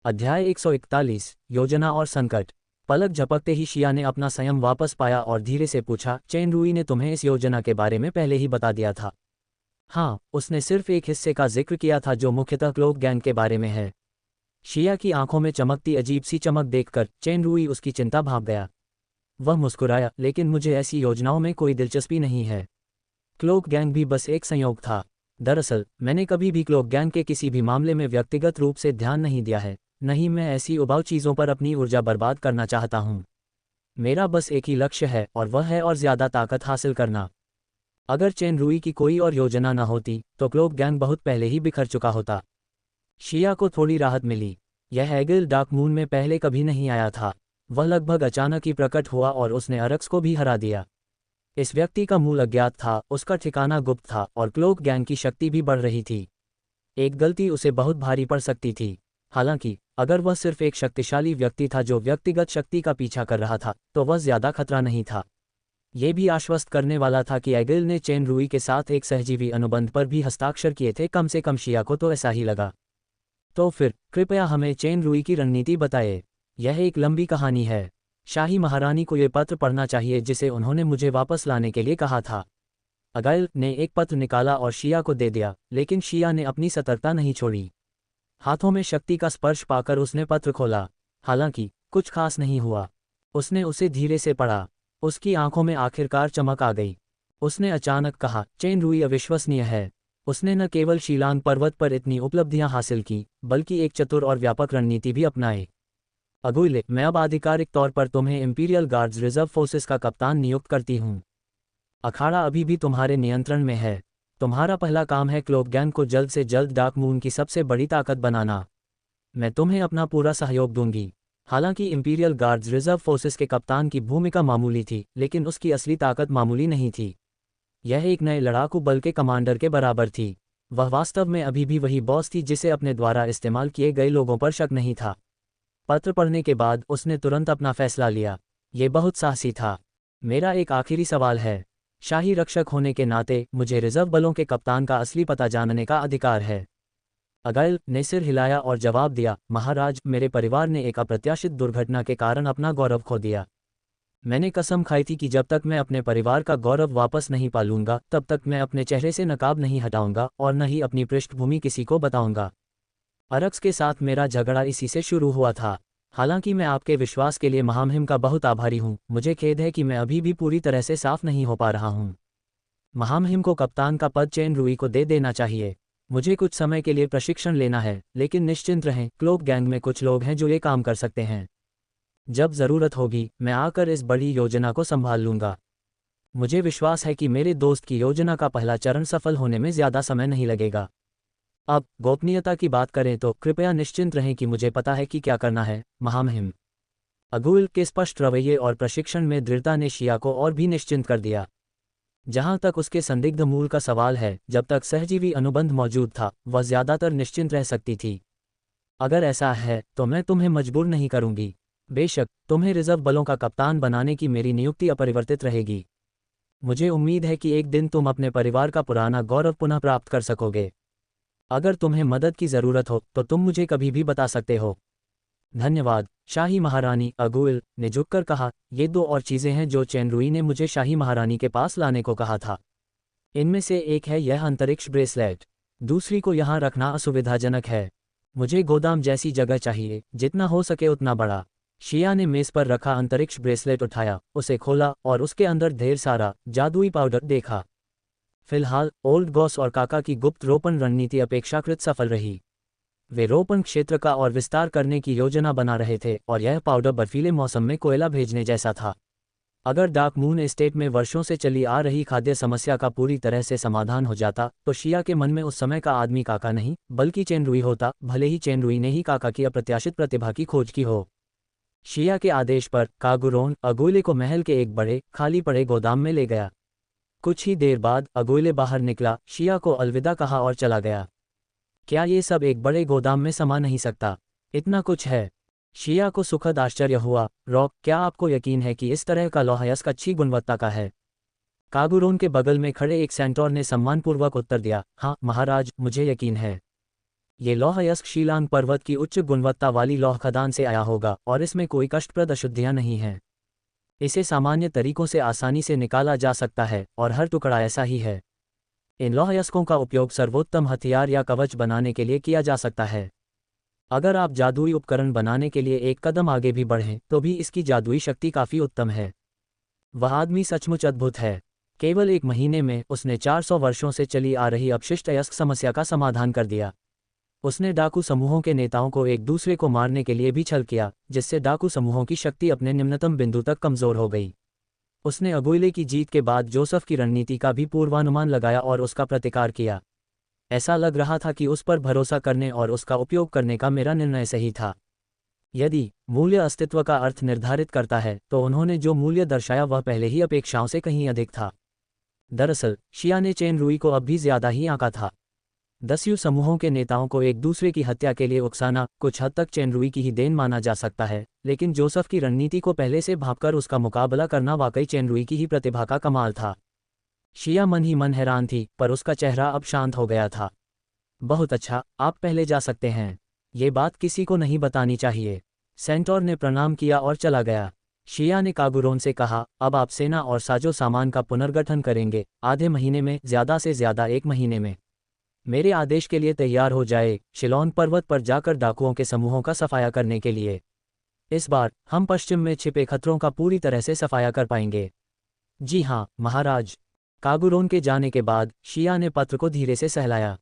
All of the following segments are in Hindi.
अध्याय 141 योजना और संकट। पलक झपकते ही शिया ने अपना संयम वापस पाया और धीरे से पूछा, चेन रुई ने तुम्हें इस योजना के बारे में पहले ही बता दिया था? हाँ, उसने सिर्फ एक हिस्से का जिक्र किया था जो मुख्यतः क्लोक गैंग के बारे में है। शिया की आंखों में चमकती अजीब सी चमक देखकर चेन रुई उसकी चिंता भाप गया। वह मुस्कुराया, लेकिन मुझे ऐसी योजनाओं में कोई दिलचस्पी नहीं है। क्लोक गैंग भी बस एक संयोग था। दरअसल मैंने कभी भी क्लोक गैंग के किसी भी मामले में व्यक्तिगत रूप से ध्यान नहीं दिया है। नहीं, मैं ऐसी उबाऊ चीज़ों पर अपनी ऊर्जा बर्बाद करना चाहता हूँ। मेरा बस एक ही लक्ष्य है और वह है और ज़्यादा ताकत हासिल करना। अगर चेन रुई की कोई और योजना न होती तो क्लोक गैंग बहुत पहले ही बिखर चुका होता। शिया को थोड़ी राहत मिली। यह एगिल डार्क मून में पहले कभी नहीं आया था। वह लगभग अचानक ही प्रकट हुआ और उसने अरक्स को भी हरा दिया। इस व्यक्ति का मूल अज्ञात था, उसका ठिकाना गुप्त था और क्लोक गैंग की शक्ति भी बढ़ रही थी। एक गलती उसे बहुत भारी पड़ सकती थी। हालांकि अगर वह सिर्फ एक शक्तिशाली व्यक्ति था जो व्यक्तिगत शक्ति का पीछा कर रहा था तो वह ज्यादा खतरा नहीं था। यह भी आश्वस्त करने वाला था कि एगिल ने चेन रुई के साथ एक सहजीवी अनुबंध पर भी हस्ताक्षर किए थे। कम से कम शिया को तो ऐसा ही लगा। तो फिर कृपया हमें चेन रुई की रणनीति बताएं। यह एक लंबी कहानी है। शाही महारानी को यह पत्र पढ़ना चाहिए जिसे उन्होंने मुझे वापस लाने के लिए कहा था। अगाइल ने एक पत्र निकाला और शिया को दे दिया, लेकिन शिया ने अपनी सतर्कता नहीं छोड़ी। हाथों में शक्ति का स्पर्श पाकर उसने पत्र खोला। हालांकि कुछ खास नहीं हुआ। उसने उसे धीरे से पढ़ा। उसकी आंखों में आखिरकार चमक आ गई। उसने अचानक कहा, चेन रुई अविश्वसनीय है। उसने न केवल शीलांग पर्वत पर इतनी उपलब्धियां हासिल की, बल्कि एक चतुर और व्यापक रणनीति भी अपनाई। अगुइले, मैं अब आधिकारिक तौर पर तुम्हें इंपीरियल गार्ड्स रिजर्व फोर्सेस का कप्तान नियुक्त करती हूँ। अखाड़ा अभी भी तुम्हारे नियंत्रण में है। तुम्हारा पहला काम है क्लोक गैंग को जल्द से जल्द डार्क मून की सबसे बड़ी ताकत बनाना। मैं तुम्हें अपना पूरा सहयोग दूंगी। हालांकि इंपीरियल गार्ड्स रिजर्व फोर्सेस के कप्तान की भूमिका मामूली थी, लेकिन उसकी असली ताकत मामूली नहीं थी। यह एक नए लड़ाकू बल के कमांडर के बराबर थी। वह वास्तव में अभी भी वही बॉस थी जिसे अपने द्वारा इस्तेमाल किए गए लोगों पर शक नहीं था। पत्र पढ़ने के बाद उसने तुरंत अपना फैसला लिया। ये बहुत साहसी था। मेरा एक आखिरी सवाल है। शाही रक्षक होने के नाते मुझे रिजर्व बलों के कप्तान का असली पता जानने का अधिकार है। अगाइल ने सिर हिलाया और जवाब दिया, महाराज, मेरे परिवार ने एक अप्रत्याशित दुर्घटना के कारण अपना गौरव खो दिया। मैंने कसम खाई थी कि जब तक मैं अपने परिवार का गौरव वापस नहीं पालूंगा तब तक मैं अपने चेहरे से नकाब नहीं हटाऊंगा और न ही अपनी पृष्ठभूमि किसी को बताऊंगा। अरक्स के साथ मेरा झगड़ा इसी से शुरू हुआ था। हालांकि मैं आपके विश्वास के लिए महामहिम का बहुत आभारी हूं, मुझे खेद है कि मैं अभी भी पूरी तरह से साफ नहीं हो पा रहा हूं। महामहिम को कप्तान का पद चेन रुई को दे देना चाहिए। मुझे कुछ समय के लिए प्रशिक्षण लेना है, लेकिन निश्चिंत रहें, क्लोक गैंग में कुछ लोग हैं जो ये काम कर सकते हैं। जब ज़रूरत होगी मैं आकर इस बड़ी योजना को संभाल लूंगा। मुझे विश्वास है कि मेरे दोस्त की योजना का पहला चरण सफल होने में ज़्यादा समय नहीं लगेगा। अब गोपनीयता की बात करें तो कृपया निश्चिंत रहें कि मुझे पता है कि क्या करना है, महामहिम। अगुइल के स्पष्ट रवैये और प्रशिक्षण में दृढ़ता ने शिया को और भी निश्चिंत कर दिया। जहां तक उसके संदिग्ध मूल का सवाल है, जब तक सहजीवी अनुबंध मौजूद था वह ज़्यादातर निश्चिंत रह सकती थी। अगर ऐसा है तो मैं तुम्हें मजबूर नहीं करूंगी। बेशक तुम्हें रिजर्व बलों का कप्तान बनाने की मेरी नियुक्ति अपरिवर्तित रहेगी। मुझे उम्मीद है कि एक दिन तुम अपने परिवार का पुराना गौरव पुनः प्राप्त कर सकोगे। अगर तुम्हें मदद की ज़रूरत हो तो तुम मुझे कभी भी बता सकते हो। धन्यवाद शाही महारानी, अगुइल ने झुककर कहा। ये दो और चीज़ें हैं जो चेन रुई ने मुझे शाही महारानी के पास लाने को कहा था। इनमें से एक है यह अंतरिक्ष ब्रेसलेट। दूसरी को यहाँ रखना असुविधाजनक है। मुझे गोदाम जैसी जगह चाहिए, जितना हो सके उतना बड़ा। शिया ने मेज पर रखा अंतरिक्ष ब्रेसलेट उठाया, उसे खोला और उसके अंदर ढेर सारा जादुई पाउडर देखा। फिलहाल ओल्ड गॉस और काका की गुप्त रोपण रणनीति अपेक्षाकृत सफल रही। वे रोपण क्षेत्र का और विस्तार करने की योजना बना रहे थे और यह पाउडर बर्फीले मौसम में कोयला भेजने जैसा था। अगर डार्क मून एस्टेट में वर्षों से चली आ रही खाद्य समस्या का पूरी तरह से समाधान हो जाता तो शिया के मन में उस समय का आदमी काका नहीं बल्कि चेन रुई होता, भले ही चेन रुई ने ही काका की अप्रत्याशित प्रतिभा की खोज की हो। शिया के आदेश पर कागुरोन अगुइले को महल के एक बड़े खाली पड़े गोदाम में ले गया। कुछ ही देर बाद अगुइले बाहर निकला, शिया को अलविदा कहा और चला गया। क्या ये सब एक बड़े गोदाम में समा नहीं सकता? इतना कुछ है। शिया को सुखद आश्चर्य हुआ। रॉक, क्या आपको यकीन है कि इस तरह का लोहायस्क अच्छी गुणवत्ता का है? कागुरोन के बगल में खड़े एक सेंटोर ने सम्मानपूर्वक उत्तर दिया, हाँ महाराज, मुझे यकीन है। ये लौह अयस्क शीलांग पर्वत की उच्च गुणवत्ता वाली लौह खदान से आया होगा और इसमें कोई कष्टप्रद अशुद्धियां नहीं हैं। इसे सामान्य तरीकों से आसानी से निकाला जा सकता है और हर टुकड़ा ऐसा ही है। इन लौह अयस्कों का उपयोग सर्वोत्तम हथियार या कवच बनाने के लिए किया जा सकता है। अगर आप जादुई उपकरण बनाने के लिए एक कदम आगे भी बढ़ें तो भी इसकी जादुई शक्ति काफ़ी उत्तम है। वह आदमी सचमुच अद्भुत है। केवल 1 महीने में उसने 400 वर्षों से चली आ रही अपशिष्ट अयस्क समस्या का समाधान कर दिया। उसने डाकू समूहों के नेताओं को एक दूसरे को मारने के लिए भी छल किया, जिससे डाकू समूहों की शक्ति अपने निम्नतम बिंदु तक कमज़ोर हो गई। उसने अगुइले की जीत के बाद जोसेफ की रणनीति का भी पूर्वानुमान लगाया और उसका प्रतिकार किया। ऐसा लग रहा था कि उस पर भरोसा करने और उसका उपयोग करने का मेरा निर्णय सही था। यदि मूल्य अस्तित्व का अर्थ निर्धारित करता है तो उन्होंने जो मूल्य दर्शाया वह पहले ही अपेक्षाओं से कहीं अधिक था। दरअसल शिया ने चेन रुई को अब भी ज्यादा ही आंका था। 10 समूहों के नेताओं को एक दूसरे की हत्या के लिए उकसाना कुछ हद तक चेन रुई की ही देन माना जा सकता है, लेकिन जोसेफ की रणनीति को पहले से भांपकर उसका मुकाबला करना वाकई चेन रुई की ही प्रतिभा का कमाल था। शिया मन ही मन हैरान थी, पर उसका चेहरा अब शांत हो गया था। बहुत अच्छा, आप पहले जा सकते हैं। ये बात किसी को नहीं बतानी चाहिए। सेंटोर ने प्रणाम किया और चला गया। शिया ने कागुरोन से कहा, अब आप सेना और साजो सामान का पुनर्गठन करेंगे, आधे महीने में, ज़्यादा से ज़्यादा 1 महीने में। मेरे आदेश के लिए तैयार हो जाए, शिलोन पर्वत पर जाकर डाकुओं के समूहों का सफाया करने के लिए। इस बार हम पश्चिम में छिपे खतरों का पूरी तरह से सफाया कर पाएंगे। जी हाँ महाराज। कागुरोन के जाने के बाद शिया ने पत्र को धीरे से सहलाया।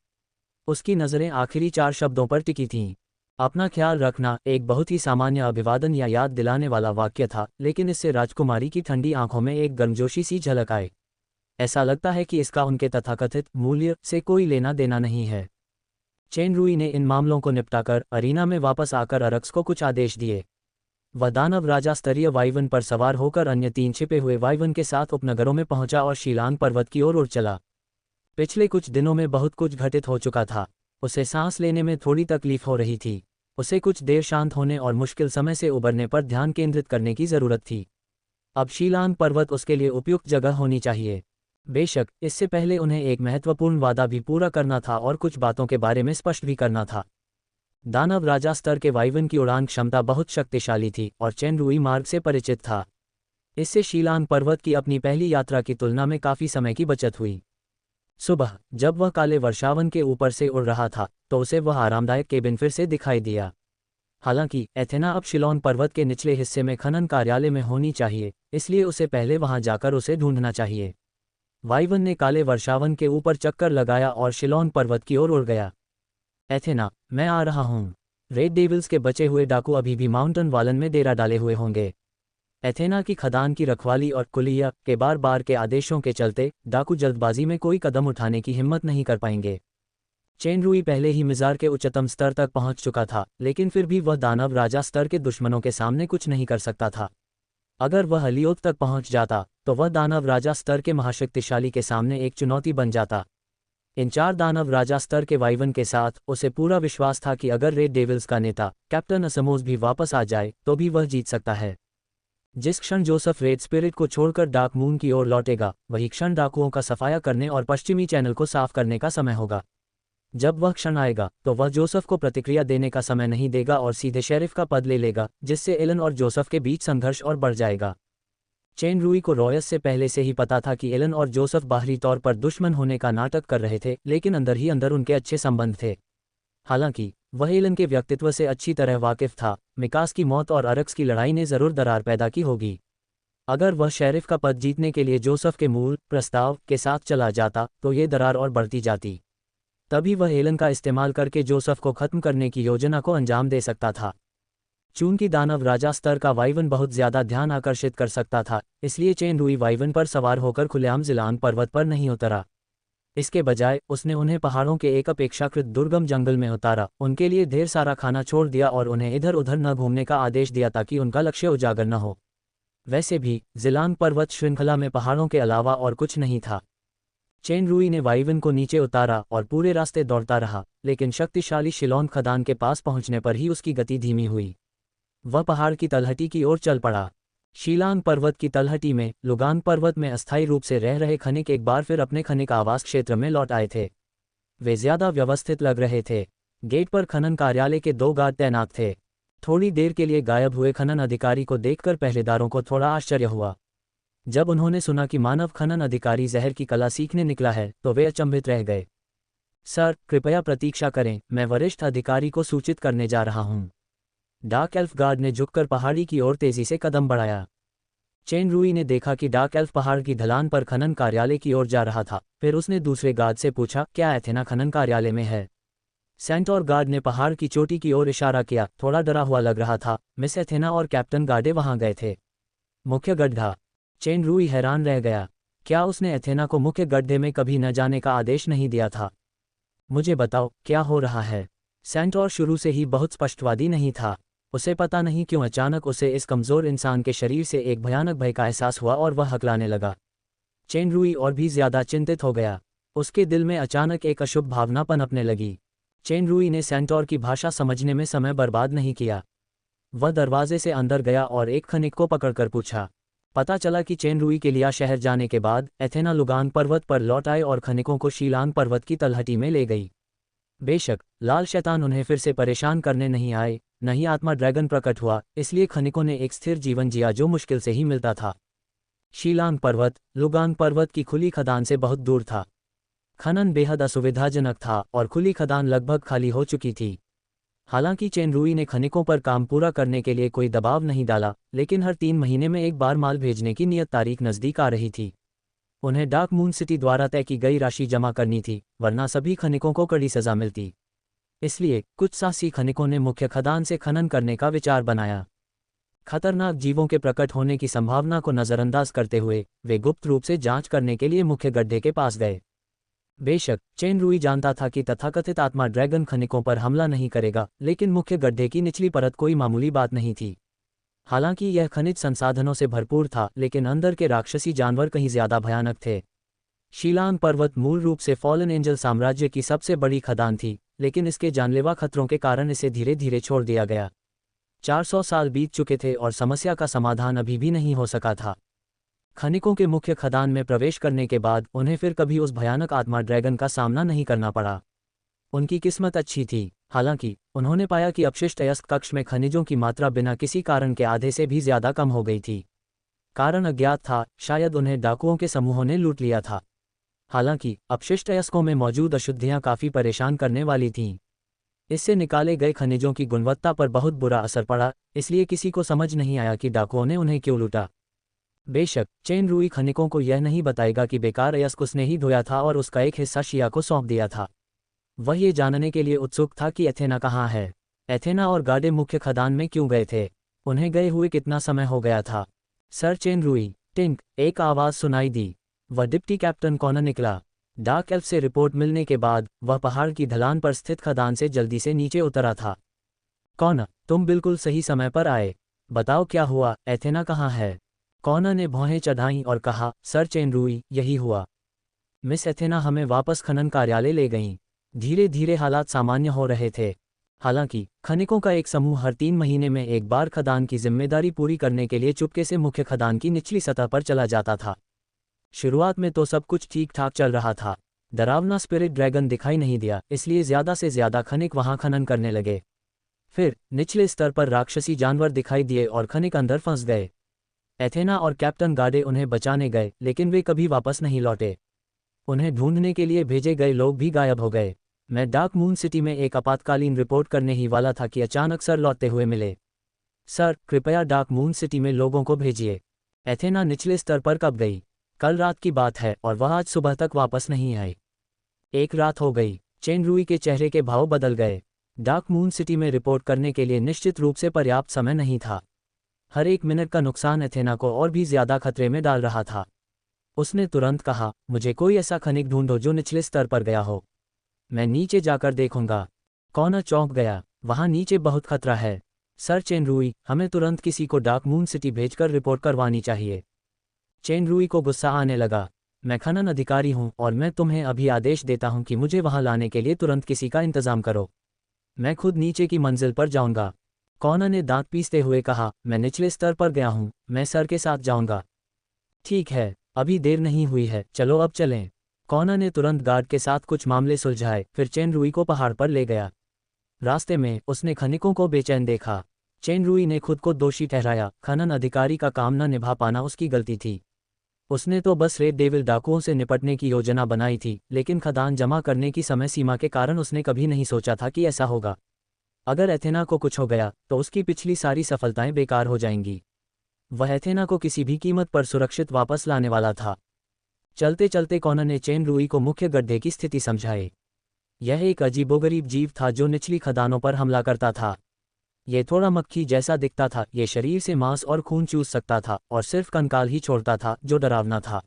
उसकी नज़रें आखिरी 4 शब्दों पर टिकी थीं। अपना ख्याल रखना एक बहुत ही सामान्य अभिवादन या याद दिलाने वाला वाक्य था, लेकिन इससे राजकुमारी की ठंडी आंखों में एक गर्मजोशी सी झलक आई। ऐसा लगता है कि इसका उनके तथाकथित मूल्य से कोई लेना देना नहीं है। चेन रुई ने इन मामलों को निपटाकर अरीना में वापस आकर अरक्स को कुछ आदेश दिए। वह दानव राजा स्तरीय वाइवन पर सवार होकर अन्य 3 छिपे हुए वाइवन के साथ उपनगरों में पहुंचा और शीलांग पर्वत की ओर उड़ चला। पिछले कुछ दिनों में बहुत कुछ घटित हो चुका था। उसे सांस लेने में थोड़ी तकलीफ हो रही थी। उसे कुछ देर शांत होने और मुश्किल समय से उबरने पर ध्यान केंद्रित करने की ज़रूरत थी। अब शीलांग पर्वत उसके लिए उपयुक्त जगह होनी चाहिए। बेशक इससे पहले उन्हें एक महत्वपूर्ण वादा भी पूरा करना था और कुछ बातों के बारे में स्पष्ट भी करना था। दानव राजा स्तर के वाइवन की उड़ान क्षमता बहुत शक्तिशाली थी और चेन रुई मार्ग से परिचित था। इससे शीलांग पर्वत की अपनी पहली यात्रा की तुलना में काफ़ी समय की बचत हुई। सुबह जब वह काले वर्षावन के ऊपर से उड़ रहा था तो उसे वह आरामदायक केबिन फिर से दिखाई दिया। हालांकि एथेना अब शिलोन पर्वत के निचले हिस्से में खनन कार्यालय में होनी चाहिए, इसलिए उसे पहले वहां जाकर उसे ढूंढना चाहिए। वाइवन ने काले वर्षावन के ऊपर चक्कर लगाया और शिलोन पर्वत की ओर उड़ गया। एथेना, मैं आ रहा हूँ। रेड डेविल्स के बचे हुए डाकू अभी भी माउंटेन वालन में डेरा डाले हुए होंगे। एथेना की खदान की रखवाली और कुलिया के बार बार के आदेशों के चलते डाकू जल्दबाजी में कोई कदम उठाने की हिम्मत नहीं कर पाएंगे। चेन रुई पहले ही मिजार के उच्चतम स्तर तक पहुंच चुका था, लेकिन फिर भी वह दानव राजा स्तर के दुश्मनों के सामने कुछ नहीं कर सकता था। अगर वह अलियोत तक पहुंच जाता तो वह दानव राजा स्तर के महाशक्तिशाली के सामने एक चुनौती बन जाता। इन 4 दानव राजा स्तर के वाइवन के साथ उसे पूरा विश्वास था कि अगर रेड डेविल्स का नेता कैप्टन असमोस भी वापस आ जाए तो भी वह जीत सकता है। जिस क्षण जोसेफ रेड स्पिरिट को छोड़कर डार्क मून की ओर लौटेगा, वही क्षण डाकुओं का सफाया करने और पश्चिमी चैनल को साफ करने का समय होगा। जब वह क्षण आएगा तो वह जोसेफ को प्रतिक्रिया देने का समय नहीं देगा और सीधे शेरिफ का पद ले लेगा, जिससे एलन और जोसेफ के बीच संघर्ष और बढ़ जाएगा। चेन रुई को रॉयस से पहले से ही पता था कि एलन और जोसेफ बाहरी तौर पर दुश्मन होने का नाटक कर रहे थे, लेकिन अंदर ही अंदर उनके अच्छे संबंध थे। हालांकि वह एलन के व्यक्तित्व से अच्छी तरह वाकिफ था। मिकास की मौत और अरक्स की लड़ाई ने जरूर दरार पैदा की होगी। अगर वह शेरिफ का पद जीतने के लिए जोसेफ के मूल प्रस्ताव के साथ चला जाता तो ये दरार और बढ़ती जाती। तभी वह एलन का इस्तेमाल करके जोसेफ को खत्म करने की योजना को अंजाम दे सकता था। चूंकि दानव राजा स्तर का वाइवन बहुत ज्यादा ध्यान आकर्षित कर सकता था, इसलिए चेन रुई वाइवन पर सवार होकर खुलेआम जिलान पर्वत पर नहीं उतरा। इसके बजाय उसने उन्हें पहाड़ों के एक अपेक्षाकृत दुर्गम जंगल में उतारा, उनके लिए ढेर सारा खाना छोड़ दिया और उन्हें इधर उधर न घूमने का आदेश दिया ताकि उनका लक्ष्य उजागर न हो। वैसे भी जिलान पर्वत श्रृंखला में पहाड़ों के अलावा और कुछ नहीं था। चेन रुई ने वाइवन को नीचे उतारा और पूरे रास्ते दौड़ता रहा, लेकिन शक्तिशाली शिलोन खदान के पास पहुंचने पर ही उसकी गति धीमी हुई। वह पहाड़ की तलहटी की ओर चल पड़ा। शीलांग पर्वत की तलहटी में लुगान पर्वत में अस्थायी रूप से रह रहे खनिक एक बार फिर अपने खनिक आवास क्षेत्र में लौट आए थे। वे ज्यादा व्यवस्थित लग रहे थे। गेट पर खनन कार्यालय के 2 गार्ड तैनात थे। थोड़ी देर के लिए गायब हुए खनन अधिकारी को देखकर पहरेदारों को थोड़ा आश्चर्य हुआ। जब उन्होंने सुना कि मानव खनन अधिकारी जहर की कला सीखने निकला है तो वे अचंभित रह गए। सर, कृपया प्रतीक्षा करें, मैं वरिष्ठ अधिकारी को सूचित करने जा रहा हूं। डार्क एल्फ गार्ड ने झुककर पहाड़ी की ओर तेजी से कदम बढ़ाया। चेन रूई ने देखा कि डार्क एल्फ पहाड़ की ढलान पर खनन कार्यालय की ओर जा रहा था। फिर उसने दूसरे गार्ड से पूछा, क्या एथेना खनन कार्यालय में है? सेंटोर गार्ड ने पहाड़ की चोटी की ओर इशारा किया, थोड़ा डरा हुआ लग रहा था। मिस एथेना और कैप्टन गार्डे वहां गए थे। मुख्य गड्ढा। चेन रूई हैरान रह गया। क्या उसने एथेना को मुख्य गड्ढे में कभी न जाने का आदेश नहीं दिया था? मुझे बताओ, क्या हो रहा है? सेंटोर शुरू से ही बहुत स्पष्टवादी नहीं था। उसे पता नहीं क्यों अचानक उसे इस कमज़ोर इंसान के शरीर से एक भयानक भय का एहसास हुआ और वह हकलाने लगा। चेन रूई और भी ज्यादा चिंतित हो गया। उसके दिल में अचानक एक अशुभ भावना पनपने लगी। चेन रूई ने सेंटोर की भाषा समझने में समय बर्बाद नहीं किया। वह दरवाजे से अंदर गया और एक खनिक को पकड़कर पूछा। पता चला कि चेन रूई के लिया शहर जाने के बाद एथेना लुगांग पर्वत पर लौट आए और खनिकों को शीलांग पर्वत की तलहटी में ले गई। बेशक लाल शैतान उन्हें फिर से परेशान करने नहीं आए, न ही आत्मा ड्रैगन प्रकट हुआ, इसलिए खनिकों ने एक स्थिर जीवन जिया जो मुश्किल से ही मिलता था। शीलांग पर्वत लुगांग पर्वत की खुली खदान से बहुत दूर था। खनन बेहद असुविधाजनक था और खुली खदान लगभग खाली हो चुकी थी। हालांकि चेन रूई ने खनिकों पर काम पूरा करने के लिए कोई दबाव नहीं डाला, लेकिन हर 3 महीने में एक बार माल भेजने की नियत तारीख नज़दीक आ रही थी। उन्हें डार्क मून सिटी द्वारा तय की गई राशि जमा करनी थी, वरना सभी खनिकों को कड़ी सजा मिलती। इसलिए कुछ साहसी खनिकों ने मुख्य खदान से खनन करने का विचार बनाया। खतरनाक जीवों के प्रकट होने की संभावना को नज़रअंदाज करते हुए वे गुप्त रूप से जांच करने के लिए मुख्य गड्ढे के पास गए। बेशक चेन रूई जानता था कि तथाकथित आत्मा ड्रैगन खनिकों पर हमला नहीं करेगा, लेकिन मुख्य गड्ढे की निचली परत कोई मामूली बात नहीं थी। हालांकि यह खनिज संसाधनों से भरपूर था, लेकिन अंदर के राक्षसी जानवर कहीं ज्यादा भयानक थे। शीलांग पर्वत मूल रूप से फॉलन एंजल साम्राज्य की सबसे बड़ी खदान थी, लेकिन इसके जानलेवा खतरों के कारण इसे धीरे धीरे छोड़ दिया गया। 400 साल बीत चुके थे और समस्या का समाधान अभी भी नहीं हो सका था। खनिकों के मुख्य खदान में प्रवेश करने के बाद उन्हें फिर कभी उस भयानक आत्मा ड्रैगन का सामना नहीं करना पड़ा। उनकी किस्मत अच्छी थी। हालांकि उन्होंने पाया कि अपशिष्ट अयस्क कक्ष में खनिजों की मात्रा बिना किसी कारण के आधे से भी ज्यादा कम हो गई थी। कारण अज्ञात था, शायद उन्हें डाकुओं के समूहों ने लूट लिया था। हालांकि अपशिष्ट अयस्कों में मौजूद अशुद्धियां काफी परेशान करने वाली थीं। इससे निकाले गए खनिजों की गुणवत्ता पर बहुत बुरा असर पड़ा, इसलिए किसी को समझ नहीं आया कि डाकुओं ने उन्हें क्यों लूटा। बेशक चेन रूई खनिकों को यह नहीं बताएगा कि बेकार अयस्क उसने ही धोया था और उसका एक हिस्सा शिया को सौंप दिया था। वह ये जानने के लिए उत्सुक था कि एथेना कहाँ है। एथेना और गार्डे मुख्य खदान में क्यों गए थे? उन्हें गए हुए कितना समय हो गया था? सर चेन रूई, टिंक, एक आवाज़ सुनाई दी। वह डिप्टी कैप्टन कॉनर निकला। डार्क एल्फ से रिपोर्ट मिलने के बाद वह पहाड़ की ढलान पर स्थित खदान से जल्दी से नीचे उतरा था। कॉनर, तुम बिल्कुल सही समय पर आए। बताओ क्या हुआ, एथेना कहाँ है? कॉनर ने भौहें चढ़ाईं और कहा, सर चेन रूई, यही हुआ। मिस एथेना हमें वापस खनन कार्यालय ले गईं। धीरे धीरे हालात सामान्य हो रहे थे। हालांकि खनिकों का एक समूह हर 3 महीने में एक बार खदान की जिम्मेदारी पूरी करने के लिए चुपके से मुख्य खदान की निचली सतह पर चला जाता था। शुरुआत में तो सब कुछ ठीक ठाक चल रहा था। डरावना स्पिरिट ड्रैगन दिखाई नहीं दिया, इसलिए ज्यादा से ज्यादा खनिक वहां खनन करने लगे। फिर निचले स्तर पर राक्षसी जानवर दिखाई दिए और खनिक अंदर फंस गए। एथेना और कैप्टन गार्डे उन्हें बचाने गए, लेकिन वे कभी वापस नहीं लौटे। उन्हें ढूंढने के लिए भेजे गए लोग भी गायब हो गए। मैं डार्क मून सिटी में एक आपातकालीन रिपोर्ट करने ही वाला था कि अचानक सर लौटते हुए मिले। सर, कृपया डार्क मून सिटी में लोगों को भेजिए। एथेना निचले स्तर पर कब गई? कल रात की बात है और वह आज सुबह तक वापस नहीं आई। एक रात हो गई। चेन रूई के चेहरे के भाव बदल गए। डार्क मून सिटी में रिपोर्ट करने के लिए निश्चित रूप से पर्याप्त समय नहीं था। हर एक मिनट का नुकसान एथेना को और भी ज्यादा खतरे में डाल रहा था। उसने तुरंत कहा, मुझे कोई ऐसा खनिक ढूंढो जो निचले स्तर पर गया हो। मैं नीचे जाकर देखूंगा। कॉनर चौंक गया। वहां नीचे बहुत खतरा है। सर चेन रूई, हमें तुरंत किसी को डार्क मून सिटी भेजकर रिपोर्ट करवानी चाहिए। चेन रूई को गुस्सा आने लगा। मैं खनन अधिकारी हूं और मैं तुम्हें अभी आदेश देता हूं कि मुझे वहां लाने के लिए तुरंत किसी का इंतजाम करो। मैं खुद नीचे की मंजिल पर जाऊंगा। कॉनर ने दांत पीसते हुए कहा, मैं निचले स्तर पर गया हूं, मैं सर के साथ जाऊंगा। ठीक है, अभी देर नहीं हुई है, चलो अब चलें। कॉनर ने तुरंत गार्ड के साथ कुछ मामले सुलझाए, फिर चेन रूई को पहाड़ पर ले गया। रास्ते में उसने खनिकों को बेचैन देखा। चेन रुई ने खुद को दोषी ठहराया, खनन अधिकारी का काम न निभा पाना उसकी गलती थी। उसने तो बस रेड डेविल डाकुओं से निपटने की योजना बनाई थी, लेकिन खदान जमा करने की समय सीमा के कारण उसने कभी नहीं सोचा था कि ऐसा होगा। अगर एथेना को कुछ हो गया तो उसकी पिछली सारी सफलताएं बेकार हो जाएंगी। वह एथेना को किसी भी कीमत पर सुरक्षित वापस लाने वाला था। चलते चलते कॉनर ने चेन रुई को मुख्य गड्ढे की स्थिति समझाई। यह एक अजीबोगरीब जीव था जो निचली खदानों पर हमला करता था। ये थोड़ा मक्खी जैसा दिखता था, ये शरीर से मांस और खून चूस सकता था और सिर्फ कंकाल ही छोड़ता था, जो डरावना था।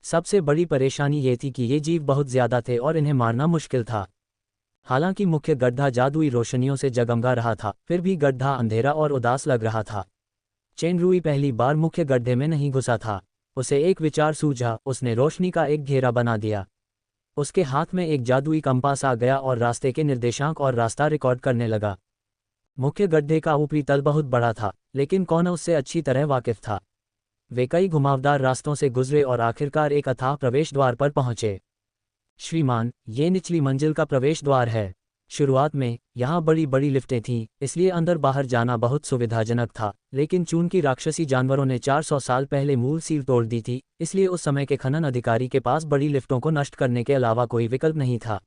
सबसे बड़ी परेशानी ये थी कि ये जीव बहुत ज्यादा थे और इन्हें मारना मुश्किल था। हालांकि मुख्य गड्ढा जादुई रोशनियों से जगमगा रहा था, फिर भी गड्ढा अंधेरा और उदास लग रहा था। चेन रुई पहली बार मुख्य गड्ढे में नहीं घुसा था। उसे एक विचार सूझा, उसने रोशनी का एक घेरा बना दिया। उसके हाथ में एक जादुई कंपास आ गया और रास्ते के निर्देशांक और रास्ता रिकॉर्ड करने लगा। मुख्य गड्ढे का ऊपरी तल बहुत बड़ा था, लेकिन कॉनर उससे अच्छी तरह वाकिफ था। वे कई घुमावदार रास्तों से गुजरे और आखिरकार एक अथाह प्रवेश द्वार पर पहुंचे। श्रीमान, ये निचली मंजिल का प्रवेश द्वार है। शुरुआत में यहाँ बड़ी बड़ी लिफ्टें थीं, इसलिए अंदर बाहर जाना बहुत सुविधाजनक था, लेकिन चून की राक्षसी जानवरों ने 400 साल पहले मूल सील तोड़ दी थी, इसलिए उस समय के खनन अधिकारी के पास बड़ी लिफ्टों को नष्ट करने के अलावा कोई विकल्प नहीं था।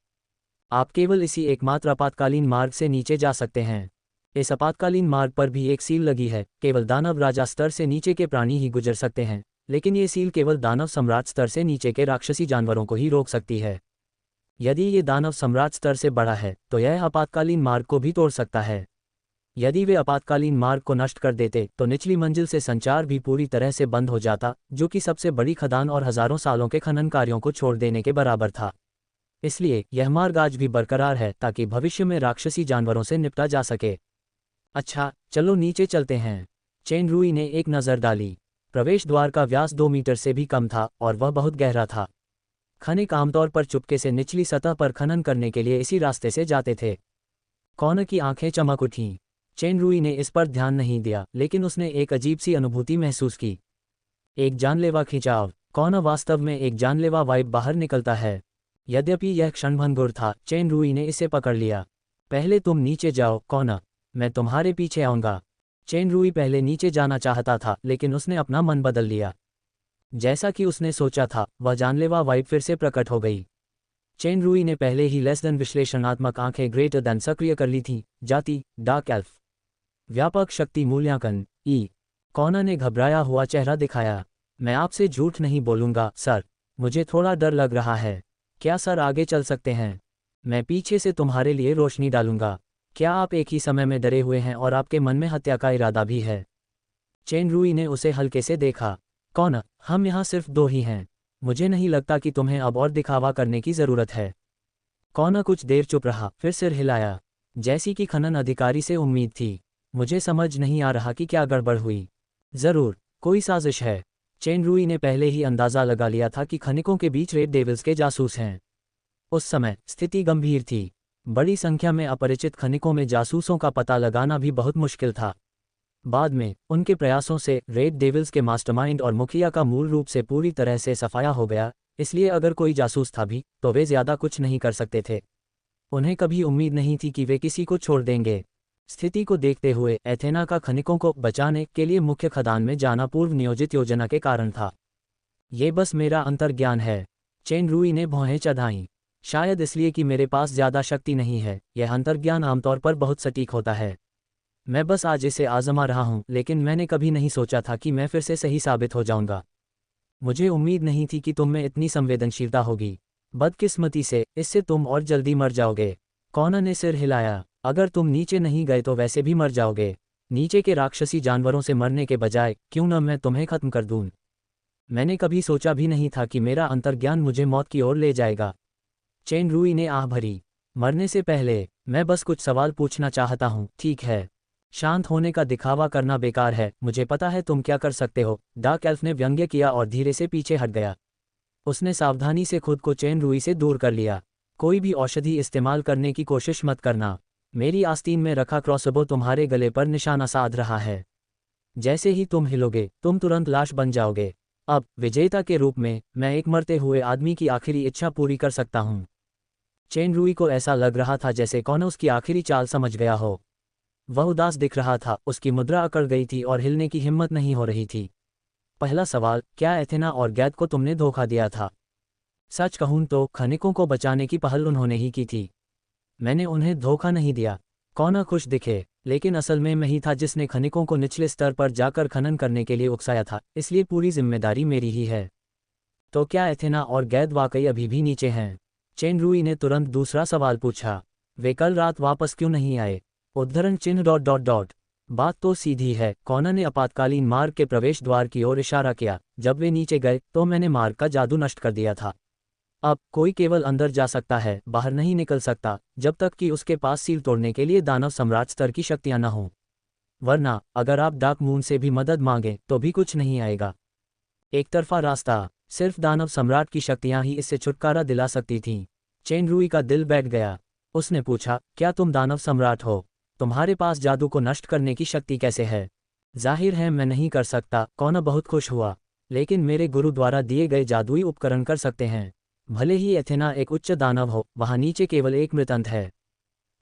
आप केवल इसी एकमात्र आपातकालीन मार्ग से नीचे जा सकते हैं। इस आपातकालीन मार्ग पर भी एक सील लगी है। केवल दानव राजा स्तर से नीचे के प्राणी ही गुजर सकते हैं, लेकिन ये सील केवल दानव सम्राट स्तर से नीचे के राक्षसी जानवरों को ही रोक सकती है। यदि ये दानव सम्राट स्तर से बड़ा है तो यह आपातकालीन मार्ग को भी तोड़ सकता है। यदि वे आपातकालीन मार्ग को नष्ट कर देते तो निचली मंजिल से संचार भी पूरी तरह से बंद हो जाता, जो कि सबसे बड़ी खदान और हजारों सालों के खनन कार्यों को छोड़ देने के बराबर था। इसलिए यह मार्ग आज भी बरकरार है ताकि भविष्य में राक्षसी जानवरों से निपटा जा सके। अच्छा, चलो नीचे चलते हैं। चेन रुई ने एक नज़र डाली। प्रवेश द्वार का व्यास 2 मीटर से भी कम था और वह बहुत गहरा था। खनिक आमतौर पर चुपके से निचली सतह पर खनन करने के लिए इसी रास्ते से जाते थे। कॉनर की आंखें चमक उठीं। चेन रुई ने इस पर ध्यान नहीं दिया, लेकिन उसने एक अजीब सी अनुभूति महसूस की। एक जानलेवा खिंचाव। कॉनर वास्तव में एक जानलेवा वाइब बाहर निकलता है। यद्यपि यह क्षणभंगुर था, चेन रुई ने इसे पकड़ लिया। पहले तुम नीचे जाओ कॉनर, मैं तुम्हारे पीछे आऊंगा। चेन रुई पहले नीचे जाना चाहता था, लेकिन उसने अपना मन बदल लिया। जैसा कि उसने सोचा था, वह जानलेवा वाइब फिर से प्रकट हो गई। चेन रुई ने पहले ही लेस देन विश्लेषणात्मक आंखें ग्रेटर देन सक्रिय कर ली थीं। जाति डार्क एल्फ, व्यापक शक्ति मूल्यांकन ई। कॉनर ने घबराया हुआ चेहरा दिखाया। मैं आपसे झूठ नहीं बोलूंगा सर, मुझे थोड़ा डर लग रहा है। क्या सर आगे चल सकते हैं? मैं पीछे से तुम्हारे लिए रोशनी डालूंगा। क्या आप एक ही समय में डरे हुए हैं और आपके मन में हत्या का इरादा भी है? चेन रुई ने उसे हल्के से देखा। कॉनर, हम यहाँ सिर्फ 2 ही हैं। मुझे नहीं लगता कि तुम्हें अब और दिखावा करने की ज़रूरत है। कॉनर कुछ देर चुप रहा, फिर सिर हिलाया, जैसी कि खनन अधिकारी से उम्मीद थी। मुझे समझ नहीं आ रहा कि क्या गड़बड़ हुई। ज़रूर कोई साजिश है। चेन रुई ने पहले ही अंदाज़ा लगा लिया था कि खनिकों के बीच रेड डेविल्स के जासूस हैं। उस समय स्थिति गंभीर थी। बड़ी संख्या में अपरिचित खनिकों में जासूसों का पता लगाना भी बहुत मुश्किल था। बाद में उनके प्रयासों से रेड डेविल्स के मास्टरमाइंड और मुखिया का मूल रूप से पूरी तरह से सफाया हो गया, इसलिए अगर कोई जासूस था भी तो वे ज़्यादा कुछ नहीं कर सकते थे। उन्हें कभी उम्मीद नहीं थी कि वे किसी को छोड़ देंगे। स्थिति को देखते हुए एथेना का खनिकों को बचाने के लिए मुख्य खदान में जाना पूर्व नियोजित योजना के कारण था। ये बस मेरा अंतर्ज्ञान है। चेन रुई ने भौहें चढ़ाईं। शायद इसलिए कि मेरे पास ज़्यादा शक्ति नहीं है, यह अंतर्ज्ञान आमतौर पर बहुत सटीक होता है। मैं बस आज इसे आजमा रहा हूं, लेकिन मैंने कभी नहीं सोचा था कि मैं फिर से सही साबित हो जाऊंगा। मुझे उम्मीद नहीं थी कि तुम में इतनी संवेदनशीलता होगी। बदकिस्मती से इससे तुम और जल्दी मर जाओगे। कॉनर ने सिर हिलाया। अगर तुम नीचे नहीं गए तो वैसे भी मर जाओगे। नीचे के राक्षसी जानवरों से मरने के बजाय क्यों न मैं तुम्हें खत्म कर दूं। मैंने कभी सोचा भी नहीं था कि मेरा अंतर्ज्ञान मुझे मौत की ओर ले जाएगा। चेन रुई ने आह भरी। मरने से पहले मैं बस कुछ सवाल पूछना चाहता हूँ, ठीक है? शांत होने का दिखावा करना बेकार है, मुझे पता है तुम क्या कर सकते हो। डार्क एल्फ ने व्यंग्य किया और धीरे से पीछे हट गया। उसने सावधानी से खुद को चेन रुई से दूर कर लिया। कोई भी औषधि इस्तेमाल करने की कोशिश मत करना। मेरी आस्तीन में रखा क्रॉसबो तुम्हारे गले पर निशाना साध रहा है। जैसे ही तुम हिलोगे तुम तुरंत लाश बन जाओगे। अब विजेता के रूप में मैं एक मरते हुए आदमी की आखिरी इच्छा पूरी कर सकता हूँ। चेन रूई को ऐसा लग रहा था जैसे कौन उसकी आखिरी चाल समझ गया हो। वह उदास दिख रहा था, उसकी मुद्रा अकड़ गई थी और हिलने की हिम्मत नहीं हो रही थी। पहला सवाल, क्या एथेना और गैद को तुमने धोखा दिया था? सच कहूं तो खनिकों को बचाने की पहल उन्होंने ही की थी। मैंने उन्हें धोखा नहीं दिया। कौन खुश दिखे, लेकिन असल में मैं ही था जिसने खनिकों को निचले स्तर पर जाकर खनन करने के लिए उकसाया था, इसलिए पूरी जिम्मेदारी मेरी ही है। तो क्या एथेना और गैद वाकई अभी भी नीचे हैं? चेन रूई ने तुरंत दूसरा सवाल पूछा। वे कल रात वापस क्यों नहीं आए? उद्धरण चिन्ह डॉट डॉट डॉट। बात तो सीधी है। कौना ने आपातकालीन मार्ग के प्रवेश द्वार की ओर इशारा किया। जब वे नीचे गए तो मैंने मार्ग का जादू नष्ट कर दिया था। अब कोई केवल अंदर जा सकता है, बाहर नहीं निकल सकता, जब तक कि उसके पास सील तोड़ने के लिए दानव सम्राट स्तर की शक्तियां न हों। वरना अगर आप डार्क मून से भी मदद मांगें तो भी कुछ नहीं आएगा। एक तरफा रास्ता, सिर्फ दानव सम्राट की शक्तियां ही इससे छुटकारा दिला सकती थीं। चेन रूई का दिल बैठ गया। उसने पूछा, क्या तुम दानव सम्राट हो? तुम्हारे पास जादू को नष्ट करने की शक्ति कैसे है? जाहिर है मैं नहीं कर सकता। कौन बहुत खुश हुआ। लेकिन मेरे गुरु द्वारा दिए गए जादुई उपकरण कर सकते हैं। भले ही एथेना एक उच्च दानव हो, वहां नीचे केवल एक मृतंत है।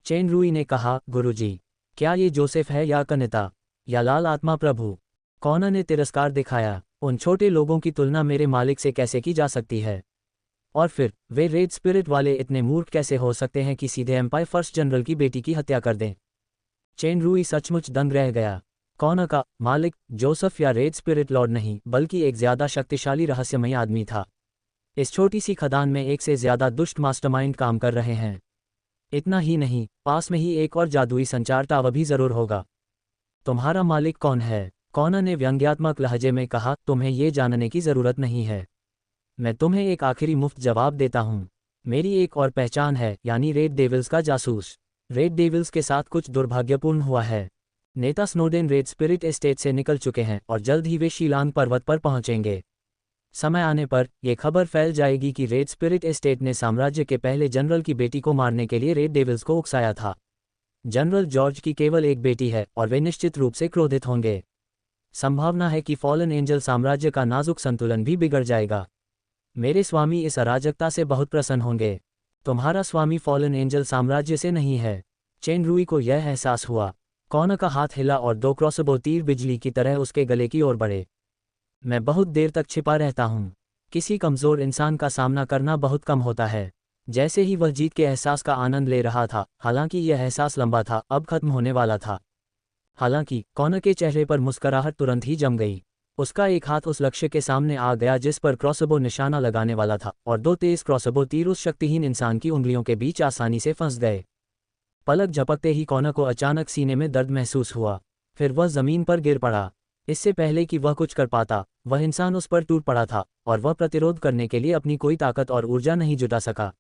चेन रूई ने कहा, गुरुजी, क्या ये जोसेफ है या कनिता या लाल आत्मा प्रभु? कौना ने तिरस्कार दिखाया। उन छोटे लोगों की तुलना मेरे मालिक से कैसे की जा सकती है? और फिर वे रेड स्पिरिट वाले इतने मूर्ख कैसे हो सकते हैं कि सीधे एम्पायर फर्स्ट जनरल की बेटी की हत्या कर दें? चेन रूई सचमुच दंग रह गया। कौन का मालिक जोसेफ या रेड स्पिरिट लॉर्ड नहीं, बल्कि एक ज्यादा शक्तिशाली रहस्यमयी आदमी था। इस छोटी सी खदान में एक से ज्यादा दुष्ट मास्टरमाइंड काम कर रहे हैं। इतना ही नहीं, पास में ही एक और जादुई संचार टावर भी जरूर होगा। तुम्हारा मालिक कौन है? कौना ने व्यंग्यात्मक लहजे में कहा, तुम्हें ये जानने की जरूरत नहीं है। मैं तुम्हें एक आखिरी मुफ्त जवाब देता हूँ। मेरी एक और पहचान है, यानी रेड डेविल्स का जासूस। रेड डेविल्स के साथ कुछ दुर्भाग्यपूर्ण हुआ है। नेता स्नोडेन रेड स्पिरिट एस्टेट से निकल चुके हैं और जल्द ही वे शीलांग पर्वत पर पहुंचेंगे। समय आने पर यह खबर फैल जाएगी कि रेड स्पिरिट एस्टेट ने साम्राज्य के पहले जनरल की बेटी को मारने के लिए रेड डेविल्स को उकसाया था। जनरल जॉर्ज की केवल एक बेटी है और वे निश्चित रूप से क्रोधित होंगे। संभावना है कि फॉलन एंजल साम्राज्य का नाजुक संतुलन भी बिगड़ जाएगा। मेरे स्वामी इस अराजकता से बहुत प्रसन्न होंगे। तुम्हारा स्वामी फॉलन एंजल साम्राज्य से नहीं है। चेन रूई को यह एहसास हुआ। कौन का हाथ हिला और 2 क्रॉसबो तीर बिजली की तरह उसके गले की ओर बढ़े। मैं बहुत देर तक छिपा रहता हूँ। किसी कमजोर इंसान का सामना करना बहुत कम होता है। जैसे ही वह जीत के एहसास का आनंद ले रहा था, हालांकि यह एहसास लंबा था, अब खत्म होने वाला था। हालांकि कौन के चेहरे पर मुस्कुराहट तुरंत ही जम गई। उसका एक हाथ उस लक्ष्य के सामने आ गया जिस पर क्रॉसबो निशाना लगाने वाला था, और 2 तेज क्रॉसबो तीर उस शक्तिहीन इंसान की उंगलियों के बीच आसानी से फंस गए। पलक झपकते ही कौन को अचानक सीने में दर्द महसूस हुआ। फिर वह जमीन पर गिर पड़ा। इससे पहले कि वह कुछ कर पाता, वह इंसान उस पर टूट पड़ा था और वह प्रतिरोध करने के लिए अपनी कोई ताकत और ऊर्जा नहीं जुटा सका।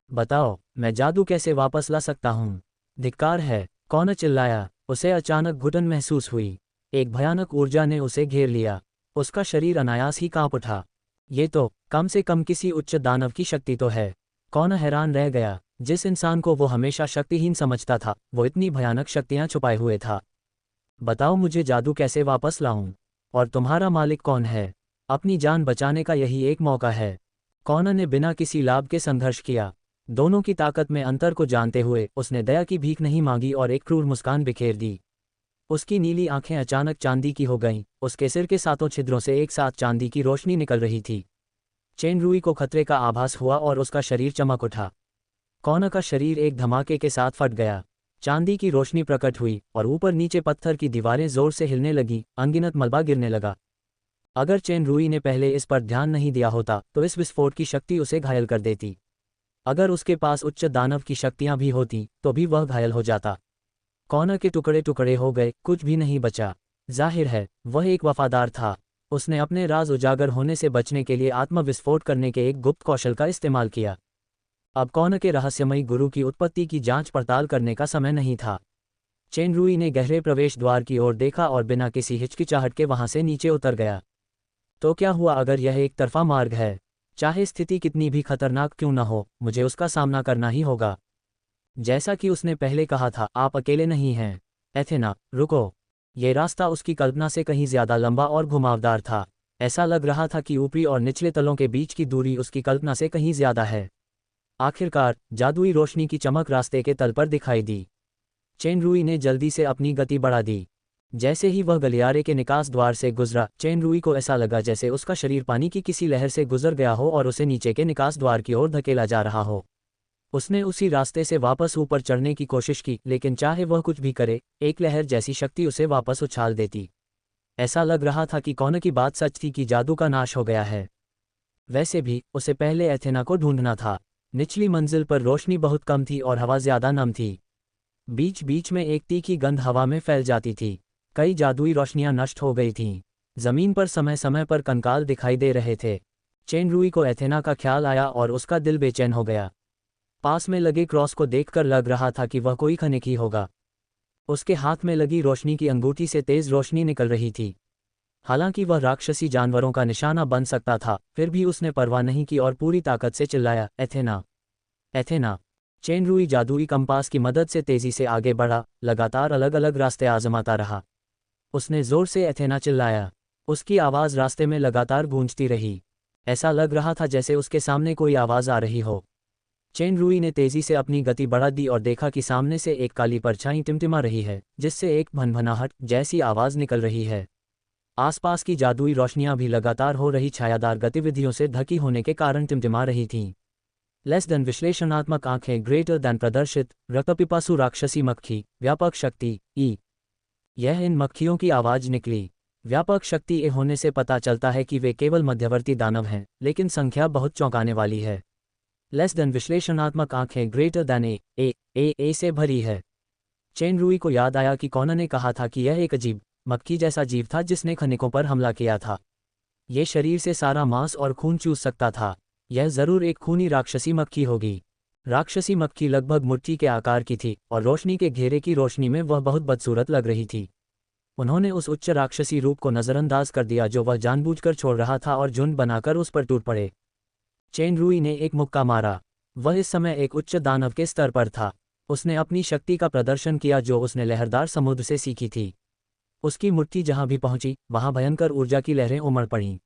बताओ, मैं जादू कैसे वापस ला सकता हूँ? धिक्कार है, कौन चिल्लाया। उसे अचानक घुटन महसूस हुई। एक भयानक ऊर्जा ने उसे घेर लिया। उसका शरीर अनायास ही कांप उठा। ये तो कम से कम किसी उच्च दानव की शक्ति तो है। कौन हैरान रह गया। जिस इंसान को वो हमेशा शक्तिहीन समझता था, वो इतनी भयानक शक्तियां छुपाए हुए था। बताओ, मुझे जादू कैसे वापस लाऊं? और तुम्हारा मालिक कौन है? अपनी जान बचाने का यही एक मौका है। कौन ने बिना किसी लाभ के संघर्ष किया। दोनों की ताकत में अंतर को जानते हुए उसने दया की भीख नहीं मांगी और एक क्रूर मुस्कान बिखेर दी। उसकी नीली आंखें अचानक चांदी की हो गईं। उसके सिर के 7 छिद्रों से एक साथ चांदी की रोशनी निकल रही थी। चेन रूई को खतरे का आभास हुआ और उसका शरीर चमक उठा। कौन का शरीर एक धमाके के साथ फट गया। चांदी की रोशनी प्रकट हुई और ऊपर नीचे पत्थर की दीवारें जोर से हिलने लगीं, अनगिनत मलबा गिरने लगा। अगर चेन रूई ने पहले इस पर ध्यान नहीं दिया होता तो इस विस्फोट की शक्ति उसे घायल कर देती। अगर उसके पास उच्च दानव की शक्तियां भी होती तो भी वह घायल हो जाता। कौन के टुकड़े टुकड़े हो गए, कुछ भी नहीं बचा। जाहिर है वह एक वफादार था। उसने अपने राज उजागर होने से बचने के लिए आत्मविस्फोट करने के एक गुप्त कौशल का इस्तेमाल किया। अब कौन के रहस्यमयी गुरु की उत्पत्ति की जांच पड़ताल करने का समय नहीं था। चेन रूई ने गहरे प्रवेश द्वार की ओर देखा और बिना किसी हिचकिचाहट के वहां से नीचे उतर गया। तो क्या हुआ अगर यह एक तरफा मार्ग है? चाहे स्थिति कितनी भी खतरनाक क्यों न हो, मुझे उसका सामना करना ही होगा। जैसा कि उसने पहले कहा था, आप अकेले नहीं हैं। एथेना, रुको। ये रास्ता उसकी कल्पना से कहीं ज्यादा लंबा और घुमावदार था। ऐसा लग रहा था कि ऊपरी और निचले तलों के बीच की दूरी उसकी कल्पना से कहीं ज्यादा है। आखिरकार जादुई रोशनी की चमक रास्ते के तल पर दिखाई दी। चेन रुई ने जल्दी से अपनी गति बढ़ा दी। जैसे ही वह गलियारे के निकास द्वार से गुजरा, चेन रुई को ऐसा लगा जैसे उसका शरीर पानी की किसी लहर से गुजर गया हो और उसे नीचे के निकास द्वार की ओर धकेला जा रहा हो। उसने उसी रास्ते से वापस ऊपर चढ़ने की कोशिश की, लेकिन चाहे वह कुछ भी करे, एक लहर जैसी शक्ति उसे वापस उछाल देती। ऐसा लग रहा था कि कौन की बात सच थी कि जादू का नाश हो गया है। वैसे भी उसे पहले एथेना को ढूंढना था। निचली मंजिल पर रोशनी बहुत कम थी और हवा ज्यादा नम थी। बीच बीच में एक तीखी गंध हवा में फैल जाती थी। कई जादुई रोशनियां नष्ट हो गई थीं। जमीन पर समय समय पर कंकाल दिखाई दे रहे थे। चेन रुई को एथेना का ख्याल आया और उसका दिल बेचैन हो गया। पास में लगे क्रॉस को देखकर लग रहा था कि वह कोई खनिक ही होगा। उसके हाथ में लगी रोशनी की अंगूठी से तेज रोशनी निकल रही थी। हालांकि वह राक्षसी जानवरों का निशाना बन सकता था, फिर भी उसने परवाह नहीं की और पूरी ताकत से चिल्लाया, एथेना, एथेना। चेन रुई जादुई कंपास की मदद से तेजी से आगे बढ़ा, लगातार अलग अलग रास्ते आजमाता रहा। उसने जोर से एथेना चिल्लाया। उसकी आवाज़ रास्ते में लगातार गूंजती रही। ऐसा लग रहा था जैसे उसके सामने कोई आवाज़ आ रही हो। चेन रुई ने तेजी से अपनी गति बढ़ा दी और देखा कि सामने से एक काली परछाई टिमटिमा रही है, जिससे एक भनभनाहट जैसी आवाज़ निकल रही है। आसपास की जादुई रोशनियां भी लगातार हो रही छायादार गतिविधियों से ढकी होने के कारण टिमटिमा रही थीं। लेस देन विश्लेषणात्मक आंखें, ग्रेटर देन प्रदर्शित, रक्तपिपासु राक्षसी मक्खी, व्यापक शक्ति ई। यह इन मक्खियों की आवाज़ निकली। व्यापक शक्ति ए होने से पता चलता है कि वे केवल मध्यवर्ती दानव हैं, लेकिन संख्या बहुत चौंकाने वाली है। लेस देन विश्लेषणात्मक आंखें, ग्रेटर देन ए से भरी है। चेन रुई को याद आया कि कौन ने कहा था कि यह एक अजीब मक्खी जैसा जीव था जिसने खनिकों पर हमला किया था। ये शरीर से सारा मांस और खून चूस सकता था। यह जरूर एक खूनी राक्षसी मक्खी होगी। राक्षसी मक्खी लगभग मुट्ठी के आकार की थी और रोशनी के घेरे की रोशनी में वह बहुत बदसूरत लग रही थी। उन्होंने उस उच्च राक्षसी रूप को नज़रअंदाज कर दिया जो वह जानबूझकर छोड़ रहा था और झुंड बनाकर उस पर टूट पड़े। चेन रुई ने एक मुक्का मारा। वह इस समय एक उच्च दानव के स्तर पर था। उसने अपनी शक्ति का प्रदर्शन किया जो उसने लहरदार समुद्र से सीखी थी। उसकी मुट्ठी जहां भी पहुंची, वहां भयंकर ऊर्जा की लहरें उमड़ पड़ीं।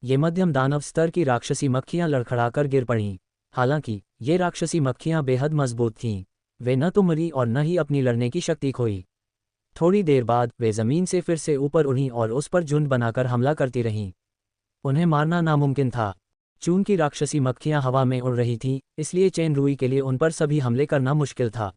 ये मध्यम दानव स्तर की राक्षसी मक्खियां लड़खड़ाकर गिर पड़ीं। हालांकि ये राक्षसी मक्खियां बेहद मजबूत थीं। वे न तो मरी और न ही अपनी लड़ने की शक्ति खोई। थोड़ी देर बाद वे जमीन से फिर से ऊपर उड़ीं और उस पर झुंड बनाकर हमला करती रहीं। उन्हें मारना नामुमकिन था। चून की राक्षसी मक्खियां हवा में उड़ रही थीं, इसलिए चेन रुई के लिए उन पर सभी हमले करना मुश्किल था।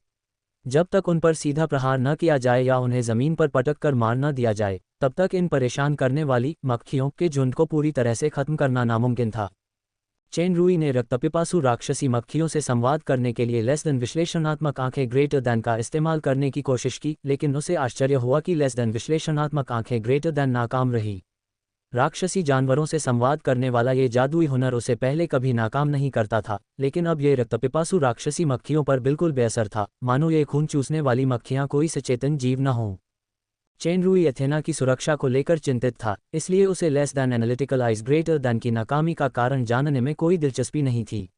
जब तक उन पर सीधा प्रहार न किया जाए या उन्हें जमीन पर पटक कर मार न दिया जाए, तब तक इन परेशान करने वाली मक्खियों के झुंड को पूरी तरह से खत्म करना नामुमकिन था। चेन रुई ने रक्तपिपासु राक्षसी मक्खियों से संवाद करने के लिए लेस देन विश्लेषणात्मक आंखें, ग्रेटर देन का इस्तेमाल करने की कोशिश की, लेकिन उसे आश्चर्य हुआ कि लेस देन विश्लेषणात्मक आंखें, ग्रेटर देन नाकाम रही। राक्षसी जानवरों से संवाद करने वाला ये जादुई हुनर उसे पहले कभी नाकाम नहीं करता था, लेकिन अब ये रक्तपिपासु राक्षसी मक्खियों पर बिल्कुल बेअसर था, मानो ये खून चूसने वाली मक्खियां कोई सचेतन जीव न हों। चेन रुई एथेना की सुरक्षा को लेकर चिंतित था, इसलिए उसे less than analytical eyes, greater then की नाकामी का कारण जानने में कोई दिलचस्पी नहीं थी।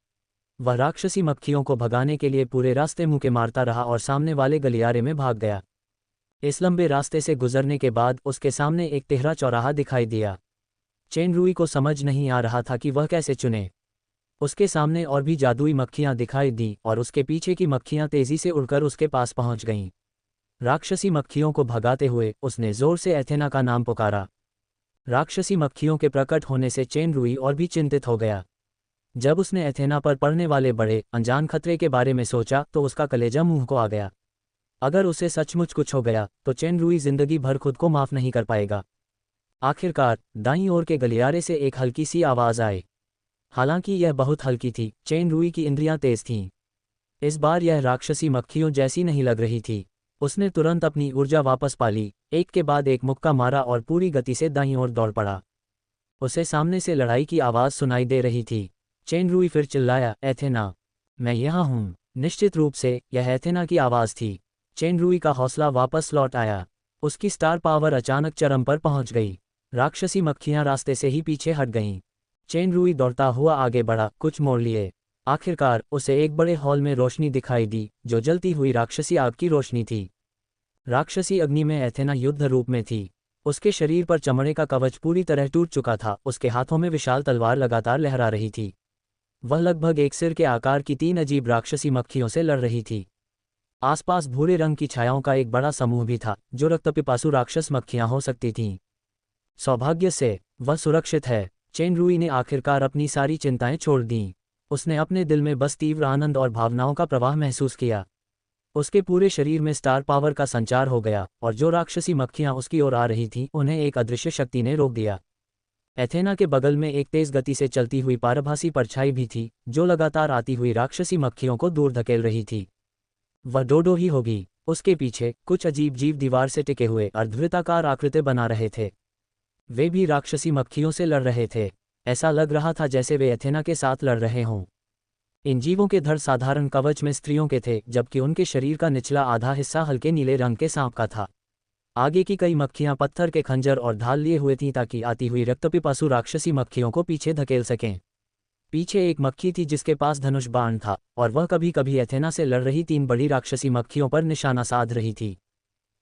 वह राक्षसी मक्खियों को भगाने के लिए पूरे रास्ते मुक्के मारता रहा और सामने वाले गलियारे में भाग गया। इस लंबे रास्ते से गुजरने के बाद उसके सामने एक तिहरा चौराहा दिखाई दिया। चेन रुई को समझ नहीं आ रहा था कि वह कैसे चुने। उसके सामने और भी जादुई मक्खियां दिखाई दी और उसके पीछे की मक्खियां तेजी से उड़कर उसके पास पहुंच गईं। राक्षसी मक्खियों को भगाते हुए उसने जोर से एथेना का नाम पुकारा। राक्षसी मक्खियों के प्रकट होने से चेन रुई और भी चिंतित हो गया। जब उसने एथेना पर पड़ने वाले बड़े अनजान खतरे के बारे में सोचा तो उसका कलेजा मुंह को आ गया। अगर उसे सचमुच कुछ हो गया तो चेन रुई जिंदगी भर खुद को माफ नहीं कर पाएगा। आखिरकार दाईं ओर के गलियारे से एक हल्की सी आवाज आई। हालांकि यह बहुत हल्की थी, चेन रुई की इंद्रियां तेज थीं। इस बार यह राक्षसी मक्खियों जैसी नहीं लग रही थी। उसने तुरंत अपनी ऊर्जा वापस पा ली, एक के बाद एक मुक्का मारा और पूरी गति से दाईं ओर दौड़ पड़ा। उसे सामने से लड़ाई की आवाज सुनाई दे रही थी। चेन रुई फिर चिल्लाया, एथेना, मैं यहाँ हूँ। निश्चित रूप से यह एथेना की आवाज थी। चेन रुई का हौसला वापस लौट आया। उसकी स्टार पावर अचानक चरम पर पहुंच गई। राक्षसी मक्खियां रास्ते से ही पीछे हट गईं। चेन रुई दौड़ता हुआ आगे बढ़ा, कुछ मोड़ लिए। आखिरकार उसे एक बड़े हॉल में रोशनी दिखाई दी जो जलती हुई राक्षसी आग की रोशनी थी। राक्षसी अग्नि में एथेना युद्ध रूप में थी। उसके शरीर पर चमड़े का कवच पूरी तरह टूट चुका था। उसके हाथों में विशाल तलवार लगातार लहरा रही थी। वह लगभग एक सिर के आकार की 3 अजीब राक्षसी मक्खियों से लड़ रही थी। आसपास भूरे रंग की छायाओं का एक बड़ा समूह भी था, जो रक्तपिपासु राक्षस मक्खियां हो सकती थीं। सौभाग्य से वह सुरक्षित है। चेन रूई ने आखिरकार अपनी सारी चिंताएं छोड़ दीं। उसने अपने दिल में बस तीव्र आनंद और भावनाओं का प्रवाह महसूस किया। उसके पूरे शरीर में स्टार पावर का संचार हो गया, और जो राक्षसी मक्खियां उसकी ओर आ रही थीं, उन्हें एक अदृश्य शक्ति ने रोक दिया। एथेना के बगल में एक तेज गति से चलती हुई पारभासी परछाई भी थी, जो लगातार आती हुई राक्षसी मक्खियों को दूर धकेल रही थी। वह डोडो ही होगी। उसके पीछे कुछ अजीब जीव दीवार से टिके हुए अर्धवृत्ताकार आकृति बना रहे थे। वे भी राक्षसी मक्खियों से लड़ रहे थे। ऐसा लग रहा था जैसे वे एथेना के साथ लड़ रहे हों। इन जीवों के धड़ साधारण कवच में स्त्रियों के थे, जबकि उनके शरीर का निचला आधा हिस्सा हल्के नीले रंग के सांप का था। आगे की कई मक्खियां पत्थर के खंजर और ढाल लिए हुए थीं ताकि आती हुई रक्तपिपासु राक्षसी मक्खियों को पीछे धकेल सकें। पीछे एक मक्खी थी जिसके पास धनुष बाण था, और वह कभी कभी एथेना से लड़ रही 3 बड़ी राक्षसी मक्खियों पर निशाना साध रही थी।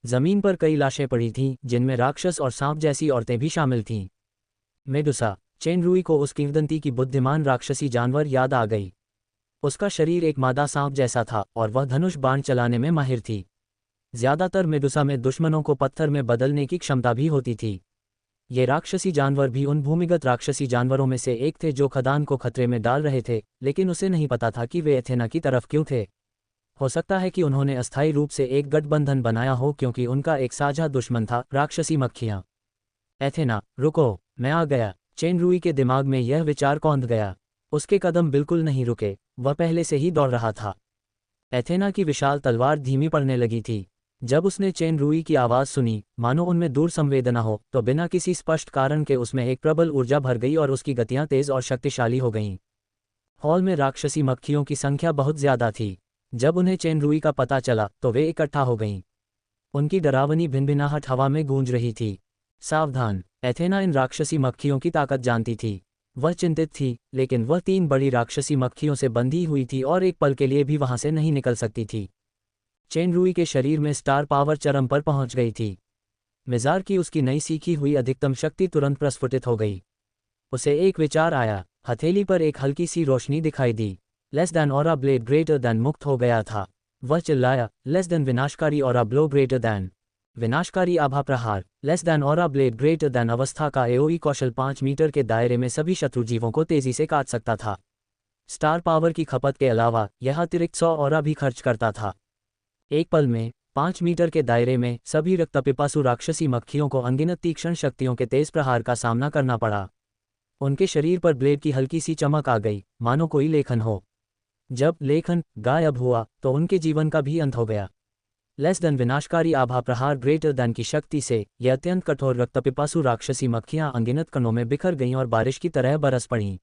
जमीन पर कई लाशें पड़ी थीं, जिनमें राक्षस और सांप जैसी औरतें भी शामिल थीं। मेडुसा। चेन रूई को उस किंवदंती की बुद्धिमान राक्षसी जानवर याद आ गई। उसका शरीर एक मादा सांप जैसा था, और वह धनुष बाण चलाने में माहिर थी। ज्यादातर मेडुसा में दुश्मनों को पत्थर में बदलने की क्षमता भी होती थी। ये राक्षसी जानवर भी उन भूमिगत राक्षसी जानवरों में से एक थे जो खदान को खतरे में डाल रहे थे, लेकिन उसे नहीं पता था कि वे एथेना की तरफ क्यों थे। हो सकता है कि उन्होंने अस्थायी रूप से एक गठबंधन बनाया हो क्योंकि उनका एक साझा दुश्मन था, राक्षसी मक्खियां। एथेना, रुको, मैं आ गया। चेन रूई के दिमाग में यह विचार कौंध गया। उसके कदम बिल्कुल नहीं रुके, वह पहले से ही दौड़ रहा था। एथेना की विशाल तलवार धीमी पड़ने लगी थी। जब उसने चेन रूई की आवाज़ सुनी, मानो उनमें दूर संवेदना हो, तो बिना किसी स्पष्ट कारण के उसमें एक प्रबल ऊर्जा भर गई और उसकी गतियां तेज और शक्तिशाली हो गईं। हॉल में राक्षसी मक्खियों की संख्या बहुत ज्यादा थी। जब उन्हें चेन रूई का पता चला तो वे इकट्ठा हो गईं। उनकी डरावनी भिनभिनाहट हवा में गूंज रही थी। सावधान! एथेना इन राक्षसी मक्खियों की ताकत जानती थी। वह चिंतित थी, लेकिन वह 3 बड़ी राक्षसी मक्खियों से बंधी हुई थी और एक पल के लिए भी वहां से नहीं निकल सकती थी। चेन रूई के शरीर में स्टार पावर चरम पर पहुंच गई थी। मिजार की उसकी नई सीखी हुई अधिकतम शक्ति तुरंत प्रस्फुटित हो गई। उसे एक विचार आया। हथेली पर एक हल्की सी रोशनी दिखाई दी। Less than aura blade greater than मुक्त हो गया था। वह चिल्लाया, लेस देन विनाशकारी ऑरा ब्लो ग्रेटर देन। विनाशकारी आभा प्रहार। Less than aura blade greater than अवस्था का एओई कौशल 5 मीटर के दायरे में सभी शत्रु जीवों को तेजी से काट सकता था। स्टार पावर की खपत के अलावा यह अतिरिक्त 100 ऑरा भी खर्च करता था। एक पल में 5 मीटर के दायरे में सभी रक्तपिपासु राक्षसी मक्खियों को अनगिनत तीक्ष्ण शक्तियों के तेज प्रहार का सामना करना पड़ा। उनके शरीर पर ब्लेड की हल्की सी चमक आ गई, मानो कोई लेखन हो। जब लेखन गायब हुआ तो उनके जीवन का भी अंत हो गया। लेस देन विनाशकारी आभा प्रहार ग्रेटर देन की शक्ति से यह अत्यंत कठोर रक्तपिपासु राक्षसी मक्खियां अनगिनत कणों में बिखर गईं और बारिश की तरह बरस पड़ीं।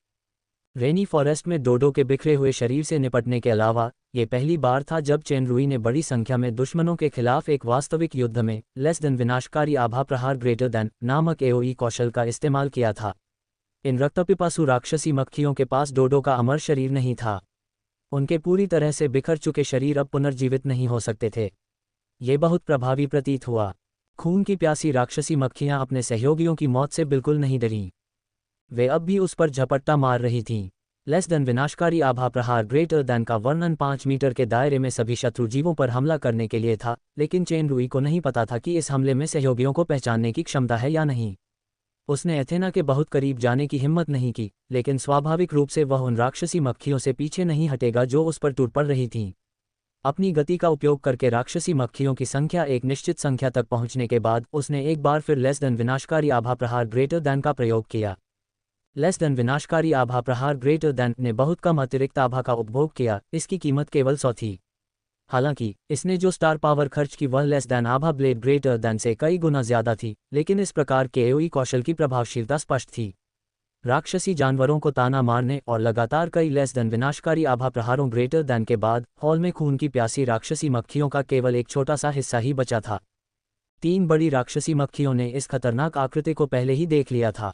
रेनी फॉरेस्ट में डोडो के बिखरे हुए शरीर से निपटने के अलावा ये पहली बार था जब चेन रूई ने बड़ी संख्या में दुश्मनों के खिलाफ एक वास्तविक युद्ध में लेस देन विनाशकारी आभा प्रहार ग्रेटर देन नामक एओई कौशल का इस्तेमाल किया था। इन रक्तपिपासु राक्षसी मक्खियों के पास डोडो का अमर शरीर नहीं था। उनके पूरी तरह से बिखर चुके शरीर अब पुनर्जीवित नहीं हो सकते थे। ये बहुत प्रभावी प्रतीत हुआ। खून की प्यासी राक्षसी मक्खियां अपने सहयोगियों की मौत से बिल्कुल नहीं डरीं। वे अब भी उस पर झपट्टा मार रही थीं। लेस देन विनाशकारी आभा प्रहार ग्रेटर देन का वर्णन 5 मीटर के दायरे में सभी शत्रु जीवों पर हमला करने के लिए था, लेकिन चेन रूई को नहीं पता था कि इस हमले में सहयोगियों को पहचानने की क्षमता है या नहीं। उसने एथेना के बहुत करीब जाने की हिम्मत नहीं की, लेकिन स्वाभाविक रूप से वह उन राक्षसी मक्खियों से पीछे नहीं हटेगा जो उस पर टूट पड़ रही थीं। अपनी गति का उपयोग करके राक्षसी मक्खियों की संख्या एक निश्चित संख्या तक पहुंचने के बाद उसने एक बार फिर लेस देन विनाशकारी आभा प्रहार ग्रेटर देन का प्रयोग किया। लेस देन विनाशकारी आभा प्रहार ग्रेटर देन ने बहुत कम अतिरिक्त आभा का उपभोग किया। इसकी कीमत केवल 100 थी। हालांकि इसने जो स्टार पावर खर्च की वह लेस देन आभा ब्लेड ग्रेटर देन से कई गुना ज्यादा थी, लेकिन इस प्रकार के एओई कौशल की प्रभावशीलता स्पष्ट थी। राक्षसी जानवरों को ताना मारने और लगातार कई लेस देन विनाशकारी आभा प्रहारों ग्रेटर देन के बाद हॉल में खून की प्यासी राक्षसी मक्खियों का केवल एक छोटा सा हिस्सा ही बचा था। 3 बड़ी राक्षसी मक्खियों ने इस खतरनाक आकृति को पहले ही देख लिया था।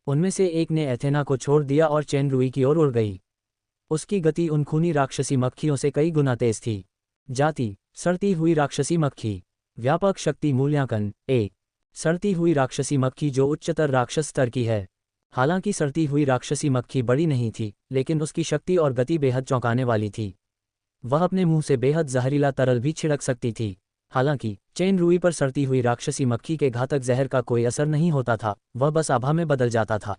उनमें से एक ने एथेना को छोड़ दिया और चेन रूई की ओर उड़ गई। उसकी गति उन खूनी राक्षसी मक्खियों से कई गुना तेज थी। जाति: सड़ती हुई राक्षसी मक्खी। व्यापक शक्ति मूल्यांकन: 1। सड़ती हुई राक्षसी मक्खी जो उच्चतर राक्षस स्तर की है। हालांकि सड़ती हुई राक्षसी मक्खी बड़ी नहीं थी, लेकिन उसकी शक्ति और गति बेहद चौंकाने वाली थी। वह अपने मुंह से बेहद जहरीला तरल भी छिड़क सकती थी। हालांकि चेन रूई पर सड़ती हुई राक्षसी मक्खी के घातक जहर का कोई असर नहीं होता था, वह बस आभा में बदल जाता था।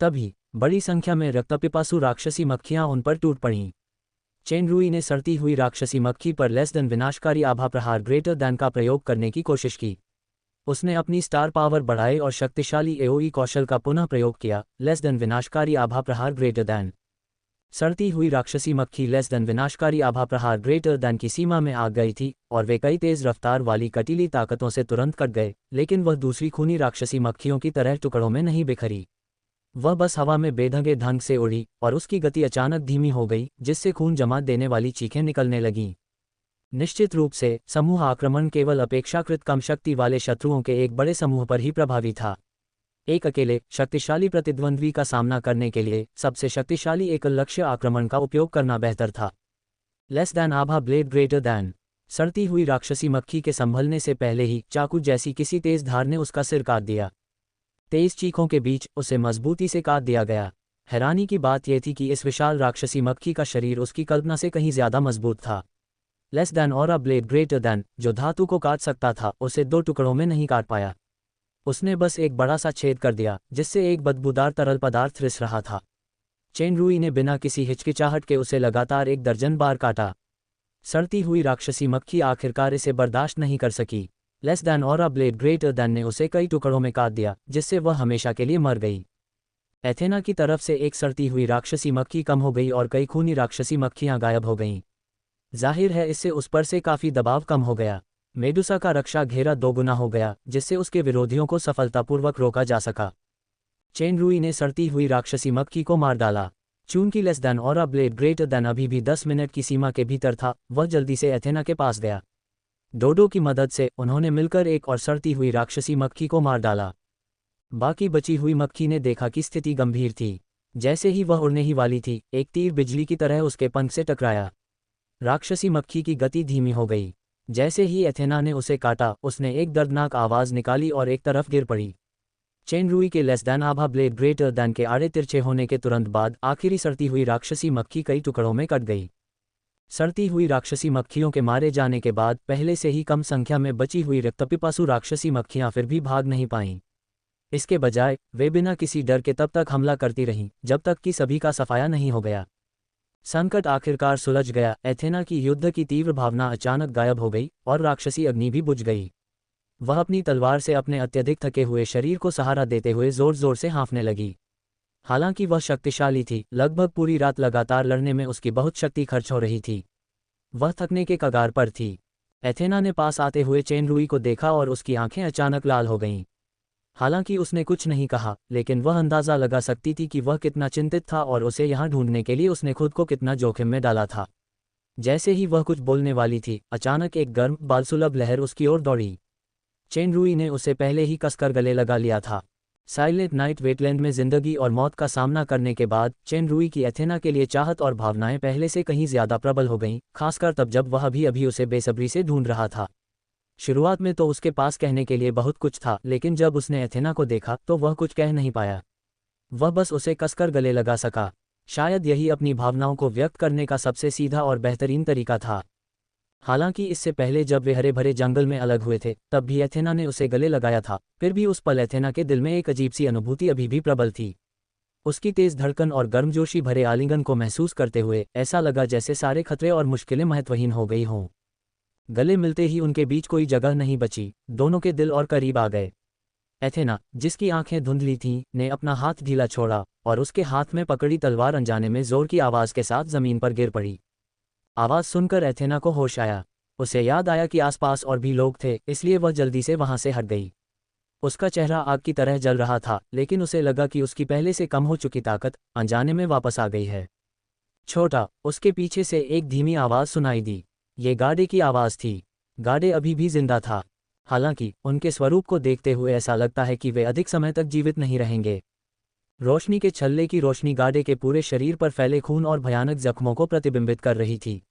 तभी बड़ी संख्या में रक्तपिपासु राक्षसी मक्खियां उन पर टूट पड़ीं। चेन रूई ने सड़ती हुई राक्षसी मक्खी पर लेस देन विनाशकारी आभा प्रहार ग्रेटर दैन का प्रयोग करने की कोशिश की। उसने अपनी स्टार पावर बढ़ाई और शक्तिशाली एओई कौशल का पुनः प्रयोग किया, लेस देन विनाशकारी आभा प्रहार ग्रेटर दैन। सड़ती हुई राक्षसी मक्खी लेस देन विनाशकारी आभा प्रहार ग्रेटर दैन की सीमा में आ गई थी और वे कई तेज रफ्तार वाली कटीली ताकतों से तुरंत कट गए, लेकिन वह दूसरी खूनी राक्षसी मक्खियों की तरह टुकड़ों में नहीं बिखरी। वह बस हवा में बेढंगे ढंग से उड़ी और उसकी गति अचानक धीमी हो गई, जिससे खून जमा देने वाली चीखें निकलने लगीं। निश्चित रूप से समूह आक्रमण केवल अपेक्षाकृत कम शक्ति वाले शत्रुओं के एक बड़े समूह पर ही प्रभावी था। एक अकेले शक्तिशाली प्रतिद्वंद्वी का सामना करने के लिए सबसे शक्तिशाली एकल लक्ष्य आक्रमण का उपयोग करना बेहतर था। लेस दैन आभा ब्लेड ग्रेटर दैन। सड़ती हुई राक्षसी मक्खी के संभलने से पहले ही चाकू जैसी किसी तेज धार ने उसका सिर काट दिया। तेज चीखों के बीच उसे मजबूती से काट दिया गया। हैरानी की बात यह थी कि इस विशाल राक्षसी मक्खी का शरीर उसकी कल्पना से कहीं ज्यादा मजबूत था। लेस दैन और अ ब्लेड ग्रेटर दैन, जो धातु को काट सकता था, उसे दो टुकड़ों में नहीं काट पाया। उसने बस एक बड़ा सा छेद कर दिया, जिससे एक बदबूदार तरल पदार्थ रिस रहा था। चेन रूई ने बिना किसी हिचकिचाहट के उसे लगातार 1 दर्जन बार काटा। सड़ती हुई राक्षसी मक्खी आखिरकार इसे बर्दाश्त नहीं कर सकी। लेस दैन और अ ब्लेड ग्रेटर दैन ने उसे कई टुकड़ों में काट दिया, जिससे वह हमेशा के लिए मर गई। एथेना की तरफ से एक सड़ती हुई राक्षसी मक्खी कम हो गई और कई खूनी राक्षसी मक्खियां गायब हो गईं। जाहिर है इससे उस पर से काफी दबाव कम हो गया। मेडुसा का रक्षा घेरा 2 गुना हो गया, जिससे उसके विरोधियों को सफलतापूर्वक रोका जा सका। चेन रूई ने सड़ती हुई राक्षसी मक्खी को मार डाला। चूंकि लेस दैन और अ ब्लेड ग्रेटर दैन अभी भी 10 मिनट की सीमा के भीतर था, वह जल्दी से एथेना के पास गया। डोडो की मदद से उन्होंने मिलकर एक और सड़ती हुई राक्षसी मक्खी को मार डाला। बाकी बची हुई मक्खी ने देखा कि स्थिति गंभीर थी। जैसे ही वह उड़ने ही वाली थी, एक तीर बिजली की तरह उसके पंख से टकराया। राक्षसी मक्खी की गति धीमी हो गई। जैसे ही एथेना ने उसे काटा, उसने एक दर्दनाक आवाज निकाली और एक तरफ गिर पड़ी। चेन रूई के लेस दैन आभा ब्लेड ग्रेटर दैन के आड़े तिरछे होने के तुरंत बाद आखिरी सड़ती हुई राक्षसी मक्खी कई टुकड़ों में कट गई। सड़ती हुई राक्षसी मक्खियों के मारे जाने के बाद पहले से ही कम संख्या में बची हुई रक्तपिपासु राक्षसी मक्खियां फिर भी भाग नहीं पाईं। इसके बजाय वे बिना किसी डर के तब तक हमला करती रहीं जब तक कि सभी का सफाया नहीं हो गया। संकट आखिरकार सुलझ गया। एथेना की युद्ध की तीव्र भावना अचानक गायब हो गई और राक्षसी अग्नि भी बुझ गई। वह अपनी तलवार से अपने अत्यधिक थके हुए शरीर को सहारा देते हुए जोर जोर से हाँफने लगी। हालांकि वह शक्तिशाली थी, लगभग पूरी रात लगातार लड़ने में उसकी बहुत शक्ति खर्च हो रही थी। वह थकने के कगार पर थी। एथेना ने पास आते हुए चेन रूई को देखा और उसकी आंखें अचानक लाल हो गईं। हालांकि उसने कुछ नहीं कहा, लेकिन वह अंदाजा लगा सकती थी कि वह कितना चिंतित था और उसे यहाँ ढूंढने के लिए उसने खुद को कितना जोखिम में डाला था। जैसे ही वह कुछ बोलने वाली थी, अचानक एक गर्म बालसुलभ लहर उसकी ओर दौड़ी। चेन रूई ने उसे पहले ही कसकर गले लगा लिया था। साइलेंट नाइट वेटलैंड में जिंदगी और मौत का सामना करने के बाद चेन रूई की एथेना के लिए चाहत और भावनाएं पहले से कहीं ज्यादा प्रबल हो गईं, खासकर तब जब वह अभी उसे बेसब्री से ढूंढ रहा था। शुरुआत में तो उसके पास कहने के लिए बहुत कुछ था, लेकिन जब उसने एथेना को देखा तो वह कुछ कह नहीं पाया। वह बस उसे कसकर गले लगा सका। शायद यही अपनी भावनाओं को व्यक्त करने का सबसे सीधा और बेहतरीन तरीका था। हालांकि इससे पहले जब वे हरे भरे जंगल में अलग हुए थे, तब भी एथेना ने उसे गले लगाया था। फिर भी उस पल एथेना के दिल में एक अजीब सी अनुभूति अभी भी प्रबल थी। उसकी तेज धड़कन और गर्मजोशी भरे आलिंगन को महसूस करते हुए ऐसा लगा जैसे सारे खतरे और मुश्किलें महत्वहीन हो गई हों। गले मिलते ही उनके बीच कोई जगह नहीं बची, दोनों के दिल और करीब आ गए। एथेना, जिसकी आंखें धुंधली थीं, ने अपना हाथ ढीला छोड़ा और उसके हाथ में पकड़ी तलवार अनजाने में जोर की आवाज के साथ जमीन पर गिर पड़ी। आवाज सुनकर एथेना को होश आया। उसे याद आया कि आसपास और भी लोग थे, इसलिए वह जल्दी से वहां से हट गई। उसका चेहरा आग की तरह जल रहा था, लेकिन उसे लगा कि उसकी पहले से कम हो चुकी ताकत अनजाने में वापस आ गई है। छोटा, उसके पीछे से एक धीमी आवाज सुनाई दी। ये गाडे की आवाज थी। गाडे अभी भी जिंदा था। हालांकि उनके स्वरूप को देखते हुए ऐसा लगता है कि वे अधिक समय तक जीवित नहीं रहेंगे। रोशनी के छल्ले की रोशनी गाडे के पूरे शरीर पर फैले खून और भयानक जख्मों को प्रतिबिंबित कर रही थी।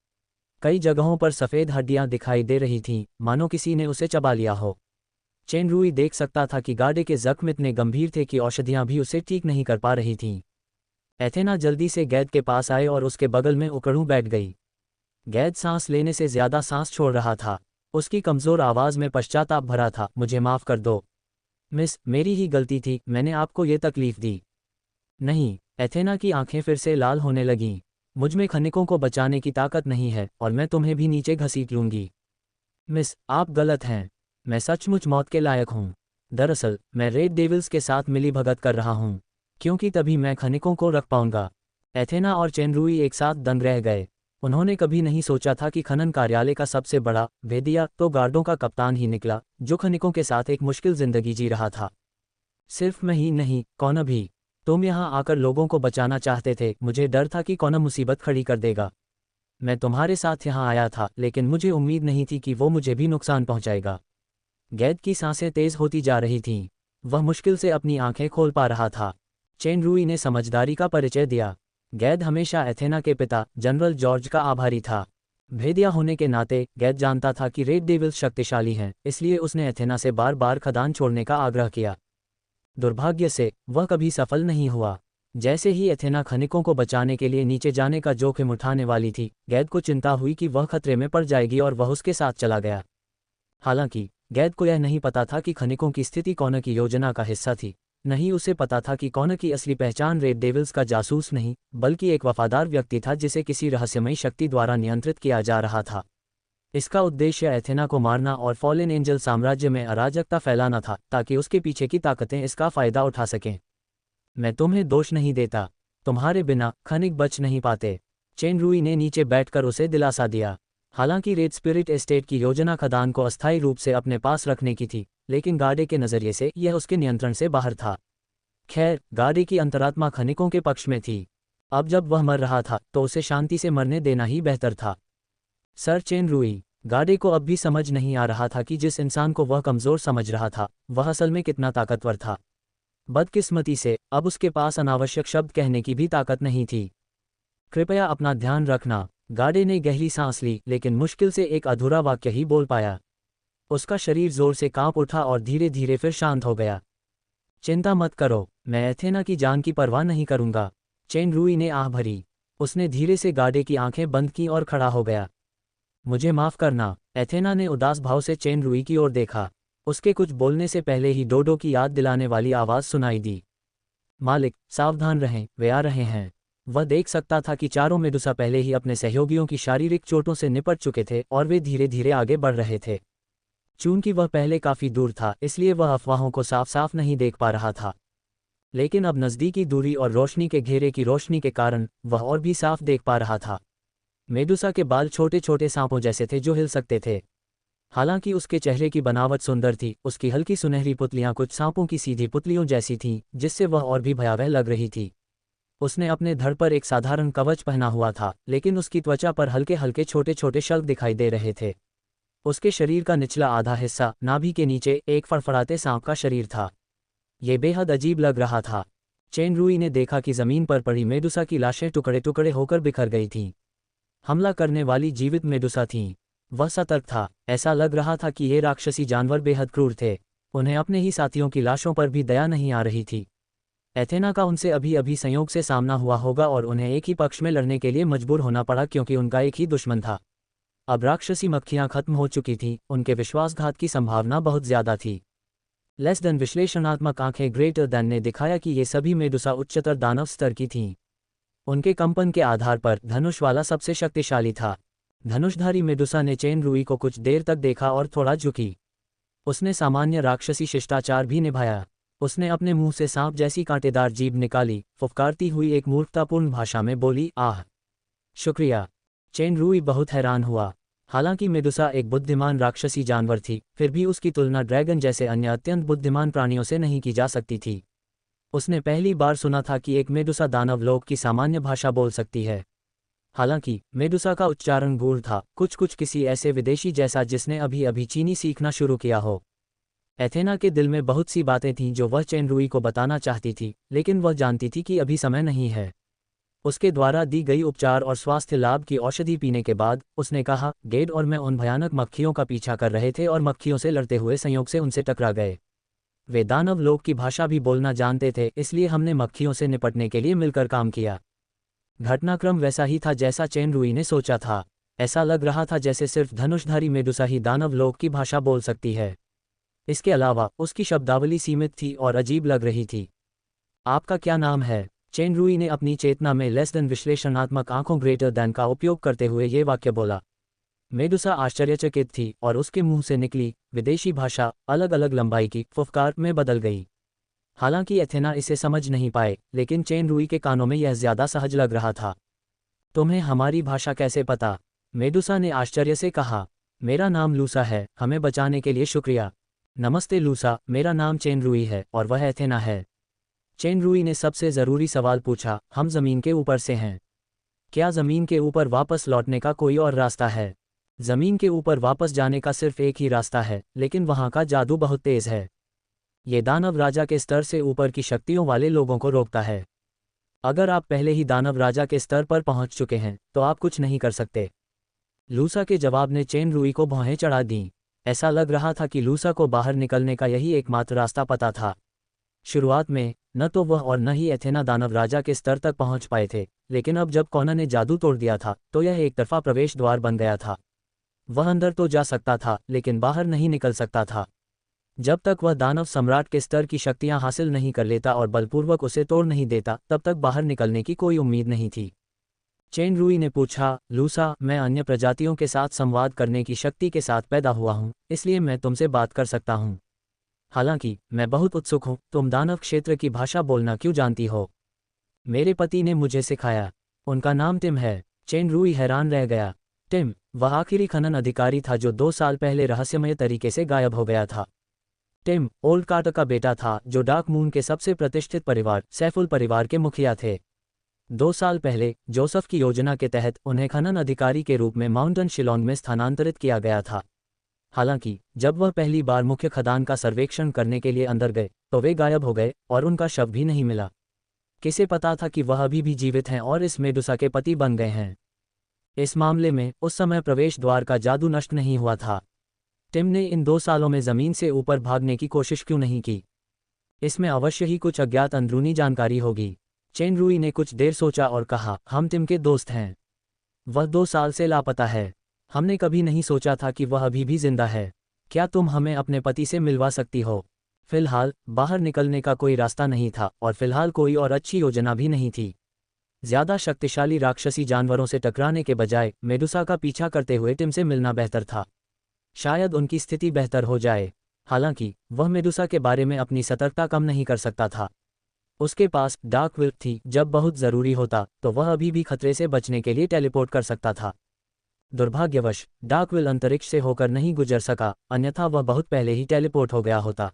कई जगहों पर सफ़ेद हड्डियां दिखाई दे रही थीं, मानो किसी ने उसे चबा लिया हो। चेन रूई देख सकता था कि गार्डे के जख्म इतने गंभीर थे कि औषधियां भी उसे ठीक नहीं कर पा रही थीं। एथेना जल्दी से गैद के पास आए और उसके बगल में उकड़ू बैठ गई। गैद सांस लेने से ज्यादा सांस छोड़ रहा था। उसकी कमजोर आवाज में पश्चाताप भरा था। मुझे माफ कर दो मिस, मेरी ही गलती थी, मैंने आपको ये तकलीफ दी। नहीं। एथेना की आंखें फिर से लाल होने लगीं। मुझ में खनिकों को बचाने की ताकत नहीं है और मैं तुम्हें भी नीचे घसीट लूंगी। मिस, आप गलत हैं। मैं सचमुच मौत के लायक हूँ। दरअसल मैं रेड डेविल्स के साथ मिलीभगत कर रहा हूँ, क्योंकि तभी मैं खनिकों को रख पाऊंगा। एथेना और चेनरूई एक साथ दंग रह गए। उन्होंने कभी नहीं सोचा था कि खनन कार्यालय का सबसे बड़ा भेदिया तो गार्डों का कप्तान ही निकला, जो खनिकों के साथ एक मुश्किल जिंदगी जी रहा था। सिर्फ मैं ही नहीं, कौन भी। तुम यहाँ आकर लोगों को बचाना चाहते थे। मुझे डर था कि कौन मुसीबत खड़ी कर देगा। मैं तुम्हारे साथ यहाँ आया था, लेकिन मुझे उम्मीद नहीं थी कि वो मुझे भी नुकसान पहुंचाएगा। गैद की सांसें तेज होती जा रही थीं। वह मुश्किल से अपनी आंखें खोल पा रहा था। चेन रूई ने समझदारी का परिचय दिया। गैद हमेशा एथेना के पिता जनरल जॉर्ज का आभारी था। भेदिया होने के नाते गैद जानता था कि रेड डेविल्स शक्तिशाली हैं, इसलिए उसने एथेना से बार बार खदान छोड़ने का आग्रह किया। दुर्भाग्य से वह कभी सफल नहीं हुआ। जैसे ही एथेना खनिकों को बचाने के लिए नीचे जाने का जोखिम उठाने वाली थी, गैद को चिंता हुई कि वह खतरे में पड़ जाएगी और वह उसके साथ चला गया। हालांकि गैद को यह नहीं पता था कि खनिकों की स्थिति कौन की योजना का हिस्सा थी। नहीं उसे पता था कि कौन की असली पहचान रेड डेविल्स का जासूस नहीं, बल्कि एक वफादार व्यक्ति था जिसे किसी रहस्यमयी शक्ति द्वारा नियंत्रित किया जा रहा था। इसका उद्देश्य एथेना को मारना और फॉलन एंजल साम्राज्य में अराजकता फैलाना था, ताकि उसके पीछे की ताकतें इसका फायदा उठा सकें। मैं तुम्हें दोष नहीं देता। तुम्हारे बिना खनिक बच नहीं पाते। चेन रूई ने नीचे बैठकर उसे दिलासा दिया। हालांकि रेड स्पिरिट एस्टेट की योजना खदान को अस्थायी रूप से अपने पास रखने की थी, लेकिन गार्डे के नजरिए से यह उसके नियंत्रण से बाहर था। खैर, गार्डे की अंतरात्मा खनिकों के पक्ष में थी। अब जब वह मर रहा था तो उसे शांति से मरने देना ही बेहतर था। सर चेन रूई, गार्डे को अब भी समझ नहीं आ रहा था कि जिस इंसान को वह कमजोर समझ रहा था, वह असल में कितना ताकतवर था। बदकिस्मती से अब उसके पास अनावश्यक शब्द कहने की भी ताकत नहीं थी। कृपया अपना ध्यान रखना। गार्डे ने गहरी सांस ली, लेकिन मुश्किल से एक अधूरा वाक्य ही बोल पाया। उसका शरीर जोर से कांप उठा और धीरे धीरे फिर शांत हो गया। चिंता मत करो, मैं एथेना की जान की परवाह नहीं करूंगा। चेन रूई ने आह भरी। उसने धीरे से गार्डे की आंखें बंद की और खड़ा हो गया। मुझे माफ करना। एथेना ने उदास भाव से चेन रूई की ओर देखा। उसके कुछ बोलने से पहले ही डोडो की याद दिलाने वाली आवाज सुनाई दी। मालिक, सावधान रहें, वे आ रहे हैं। वह देख सकता था कि चारों मेडुसा पहले ही अपने सहयोगियों की शारीरिक चोटों से निपट चुके थे और वे धीरे धीरे आगे बढ़ रहे थे। चूंकि वह पहले काफी दूर था, इसलिए वह अफवाहों को साफ साफ नहीं देख पा रहा था। लेकिन अब नज़दीकी दूरी और रोशनी के घेरे की रोशनी के कारण वह और भी साफ देख पा रहा था। मेडुसा के बाल छोटे छोटे सांपों जैसे थे जो हिल सकते थे। हालांकि उसके चेहरे की बनावट सुंदर थी, उसकी हल्की सुनहरी पुतलियां कुछ सांपों की सीधी पुतलियों जैसी थीं, जिससे वह और भी भयावह लग रही थी। उसने अपने धड़ पर एक साधारण कवच पहना हुआ था, लेकिन उसकी त्वचा पर हल्के हल्के छोटे छोटे शल्क दिखाई दे रहे थे। उसके शरीर का निचला आधा हिस्सा, नाभि के नीचे, एक फड़फड़ाते सांप का शरीर था। ये बेहद अजीब लग रहा था। चेन रूई ने देखा कि जमीन पर पड़ी मेडुसा की लाशें टुकड़े टुकड़े होकर बिखर गई थीं। हमला करने वाली जीवित मेडुसा थीं। वह सतर्क था। ऐसा लग रहा था कि ये राक्षसी जानवर बेहद क्रूर थे। उन्हें अपने ही साथियों की लाशों पर भी दया नहीं आ रही थी। एथेना का उनसे अभी अभी संयोग से सामना हुआ होगा और उन्हें एक ही पक्ष में लड़ने के लिए मजबूर होना पड़ा, क्योंकि उनका एक ही दुश्मन था। अब राक्षसी मक्खियां खत्म हो चुकी थीं, उनके विश्वासघात की संभावना बहुत ज्यादा थी। लेस देन विश्लेषणात्मक आंखें ग्रेटर देन ने दिखाया कि ये सभी मेडुसा उच्चतर दानव स्तर की थीं। उनके कंपन के आधार पर धनुष वाला सबसे शक्तिशाली था। धनुषधारी मेडुसा ने चेन रूई को कुछ देर तक देखा और थोड़ा झुकी। उसने सामान्य राक्षसी शिष्टाचार भी निभाया। उसने अपने मुंह से सांप जैसी कांटेदार जीभ निकाली, फुफकारती हुई एक मूर्खतापूर्ण भाषा में बोली, आह, शुक्रिया। चेन रूई बहुत हैरान हुआ। हालांकि मेडुसा एक बुद्धिमान राक्षसी जानवर थी, फिर भी उसकी तुलना ड्रैगन जैसे अन्य अत्यंत बुद्धिमान प्राणियों से नहीं की जा सकती थी। उसने पहली बार सुना था कि एक मेडुसा दानव लोक की सामान्य भाषा बोल सकती है। हालांकि मेडुसा का उच्चारण गूढ़ था, कुछ कुछ किसी ऐसे विदेशी जैसा जिसने अभी अभी चीनी सीखना शुरू किया हो। एथेना के दिल में बहुत सी बातें थीं जो वह चेन रूई को बताना चाहती थी, लेकिन वह जानती थी कि अभी समय नहीं है। उसके द्वारा दी गई उपचार और स्वास्थ्य लाभ की औषधि पीने के बाद उसने कहा, गेड और मैं उन भयानक मक्खियों का पीछा कर रहे थे और मक्खियों से लड़ते हुए संयोग से उनसे टकरा गए। वे दानव लोक की भाषा भी बोलना जानते थे, इसलिए हमने मक्खियों से निपटने के लिए मिलकर काम किया। घटनाक्रम वैसा ही था जैसा चेन रुई ने सोचा था। ऐसा लग रहा था जैसे सिर्फ धनुषधारी मेडुसा ही दानव लोक की भाषा बोल सकती है। इसके अलावा उसकी शब्दावली सीमित थी और अजीब लग रही थी। आपका क्या नाम है? चेन रुई ने अपनी चेतना में लेस देन विश्लेषणात्मक आंखों ग्रेटर देन का उपयोग करते हुए ये वाक्य बोला। मेडुसा आश्चर्यचकित थी और उसके मुंह से निकली विदेशी भाषा अलग अलग लंबाई की फुफकार में बदल गई। हालांकि एथेना इसे समझ नहीं पाए, लेकिन चेन रुई के कानों में यह ज्यादा सहज लग रहा था। तुम्हें हमारी भाषा कैसे पता? मेडुसा ने आश्चर्य से कहा। मेरा नाम लूसा है, हमें बचाने के लिए शुक्रिया। नमस्ते लूसा, मेरा नाम चेन रुई है और वह एथेना है। चेन रुई ने सबसे ज़रूरी सवाल पूछा, हम ज़मीन के ऊपर से हैं। क्या ज़मीन के ऊपर वापस लौटने का कोई और रास्ता है? ज़मीन के ऊपर वापस जाने का सिर्फ एक ही रास्ता है, लेकिन वहाँ का जादू बहुत तेज़ है। ये दानव राजा के स्तर से ऊपर की शक्तियों वाले लोगों को रोकता है। अगर आप पहले ही दानव राजा के स्तर पर पहुँच चुके हैं तो आप कुछ नहीं कर सकते। लूसा के जवाब ने चेन रुई को भौहें चढ़ा दीं। ऐसा लग रहा था कि लूसा को बाहर निकलने का यही एकमात्र रास्ता पता था। शुरुआत में न तो वह और न ही एथेना दानव राजा के स्तर तक पहुंच पाए थे, लेकिन अब जब कॉना ने जादू तोड़ दिया था तो यह एक तरफा प्रवेश द्वार बन गया था। वह अंदर तो जा सकता था, लेकिन बाहर नहीं निकल सकता था। जब तक वह दानव सम्राट के स्तर की शक्तियां हासिल नहीं कर लेता और बलपूर्वक उसे तोड़ नहीं देता, तब तक बाहर निकलने की कोई उम्मीद नहीं थी। चेन रुई ने पूछा, लूसा, मैं अन्य प्रजातियों के साथ संवाद करने की शक्ति के साथ पैदा हुआ हूँ, इसलिए मैं तुमसे बात कर सकता हूँ। हालांकि मैं बहुत उत्सुक हूँ, तुम दानव क्षेत्र की भाषा बोलना क्यों जानती हो? मेरे पति ने मुझे सिखाया। उनका नाम टिम है। चेन रुई हैरान रह गया। टिम, वह आखिरी खनन अधिकारी था जो 2 साल पहले रहस्यमय तरीके से गायब हो गया था। टिम ओल्ड कार्टर का बेटा था, जो डार्क मून के सबसे प्रतिष्ठित परिवार सैफुल परिवार के मुखिया थे। 2 साल पहले जोसेफ की योजना के तहत उन्हें खनन अधिकारी के रूप में माउंटेन शिलोंग में स्थानांतरित किया गया था। हालांकि जब वह पहली बार मुख्य खदान का सर्वेक्षण करने के लिए अंदर गए तो वे गायब हो गए और उनका शव भी नहीं मिला। किसे पता था कि वह अभी भी जीवित हैं और इस मेडुसा के पति बन गए हैं। इस मामले में उस समय प्रवेश द्वार का जादू नष्ट नहीं हुआ था। टिम ने इन 2 सालों में ज़मीन से ऊपर भागने की कोशिश क्यों नहीं की? इसमें अवश्य ही कुछ अज्ञात अंदरूनी जानकारी होगी। चेन रुई ने कुछ देर सोचा और कहा, हम टिम के दोस्त हैं। वह 2 साल से लापता है। हमने कभी नहीं सोचा था कि वह अभी भी जिंदा है। क्या तुम हमें अपने पति से मिलवा सकती हो? फिलहाल बाहर निकलने का कोई रास्ता नहीं था और फिलहाल कोई और अच्छी योजना भी नहीं थी। ज्यादा शक्तिशाली राक्षसी जानवरों से टकराने के बजाय मेडुसा का पीछा करते हुए टिम से मिलना बेहतर था। शायद उनकी स्थिति बेहतर हो जाए। हालांकि वह मेडुसा के बारे में अपनी सतर्कता कम नहीं कर सकता था। उसके पास डार्क विल्प थी, जब बहुत ज़रूरी होता तो वह अभी भी खतरे से बचने के लिए टेलीपोर्ट कर सकता था। दुर्भाग्यवश डार्कविल अंतरिक्ष से होकर नहीं गुजर सका, अन्यथा वह बहुत पहले ही टेलीपोर्ट हो गया होता।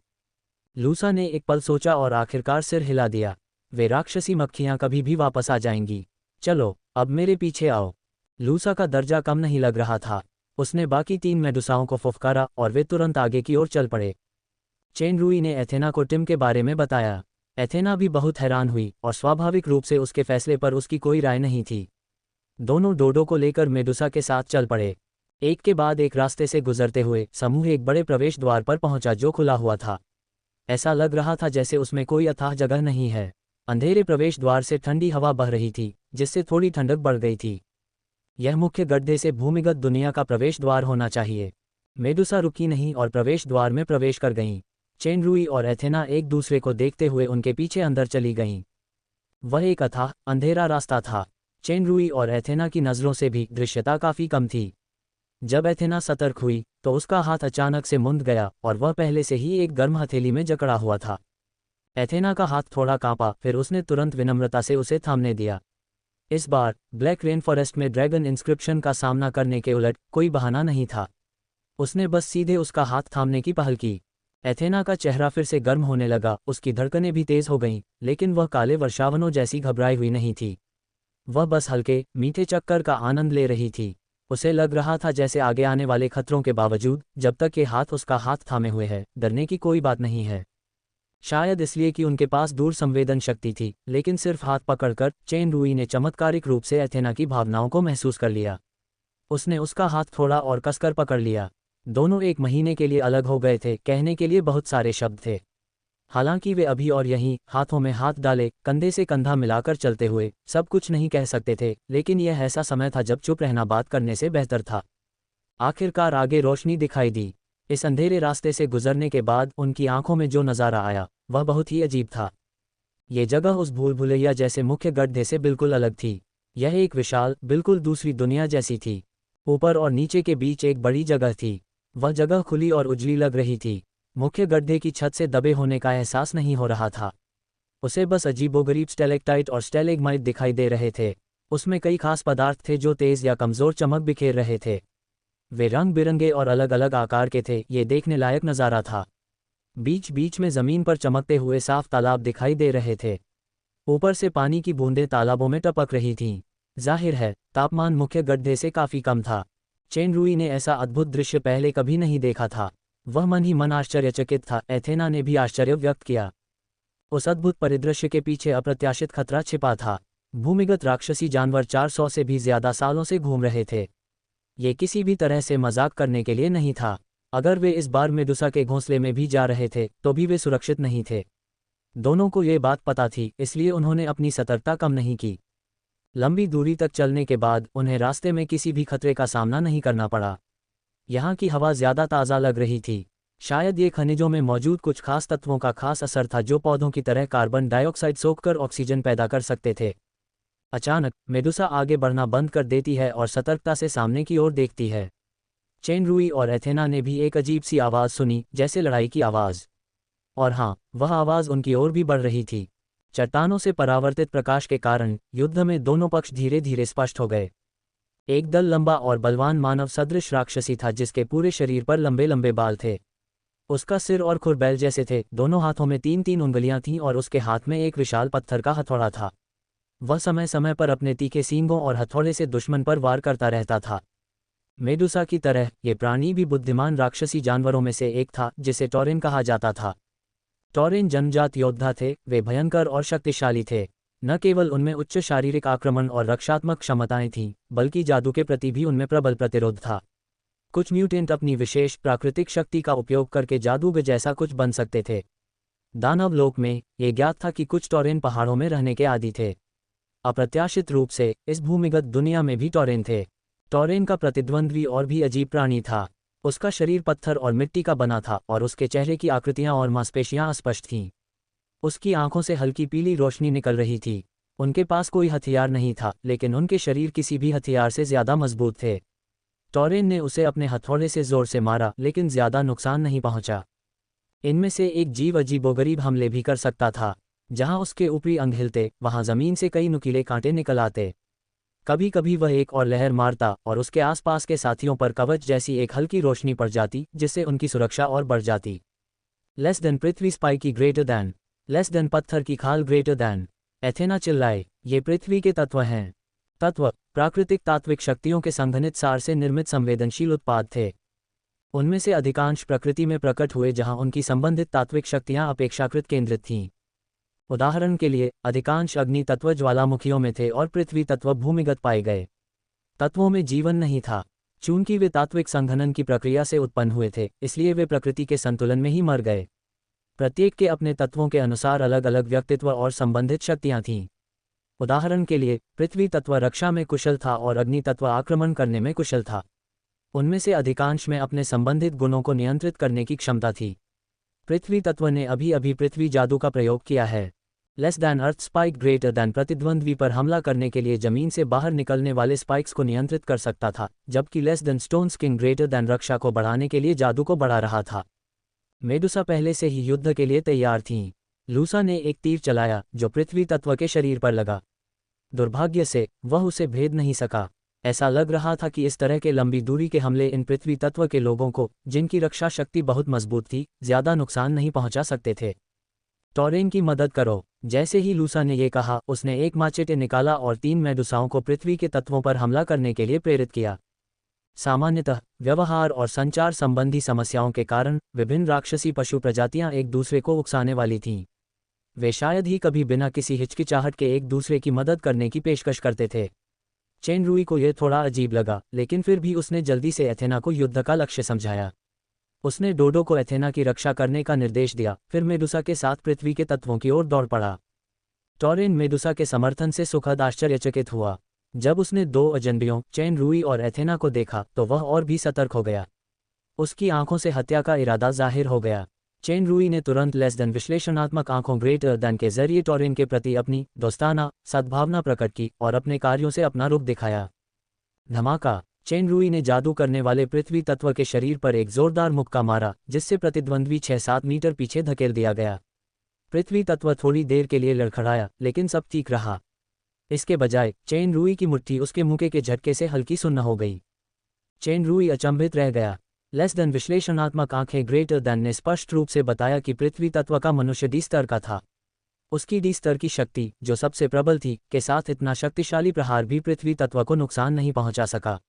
लूसा ने एक पल सोचा और आखिरकार सिर हिला दिया। वे राक्षसी मक्खियां कभी भी वापस आ जाएंगी। चलो अब मेरे पीछे आओ। लूसा का दर्जा कम नहीं लग रहा था। उसने बाकी 3 मेडुसाओं को फुफकारा और वे तुरंत आगे की ओर चल पड़े। चेन रुई ने एथेना को टिम के बारे में बताया। एथेना भी बहुत हैरान हुई और स्वाभाविक रूप से उसके फैसले पर उसकी कोई राय नहीं थी। दोनों डोडो को लेकर मेडुसा के साथ चल पड़े। एक के बाद एक रास्ते से गुजरते हुए समूह एक बड़े प्रवेश द्वार पर पहुंचा जो खुला हुआ था। ऐसा लग रहा था जैसे उसमें कोई अथाह जगह नहीं है। अंधेरे प्रवेश द्वार से ठंडी हवा बह रही थी, जिससे थोड़ी ठंडक बढ़ गई थी। यह मुख्य गड्ढे से भूमिगत दुनिया का प्रवेश द्वार होना चाहिए। मेडुसा रुकी नहीं और प्रवेश द्वार में प्रवेश कर गईं। चेन रुई और एथेना एक दूसरे को देखते हुए उनके पीछे अंदर चली गईं। वह एक अथाह अंधेरा रास्ता था। चेन रुई और एथेना की नज़रों से भी दृश्यता काफ़ी कम थी। जब एथेना सतर्क हुई तो उसका हाथ अचानक से मुंद गया और वह पहले से ही एक गर्म हथेली में जकड़ा हुआ था। एथेना का हाथ थोड़ा कांपा, फिर उसने तुरंत विनम्रता से उसे थामने दिया। इस बार ब्लैक रेन फॉरेस्ट में ड्रैगन इंस्क्रिप्शन का सामना करने के उलट कोई बहाना नहीं था। उसने बस सीधे उसका हाथ थामने की पहल की। एथेना का चेहरा फिर से गर्म होने लगा, उसकी धड़कनें भी तेज हो गईं, लेकिन वह काले वर्षावनों जैसी घबराई हुई नहीं थी। वह बस हल्के मीठे चक्कर का आनंद ले रही थी। उसे लग रहा था जैसे आगे आने वाले खतरों के बावजूद जब तक ये हाथ उसका हाथ थामे हुए है, डरने की कोई बात नहीं है। शायद इसलिए कि उनके पास दूर संवेदन शक्ति थी, लेकिन सिर्फ हाथ पकड़कर चेन रूई ने चमत्कारिक रूप से एथेना की भावनाओं को महसूस कर लिया। उसने उसका हाथ थोड़ा और कसकर पकड़ लिया। दोनों 1 महीने के लिए अलग हो गए थे, कहने के लिए बहुत सारे शब्द थे। हालांकि वे अभी और यहीं, हाथों में हाथ डाले, कंधे से कंधा मिलाकर चलते हुए, सब कुछ नहीं कह सकते थे, लेकिन यह ऐसा समय था जब चुप रहना बात करने से बेहतर था। आखिरकार आगे रोशनी दिखाई दी। इस अंधेरे रास्ते से गुजरने के बाद उनकी आंखों में जो नज़ारा आया वह बहुत ही अजीब था। ये जगह उस भूल भुलैया जैसे मुख्य गड्ढे से बिल्कुल अलग थी। यह एक विशाल, बिल्कुल दूसरी दुनिया जैसी थी। ऊपर और नीचे के बीच एक बड़ी जगह थी। वह जगह खुली और उजली लग रही थी। मुख्य गड्ढे की छत से दबे होने का एहसास नहीं हो रहा था। उसे बस अजीबोगरीब स्टेलेक्टाइट और स्टेलेग्माइट दिखाई दे रहे थे। उसमें कई खास पदार्थ थे जो तेज या कमज़ोर चमक बिखेर रहे थे। वे रंग बिरंगे और अलग अलग आकार के थे। ये देखने लायक नज़ारा था। बीच बीच में ज़मीन पर चमकते हुए साफ तालाब दिखाई दे रहे थे। ऊपर से पानी की बूंदें तालाबों में टपक रही थीं। जाहिर है, तापमान मुख्य गड्ढे से काफ़ी कम था। चेन रूई ने ऐसा अद्भुत दृश्य पहले कभी नहीं देखा था। वह मन ही मन आश्चर्यचकित था। एथेना ने भी आश्चर्य व्यक्त किया। उस अद्भुत परिदृश्य के पीछे अप्रत्याशित खतरा छिपा था। भूमिगत राक्षसी जानवर 400 से भी ज्यादा सालों से घूम रहे थे। ये किसी भी तरह से मजाक करने के लिए नहीं था। अगर वे इस बार मेडुसा के घोंसले में भी जा रहे थे तो भी वे सुरक्षित नहीं थे। दोनों को ये बात पता थी, इसलिए उन्होंने अपनी सतर्कता कम नहीं की। लंबी दूरी तक चलने के बाद उन्हें रास्ते में किसी भी खतरे का सामना नहीं करना पड़ा। यहाँ की हवा ज़्यादा ताज़ा लग रही थी। शायद ये खनिजों में मौजूद कुछ खास तत्वों का खास असर था जो पौधों की तरह कार्बन डाइऑक्साइड सोखकर ऑक्सीजन पैदा कर सकते थे। अचानक मेडुसा आगे बढ़ना बंद कर देती है और सतर्कता से सामने की ओर देखती है। चेन रूई और एथेना ने भी एक अजीब सी आवाज़ सुनी, जैसे लड़ाई की आवाज़। और हाँ, वह आवाज़ उनकी ओर भी बढ़ रही थी। चट्टानों से परावर्तित प्रकाश के कारण युद्ध में दोनों पक्ष धीरे धीरे स्पष्ट हो गए। एक दल लंबा और बलवान मानव सदृश राक्षसी था जिसके पूरे शरीर पर लंबे लंबे बाल थे। उसका सिर और खुर बैल जैसे थे। दोनों हाथों में 3-3 उंगलियां थीं और उसके हाथ में एक विशाल पत्थर का हथौड़ा था। वह समय समय पर अपने तीखे सींगों और हथौड़े से दुश्मन पर वार करता रहता था। मेडुसा की तरह ये प्राणी भी बुद्धिमान राक्षसी जानवरों में से एक था जिसे टॉरिन कहा जाता था। टॉरिन जन्मजात योद्धा थे। वे भयंकर और शक्तिशाली थे। न केवल उनमें उच्च शारीरिक आक्रमण और रक्षात्मक क्षमताएं थीं, बल्कि जादू के प्रति भी उनमें प्रबल प्रतिरोध था। कुछ म्यूटेंट अपनी विशेष प्राकृतिक शक्ति का उपयोग करके जादू जैसा कुछ बन सकते थे। दानव लोक में ये ज्ञात था कि कुछ टॉरिन पहाड़ों में रहने के आदी थे। अप्रत्याशित रूप से इस भूमिगत दुनिया में भी टॉरिन थे। टॉरिन का प्रतिद्वंद्वी और भी अजीब प्राणी था। उसका शरीर पत्थर और मिट्टी का बना था और उसके चेहरे की आकृतियां और मांसपेशियां अस्पष्ट थीं। उसकी आंखों से हल्की पीली रोशनी निकल रही थी। उनके पास कोई हथियार नहीं था, लेकिन उनके शरीर किसी भी हथियार से ज्यादा मजबूत थे। टॉरिन ने उसे अपने हथौड़े से जोर से मारा, लेकिन ज्यादा नुकसान नहीं पहुंचा। इनमें से एक जीव अजीबोगरीब हमले भी कर सकता था। जहां उसके ऊपरी अंग हिलते, वहां जमीन से कई नुकीले कांटे निकल आते। कभी कभी वह एक और लहर मारता और उसके आसपास के साथियों पर कवच जैसी एक हल्की रोशनी पड़ जाती, जिससे उनकी सुरक्षा और बढ़ जाती। लेस देन पृथ्वी spiky greater than, less than पत्थर की खाल ग्रेटर दैन। एथेना चिल्लाए, ये पृथ्वी के तत्व हैं। तत्व प्राकृतिक तात्विक शक्तियों के संघनित सार से निर्मित संवेदनशील उत्पाद थे। उनमें से अधिकांश प्रकृति में प्रकट हुए, जहां उनकी संबंधित तात्विक शक्तियां अपेक्षाकृत केंद्रित थीं। उदाहरण के लिए, अधिकांश अग्नि तत्व ज्वालामुखियों में थे और पृथ्वी तत्व भूमिगत पाए गए। तत्वों में जीवन नहीं था। चूंकि वे तात्विक संघनन की प्रक्रिया से उत्पन्न हुए थे, इसलिए वे प्रकृति के संतुलन में ही मर गए। प्रत्येक के अपने तत्वों के अनुसार अलग अलग व्यक्तित्व और संबंधित शक्तियां थीं। उदाहरण के लिए, पृथ्वी तत्व रक्षा में कुशल था और अग्नि तत्व आक्रमण करने में कुशल था। उनमें से अधिकांश में अपने संबंधित गुणों को नियंत्रित करने की क्षमता थी। पृथ्वी तत्व ने अभी अभी पृथ्वी जादू का प्रयोग किया है। लेस दैन अर्थ स्पाइक ग्रेटर दैन प्रतिद्वंद्वी पर हमला करने के लिए जमीन से बाहर निकलने वाले स्पाइक्स को नियंत्रित कर सकता था, जबकि less than stone skin greater than रक्षा को बढ़ाने के लिए जादू को बढ़ा रहा था। मेडुसा पहले से ही युद्ध के लिए तैयार थीं। लूसा ने एक तीर चलाया जो पृथ्वी तत्व के शरीर पर लगा। दुर्भाग्य से वह उसे भेद नहीं सका। ऐसा लग रहा था कि इस तरह के लंबी दूरी के हमले इन पृथ्वी तत्व के लोगों को, जिनकी रक्षा शक्ति बहुत मजबूत थी, ज्यादा नुकसान नहीं पहुंचा सकते थे। टॉरिन की मदद करो। जैसे ही लूसा ने यह कहा, उसने एक माचेटे निकाला और 3 मेडुसाओं को पृथ्वी के तत्वों पर हमला करने के लिए प्रेरित किया। सामान्यतः व्यवहार और संचार संबंधी समस्याओं के कारण विभिन्न राक्षसी पशु प्रजातियां एक दूसरे को उकसाने वाली थीं। वे शायद ही कभी बिना किसी हिचकिचाहट के एक दूसरे की मदद करने की पेशकश करते थे। चेन रुई को यह थोड़ा अजीब लगा, लेकिन फिर भी उसने जल्दी से एथेना को युद्ध का लक्ष्य समझाया। उसने डोडो को एथेना की रक्षा करने का निर्देश दिया, फिर मेडुसा के साथ पृथ्वी के तत्वों की ओर दौड़ पड़ा। टॉरेन मेडुसा के समर्थन से सुखद आश्चर्यचकित हुआ। जब उसने दो अजनबियों चेन रुई और एथेना को देखा तो वह और भी सतर्क हो गया। उसकी आंखों से हत्या का इरादा जाहिर हो गया। चेन रुई ने तुरंत लेस देन विश्लेषणात्मक आंखों ग्रेटर देन के जरिए टॉरेन के प्रति अपनी दोस्ताना सद्भावना प्रकट की और अपने कार्यों से अपना रुख दिखाया। धमाका! चेन रुई ने जादू करने वाले पृथ्वी तत्व के शरीर पर एक जोरदार मुक्का मारा, जिससे प्रतिद्वंद्वी 6-7 मीटर पीछे धकेल दिया गया। पृथ्वी तत्व थोड़ी देर के लिए लड़खड़ाया, लेकिन सब ठीक रहा। इसके बजाय चेन रुई की मुट्ठी उसके मुक्के के झटके से हल्की सुन्न हो गई। चेन रुई अचंभित रह गया। लेस देन विश्लेषणात्मक आंखें ग्रेटर देन ने स्पष्ट रूप से बताया कि पृथ्वी तत्व का मनुष्य डी स्तर का था। उसकी डी स्तर की शक्ति, जो सबसे प्रबल थी, के साथ इतना शक्तिशाली प्रहार भी पृथ्वी तत्व को नुकसान नहीं पहुंचा सका।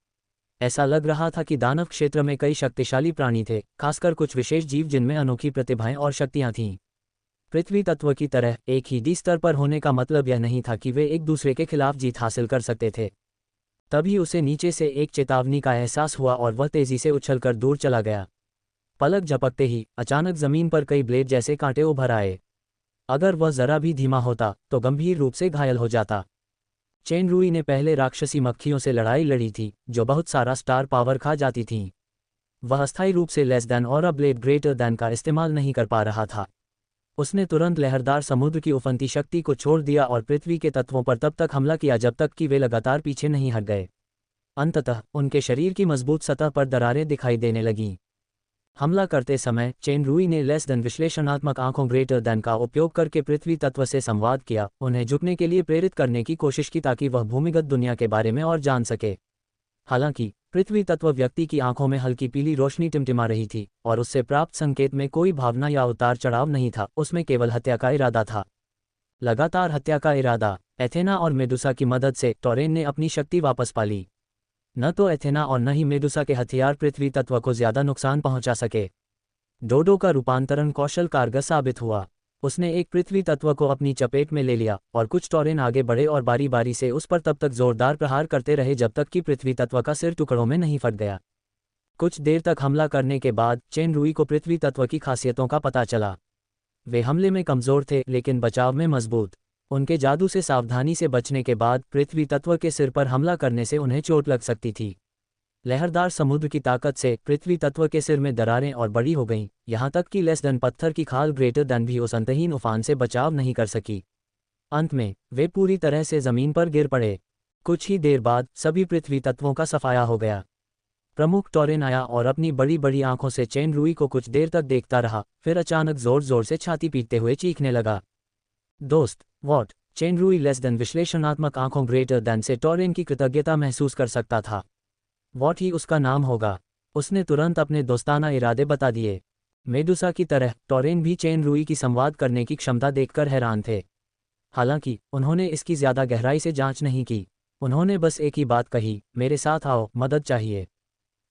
ऐसा लग रहा था कि दानव क्षेत्र में कई शक्तिशाली प्राणी थे, खासकर कुछ विशेष जीव जिनमें अनोखी प्रतिभाएं और शक्तियां थीं। पृथ्वी तत्व की तरह एक ही डी स्तर पर होने का मतलब यह नहीं था कि वे एक दूसरे के खिलाफ जीत हासिल कर सकते थे। तभी उसे नीचे से एक चेतावनी का एहसास हुआ और वह तेजी से उछलकर दूर चला गया। पलक झपकते ही अचानक जमीन पर कई ब्लेड जैसे कांटे उभर आए। अगर वह जरा भी धीमा होता तो गंभीर रूप से घायल हो जाता। चेन रुई ने पहले राक्षसी मक्खियों से लड़ाई लड़ी थी, जो बहुत सारा स्टार पावर खा जाती थीं। वह अस्थायी रूप से लेस देन और ब्लेड ग्रेटर देन का इस्तेमाल नहीं कर पा रहा था। उसने तुरंत लहरदार समुद्र की उफनती शक्ति को छोड़ दिया और पृथ्वी के तत्वों पर तब तक हमला किया जब तक कि वे लगातार पीछे नहीं हट गए। अंततः उनके शरीर की मजबूत सतह पर दरारें दिखाई देने लगीं। हमला करते समय चेन रुई ने लेस देन विश्लेषणात्मक आंखों ग्रेटर देन का उपयोग करके पृथ्वी तत्व से संवाद किया, उन्हें झुकने के लिए प्रेरित करने की कोशिश की ताकि वह भूमिगत दुनिया के बारे में और जान सके। हालांकि पृथ्वी तत्व व्यक्ति की आंखों में हल्की पीली रोशनी टिमटिमा रही थी और उससे प्राप्त संकेत में कोई भावना या उतार चढ़ाव नहीं था, उसमें केवल हत्या का इरादा था। लगातार हत्या का इरादा। एथेना और मेडुसा की मदद से टॉरेन ने अपनी शक्ति वापस पा ली। न तो एथेना और न ही मेडुसा के हथियार पृथ्वी तत्व को ज्यादा नुकसान पहुंचा सके। डोडो का रूपांतरण कौशल कारगर साबित हुआ। उसने एक पृथ्वी तत्व को अपनी चपेट में ले लिया और कुछ टॉरेन आगे बढ़े और बारी बारी से उस पर तब तक जोरदार प्रहार करते रहे जब तक कि पृथ्वी तत्व का सिर टुकड़ों में नहीं फट गया। कुछ देर तक हमला करने के बाद चेन रुई को पृथ्वी तत्व की खासियतों का पता चला। वे हमले में कमजोर थे लेकिन बचाव में मजबूत। उनके जादू से सावधानी से बचने के बाद पृथ्वी तत्व के सिर पर हमला करने से उन्हें चोट लग सकती थी। लहरदार समुद्र की ताकत से पृथ्वी तत्व के सिर में दरारें और बड़ी हो गईं, यहाँ तक कि लेस देन पत्थर की खाल ग्रेटर देन भी उस अंतहीन उफान से बचाव नहीं कर सकी। अंत में वे पूरी तरह से जमीन पर गिर पड़े। कुछ ही देर बाद सभी पृथ्वी तत्वों का सफाया हो गया। प्रमुख टॉरेन आया और अपनी बड़ी बड़ी आंखों से चेन रुई को कुछ देर तक देखता रहा, फिर अचानक जोर जोर से छाती पीटते हुए चीखने लगा। दोस्त, वॉट? चेन रुई लेस देन विश्लेषणात्मक आंखों ग्रेटर देन से टॉरेन की कृतज्ञता महसूस कर सकता था। वॉट ही उसका नाम होगा। उसने तुरंत अपने दोस्ताना इरादे बता दिए। मेडुसा की तरह टॉरेन भी चेन रुई की संवाद करने की क्षमता देखकर हैरान थे। हालांकि उन्होंने इसकी ज्यादा गहराई से जांच नहीं की। उन्होंने बस एक ही बात कही, मेरे साथ आओ, मदद चाहिए,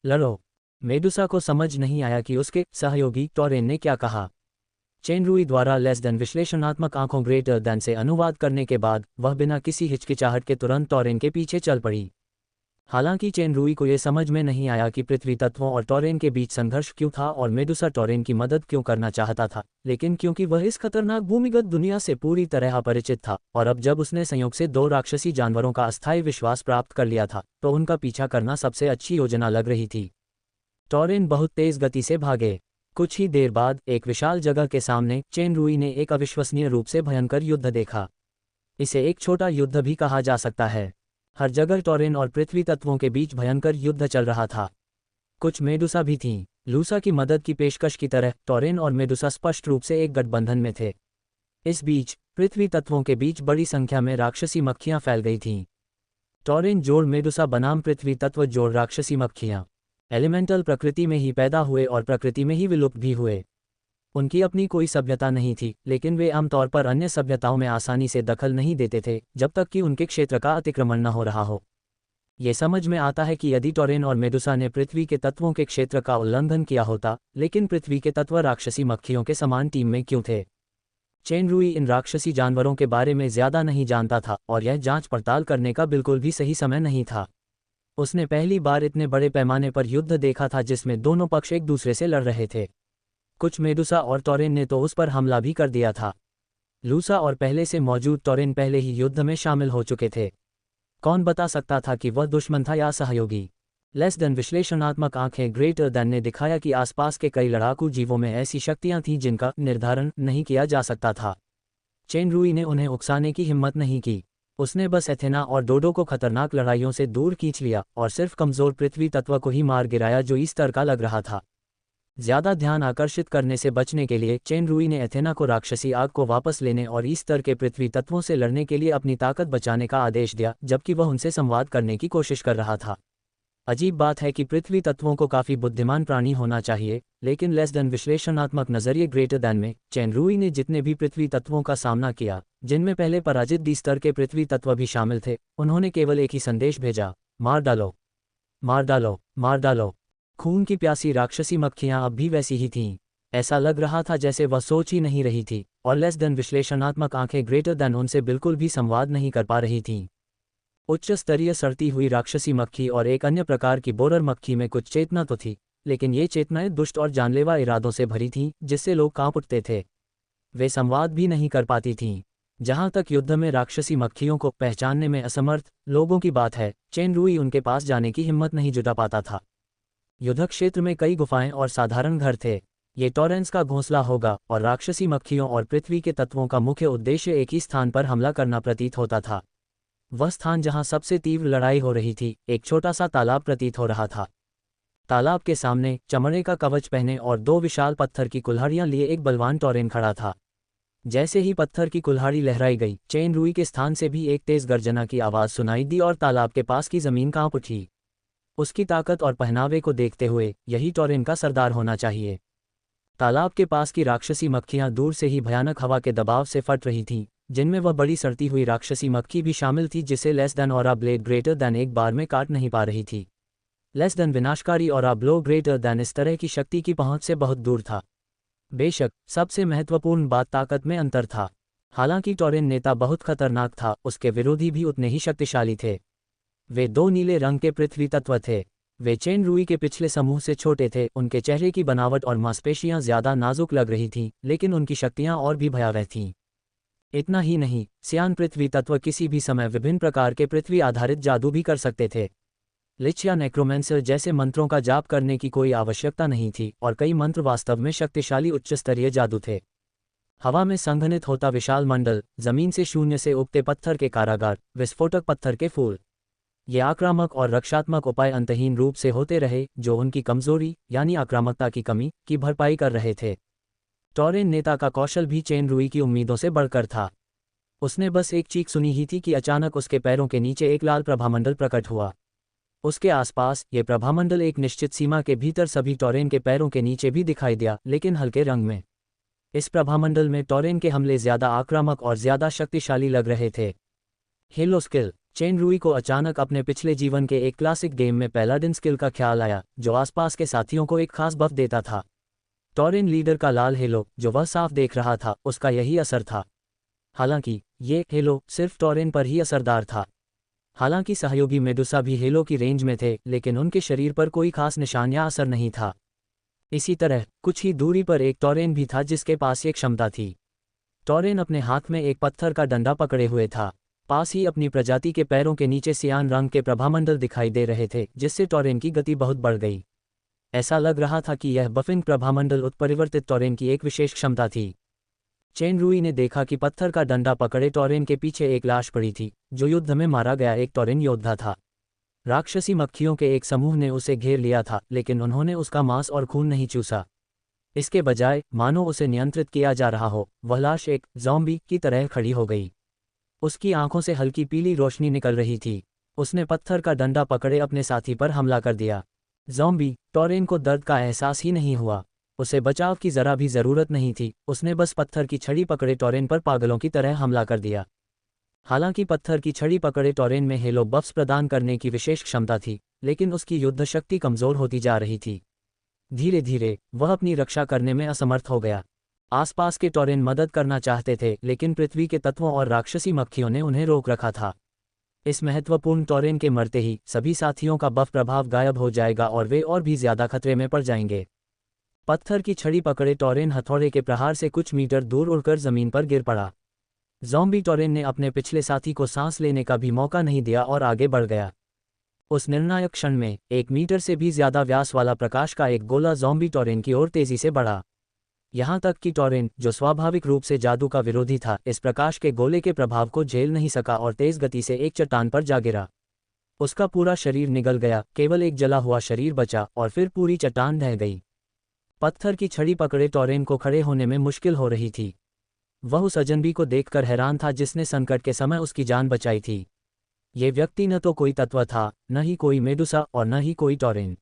लड़ो। मेडुसा को समझ नहीं आया कि उसके सहयोगी टॉरेन ने क्या कहा। चेन रुई द्वारा लेस देन विश्लेषणात्मक आंखों ग्रेटर देन से अनुवाद करने के बाद वह बिना किसी हिचकिचाहट के तुरंत टॉरेन के पीछे चल पड़ी। हालांकि चेन रुई को यह समझ में नहीं आया कि पृथ्वी तत्वों और टॉरेन के बीच संघर्ष क्यों था और मेडुसा टॉरेन की मदद क्यों करना चाहता था, लेकिन क्योंकि वह इस खतरनाक भूमिगत दुनिया से पूरी तरह अपरिचित था और अब जब उसने संयोग से दो राक्षसी जानवरों का अस्थायी विश्वास प्राप्त कर लिया था तो उनका पीछा करना सबसे अच्छी योजना लग रही थी। टॉरेन बहुत तेज गति से भागे। कुछ ही देर बाद एक विशाल जगह के सामने चेन रुई ने एक अविश्वसनीय रूप से भयंकर युद्ध देखा। इसे एक छोटा युद्ध भी कहा जा सकता है। हर जगह टॉरेन और पृथ्वी तत्वों के बीच भयंकर युद्ध चल रहा था। कुछ मेडुसा भी थीं। लूसा की मदद की पेशकश की तरह टॉरेन और मेडुसा स्पष्ट रूप से एक गठबंधन में थे। इस बीच पृथ्वी तत्वों के बीच बड़ी संख्या में राक्षसी मक्खियां फैल गई थीं। टॉरेन जोड़ मेडुसा बनाम पृथ्वी तत्व जोड़ राक्षसी मक्खियां एलिमेंटल प्रकृति में ही पैदा हुए और प्रकृति में ही विलुप्त भी हुए। उनकी अपनी कोई सभ्यता नहीं थी, लेकिन वे आमतौर पर अन्य सभ्यताओं में आसानी से दखल नहीं देते थे जब तक कि उनके क्षेत्र का अतिक्रमण न हो रहा हो। ये समझ में आता है कि यदि टोरेन और मेडुसा ने पृथ्वी के तत्वों के क्षेत्र का उल्लंघन किया होता, लेकिन पृथ्वी के तत्व राक्षसी मक्खियों के समान टीम में क्यों थे? चेन रूई इन राक्षसी जानवरों के बारे में ज्यादा नहीं जानता था और यह जांच पड़ताल करने का बिल्कुल भी सही समय नहीं था। उसने पहली बार इतने बड़े पैमाने पर युद्ध देखा था जिसमें दोनों पक्ष एक दूसरे से लड़ रहे थे। कुछ मेडुसा और टोरेन ने तो उस पर हमला भी कर दिया था। लूसा और पहले से मौजूद टोरेन पहले ही युद्ध में शामिल हो चुके थे। कौन बता सकता था कि वह दुश्मन था या सहयोगी? लेस देन विश्लेषणात्मक आंखें ग्रेटर देन ने दिखाया कि आसपास के कई लड़ाकू जीवों में ऐसी शक्तियां थीं जिनका निर्धारण नहीं किया जा सकता था। चेन रूई ने उन्हें उकसाने की हिम्मत नहीं की। उसने बस एथेना और डोडो को खतरनाक लड़ाइयों से दूर खींच लिया और सिर्फ कमजोर पृथ्वी तत्व को ही मार गिराया जो इस स्तर का लग रहा था। ज्यादा ध्यान आकर्षित करने से बचने के लिए चेन रूई ने एथेना को राक्षसी आग को वापस लेने और इस स्तर के पृथ्वी तत्वों से लड़ने के लिए अपनी ताकत बचाने का आदेश दिया, जबकि वह उनसे संवाद करने की कोशिश कर रहा था। अजीब बात है कि पृथ्वी तत्वों को काफी बुद्धिमान प्राणी होना चाहिए, लेकिन लेस देन विश्लेषणात्मक नजरिए ग्रेटर देन में चेन रूई ने जितने भी पृथ्वी तत्वों का सामना किया, जिनमें पहले पराजित डी स्तर के पृथ्वी तत्व भी शामिल थे, उन्होंने केवल एक ही संदेश भेजा, मार डालो, मार डालो, मार डालो। खून की प्यासी राक्षसी मक्खियां अब भी वैसी ही थीं। ऐसा लग रहा था जैसे वह सोच ही नहीं रही थी, और लेस देन विश्लेषणात्मक आंखें ग्रेटर देन उनसे बिल्कुल भी संवाद नहीं कर पा रही थीं। उच्च स्तरीय सड़ती हुई राक्षसी मक्खी और एक अन्य प्रकार की बोरर मक्खी में कुछ चेतना तो थी, लेकिन ये चेतनाएं दुष्ट और जानलेवा इरादों से भरी थीं जिससे लोग कांप उठते थे। वे संवाद भी नहीं कर पाती थीं। जहां तक युद्ध में राक्षसी मक्खियों को पहचानने में असमर्थ लोगों की बात है, चेन रूई उनके पास जाने की हिम्मत नहीं जुटा पाता था। युद्ध क्षेत्र में कई गुफाएं और साधारण घर थे। ये टॉरेंस का घोंसला होगा और राक्षसी मक्खियों और पृथ्वी के तत्वों का मुख्य उद्देश्य एक ही स्थान पर हमला करना प्रतीत होता था। वह स्थान जहां सबसे तीव्र लड़ाई हो रही थी एक छोटा सा तालाब प्रतीत हो रहा था। तालाब के सामने चमड़े का कवच पहने और दो विशाल पत्थर की कुल्हाड़ियां लिए एक बलवान टॉरेन खड़ा था। जैसे ही पत्थर की कुल्हाड़ी लहराई गई, चेन रूई के स्थान से भी एक तेज गर्जना की आवाज सुनाई दी और तालाब के पास की जमीन कांप उठी। उसकी ताकत और पहनावे को देखते हुए यही टॉरेन का सरदार होना चाहिए। तालाब के पास की राक्षसी मक्खियां दूर से ही भयानक हवा के दबाव से फट रही थीं, जिनमें वह बड़ी सड़ती हुई राक्षसी मक्खी भी शामिल थी जिसे लेस देन और ब्लेड ग्रेटर देन एक बार में काट नहीं पा रही थी। लेस देन विनाशकारी और ब्लो ग्रेटर देन इस तरह की शक्ति की पहुंच से बहुत दूर था। बेशक सबसे महत्वपूर्ण बात ताकत में अंतर था। हालांकि टॉरेन नेता बहुत खतरनाक था, उसके विरोधी भी उतने ही शक्तिशाली थे। वे दो नीले रंग के पृथ्वी तत्व थे। वे चेन रूई के पिछले समूह से छोटे थे। उनके चेहरे की बनावट और मांसपेशियां ज्यादा नाजुक लग रही थीं, लेकिन उनकी शक्तियां और भी भयावह थीं। इतना ही नहीं, सियान पृथ्वी तत्व किसी भी समय विभिन्न प्रकार के पृथ्वी आधारित जादू भी कर सकते थे। लिच या नेक्रोमेंसर जैसे मंत्रों का जाप करने की कोई आवश्यकता नहीं थी और कई मंत्र वास्तव में शक्तिशाली उच्च स्तरीय जादू थे। हवा में संघनित होता विशाल मंडल, जमीन से शून्य से उगते पत्थर के कारागार, विस्फोटक पत्थर के फूल, ये आक्रामक और रक्षात्मक उपाय अंतहीन रूप से होते रहे जो उनकी कमजोरी यानी आक्रामकता की कमी की भरपाई कर रहे थे। टॉरेन नेता का कौशल भी चेन रूई की उम्मीदों से बढ़कर था। उसने बस एक चीख सुनी ही थी कि अचानक उसके पैरों के नीचे एक लाल प्रभामंडल प्रकट हुआ। उसके आसपास ये प्रभामंडल एक निश्चित सीमा के भीतर सभी टॉरेन के पैरों के नीचे भी दिखाई दिया, लेकिन हल्के रंग में। इस प्रभामंडल में टॉरेन के हमले ज्यादा आक्रामक और ज्यादा शक्तिशाली लग रहे थे। Hello skill. चेन रूई को अचानक अपने पिछले जीवन के एक क्लासिक गेम में पैलाडिन स्किल का ख्याल आया, जो आसपास के साथियों को एक खास बफ देता था। टॉरेन लीडर का लाल हेलो, जो वह साफ देख रहा था, उसका यही असर था। हालांकि ये हेलो सिर्फ टॉरेन पर ही असरदार था। हालांकि सहयोगी मेडुसा भी हेलो की रेंज में थे, लेकिन उनके शरीर पर कोई खास निशान या असर नहीं था। इसी तरह कुछ ही दूरी पर एक टॉरेन भी था जिसके पास एक क्षमता थी। टॉरेन अपने हाथ में एक पत्थर का डंडा पकड़े हुए था। पास ही अपनी प्रजाति के पैरों के नीचे सियान रंग के प्रभामंडल दिखाई दे रहे थे, जिससे टॉरेन की गति बहुत बढ़ गई। ऐसा लग रहा था कि यह बफिंग प्रभामंडल उत्परिवर्तित टॉरेन की एक विशेष क्षमता थी। चेन रूई ने देखा कि पत्थर का डंडा पकड़े टॉरेन के पीछे एक लाश पड़ी थी, जो युद्ध में मारा गया एक टॉरेन योद्धा था। राक्षसी मक्खियों के एक समूह ने उसे घेर लिया था, लेकिन उन्होंने उसका मांस और खून नहीं चूसा। इसके बजाय मानो उसे नियंत्रित किया जा रहा हो, वह लाश एक ज़ॉम्बी की तरह खड़ी हो गई। उसकी आंखों से हल्की पीली रोशनी निकल रही थी। उसने पत्थर का डंडा पकड़े अपने साथी पर हमला कर दिया। ज़ॉम्बी टॉरेन को दर्द का एहसास ही नहीं हुआ। उसे बचाव की जरा भी जरूरत नहीं थी। उसने बस पत्थर की छड़ी पकड़े टॉरेन पर पागलों की तरह हमला कर दिया। हालांकि पत्थर की छड़ी पकड़े टोरेन में हेलो बफ्स प्रदान करने की विशेष क्षमता थी, लेकिन उसकी युद्ध शक्ति कमजोर होती जा रही थी। धीरे धीरे वह अपनी रक्षा करने में असमर्थ हो गया। आसपास के टोरेन मदद करना चाहते थे, लेकिन पृथ्वी के तत्वों और राक्षसी मक्खियों ने उन्हें रोक रखा था। इस महत्वपूर्ण टोरेन के मरते ही सभी साथियों का बफ प्रभाव गायब हो जाएगा और वे और भी ज्यादा खतरे में पड़ जाएंगे। पत्थर की छड़ी पकड़े टोरेन हथौड़े के प्रहार से कुछ मीटर दूर उड़कर जमीन पर गिर पड़ा। ज़ॉम्बी टोरेन ने अपने पिछले साथी को सांस लेने का भी मौका नहीं दिया और आगे बढ़ गया। उस निर्णायक क्षण में 1 मीटर से भी ज्यादा व्यास वाला प्रकाश का एक गोला ज़ॉम्बी टोरेन की ओर तेजी से बढ़ा। यहाँ तक कि टोरेन, जो स्वाभाविक रूप से जादू का विरोधी था, इस प्रकाश के गोले के प्रभाव को झेल नहीं सका और तेज गति से एक चट्टान पर जा गिरा। उसका पूरा शरीर निगल गया, केवल एक जला हुआ शरीर बचा और फिर पूरी चट्टान ढह गई। पत्थर की छड़ी पकड़े टोरेन को खड़े होने में मुश्किल हो रही थी। वह उस अजनबी को देखकर हैरान था जिसने संकट के समय उसकी जान बचाई थी। ये व्यक्ति न तो कोई तत्व था, न ही कोई मेडुसा और न ही कोई टोरेन।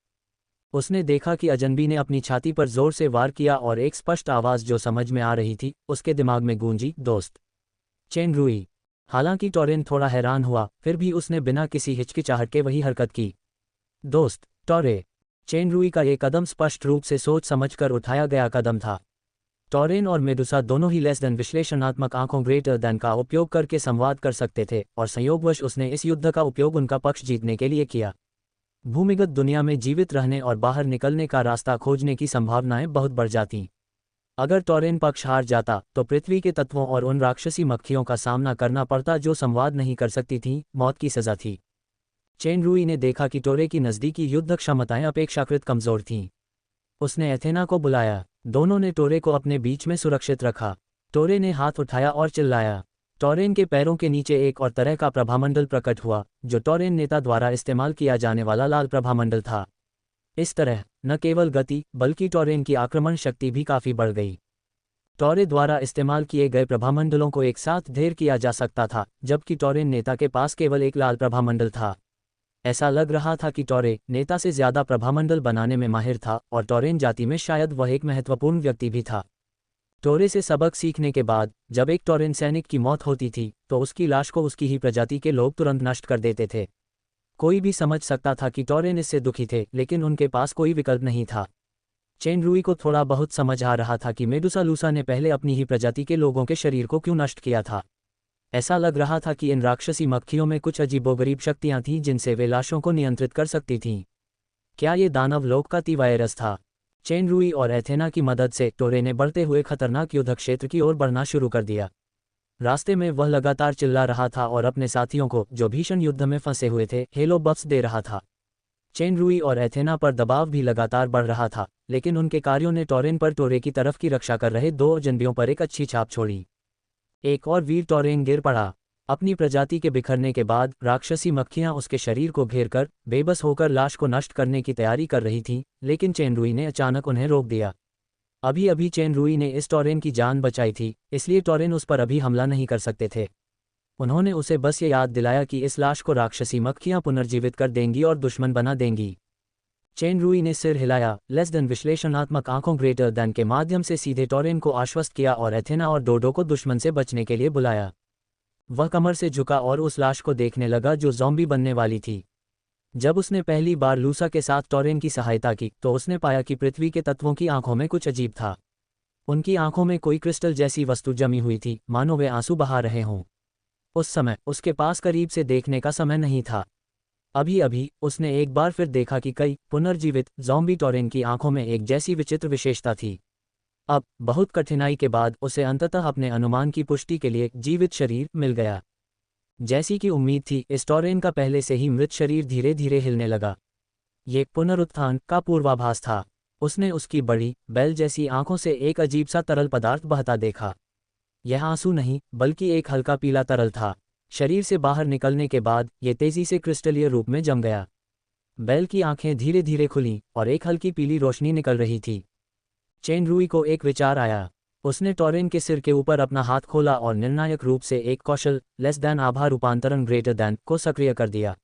उसने देखा कि अजनबी ने अपनी छाती पर जोर से वार किया और एक स्पष्ट आवाज़ जो समझ में आ रही थी उसके दिमाग में गूंजी, दोस्त चेन रुई। हालांकि टोरेन थोड़ा हैरान हुआ, फिर भी उसने बिना किसी हिचकिचाहट के वही हरकत की। दोस्त टोरे। चेन रुई का ये कदम स्पष्ट रूप से सोच समझकर उठाया गया कदम था। टोरेन और मेडुसा दोनों ही लेस देन विश्लेषणात्मक आंखों ग्रेटर देन का उपयोग करके संवाद कर सकते थे, और संयोगवश उसने इस युद्ध का उपयोग उनका पक्ष जीतने के लिए किया। भूमिगत दुनिया में जीवित रहने और बाहर निकलने का रास्ता खोजने की संभावनाएं बहुत बढ़ जातीं। अगर टोरेन पक्ष हार जाता तो पृथ्वी के तत्वों और उन राक्षसी मक्खियों का सामना करना पड़ता जो संवाद नहीं कर सकती थीं, मौत की सजा थी। चेन रुई ने देखा कि टोरे की नज़दीकी युद्ध क्षमताएं अपेक्षाकृत कमज़ोर थीं। उसने एथेना को बुलाया। दोनों ने टोरे को अपने बीच में सुरक्षित रखा। टोरे ने हाथ उठाया और चिल्लाया। टोरेन के पैरों के नीचे एक और तरह का प्रभामंडल प्रकट हुआ, जो टोरेन नेता द्वारा इस्तेमाल किया जाने वाला लाल प्रभामंडल था। इस तरह न केवल गति बल्कि टोरेन की आक्रमण शक्ति भी काफ़ी बढ़ गई। टोरे द्वारा इस्तेमाल किए गए प्रभामंडलों को एक साथ ढेर किया जा सकता था, जबकि टोरेन नेता के पास केवल एक लाल प्रभामंडल था। ऐसा लग रहा था कि टोरे नेता से ज्यादा प्रभामंडल बनाने में माहिर था, और टोरेन जाति में शायद वह एक महत्वपूर्ण व्यक्ति भी था। टोरे से सबक सीखने के बाद जब एक टोरेन सैनिक की मौत होती थी तो उसकी लाश को उसकी ही प्रजाति के लोग तुरंत नष्ट कर देते थे। कोई भी समझ सकता था कि टोरेन इससे दुखी थे, लेकिन उनके पास कोई विकल्प नहीं था। चेन रुई को थोड़ा बहुत समझ आ रहा था कि मेडुसा लूसा ने पहले अपनी ही प्रजाति के लोगों के शरीर को क्यों नष्ट किया था। ऐसा लग रहा था कि इन राक्षसी मक्खियों में कुछ अजीबोगरीब शक्तियां थीं जिनसे वे लाशों को नियंत्रित कर सकती थीं। क्या ये दानव लोक का वायरस था? चेन रुई और एथेना की मदद से टोरे ने बढ़ते हुए खतरनाक युद्ध क्षेत्र की ओर बढ़ना शुरू कर दिया। रास्ते में वह लगातार चिल्ला रहा था और अपने साथियों को, जो भीषण युद्ध में फंसे हुए थे, हेलो बफ्स दे रहा था। चेन रुई और एथेना पर दबाव भी लगातार बढ़ रहा था, लेकिन उनके कार्यों ने टोरेन पर टोरे की तरफ की रक्षा कर रहे 2 अजनबियों पर एक अच्छी छाप छोड़ी। एक और वीर टोरेन गिर पड़ा। अपनी प्रजाति के बिखरने के बाद राक्षसी मक्खियां उसके शरीर को घेरकर बेबस होकर लाश को नष्ट करने की तैयारी कर रही थीं, लेकिन चेन रुई ने अचानक उन्हें रोक दिया। अभी अभी चेन रुई ने इस टोरेन की जान बचाई थी, इसलिए टोरेन उस पर अभी हमला नहीं कर सकते थे। उन्होंने उसे बस ये याद दिलाया कि इस लाश को राक्षसी मक्खियां पुनर्जीवित कर देंगी और दुश्मन बना देंगी। चेन रुई ने सिर हिलाया, लेस देन विश्लेषणात्मक आंखों ग्रेटर देन के माध्यम से सीधे टोरेन को आश्वस्त किया और एथेना और डोडो को दुश्मन से बचने के लिए बुलाया। वह कमर से झुका और उस लाश को देखने लगा जो ज़ॉम्बी बनने वाली थी। जब उसने पहली बार लूसा के साथ टोरेन की सहायता की तो उसने पाया कि पृथ्वी के तत्वों की आंखों में कुछ अजीब था। उनकी आंखों में कोई क्रिस्टल जैसी वस्तु जमी हुई थी, मानो वे आंसू बहा रहे हों। उस समय उसके पास करीब से देखने का समय नहीं था। अभी अभी उसने एक बार फिर देखा कि कई पुनर्जीवित ज़ॉम्बी टोरेन की आंखों में एक जैसी विचित्र विशेषता थी। अब बहुत कठिनाई के बाद उसे अंततः अपने अनुमान की पुष्टि के लिए जीवित शरीर मिल गया। जैसी कि उम्मीद थी, इस टोरेन का पहले से ही मृत शरीर धीरे धीरे हिलने लगा। ये पुनरुत्थान का पूर्वाभास था। उसने उसकी बड़ी बेल जैसी आंखों से एक अजीब सा तरल पदार्थ बहता देखा। यह आंसू नहीं बल्कि एक हल्का पीला तरल था। शरीर से बाहर निकलने के बाद ये तेजी से क्रिस्टलीय रूप में जम गया। बेल की आंखें धीरे धीरे खुलीं और एक हल्की पीली रोशनी निकल रही थी। चेन रुई को एक विचार आया। उसने टोरेन के सिर के ऊपर अपना हाथ खोला और निर्णायक रूप से एक कौशल लेस दैन आभा रूपांतरण ग्रेटर दैन को सक्रिय कर दिया।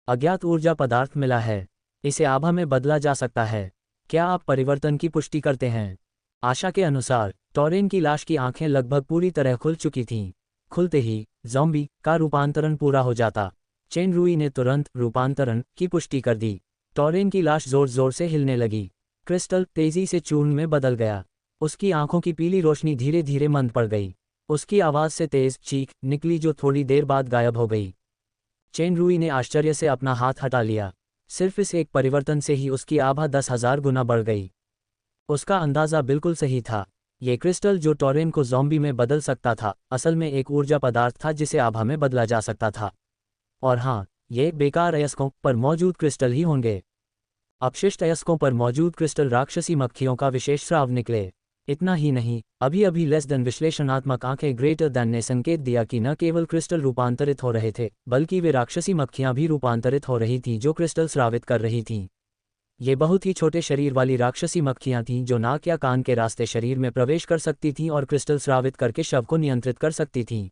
अज्ञात ऊर्जा पदार्थ मिला है। इसे आभा में बदला जा सकता है। क्या आप परिवर्तन की पुष्टि करते हैं? आशा के अनुसार टोरेन की लाश की आंखें लगभग पूरी तरह खुल चुकी थीं। खुलते ही ज़ॉम्बी का रूपांतरण पूरा हो जाता। चेन रूई ने तुरंत रूपांतरण की पुष्टि कर दी। टॉरेन की लाश जोर जोर से हिलने लगी। क्रिस्टल तेजी से चूर्ण में बदल गया। उसकी आंखों की पीली रोशनी धीरे धीरे मंद पड़ गई। उसकी आवाज़ से तेज चीख निकली जो थोड़ी देर बाद गायब हो गई। चेन रूई ने आश्चर्य से अपना हाथ हटा लिया। सिर्फ इस एक परिवर्तन से ही उसकी आभा 10,000 गुना बढ़ गई। उसका अंदाज़ा बिल्कुल सही था। ये क्रिस्टल जो टॉरेन को ज़ॉम्बी में बदल सकता था, असल में एक ऊर्जा पदार्थ था जिसे आभा में बदला जा सकता था। और हाँ, ये बेकार अयस्कों पर मौजूद क्रिस्टल ही होंगे। अपशिष्ट अयस्कों पर मौजूद क्रिस्टल राक्षसी मक्खियों का विशेष स्राव निकले। इतना ही नहीं, अभी अभी लेस देन विश्लेषणात्मक आंखें ग्रेटर देन ने संकेत दिया कि न केवल क्रिस्टल रूपांतरित हो रहे थे, बल्कि वे राक्षसी मक्खियां भी रूपांतरित हो रही थीं जो क्रिस्टल स्रावित कर रही थीं। ये बहुत ही छोटे शरीर वाली राक्षसी मक्खियां थीं जो नाक या कान के रास्ते शरीर में प्रवेश कर सकती थीं और क्रिस्टल स्रावित करके शव को नियंत्रित कर सकती थीं।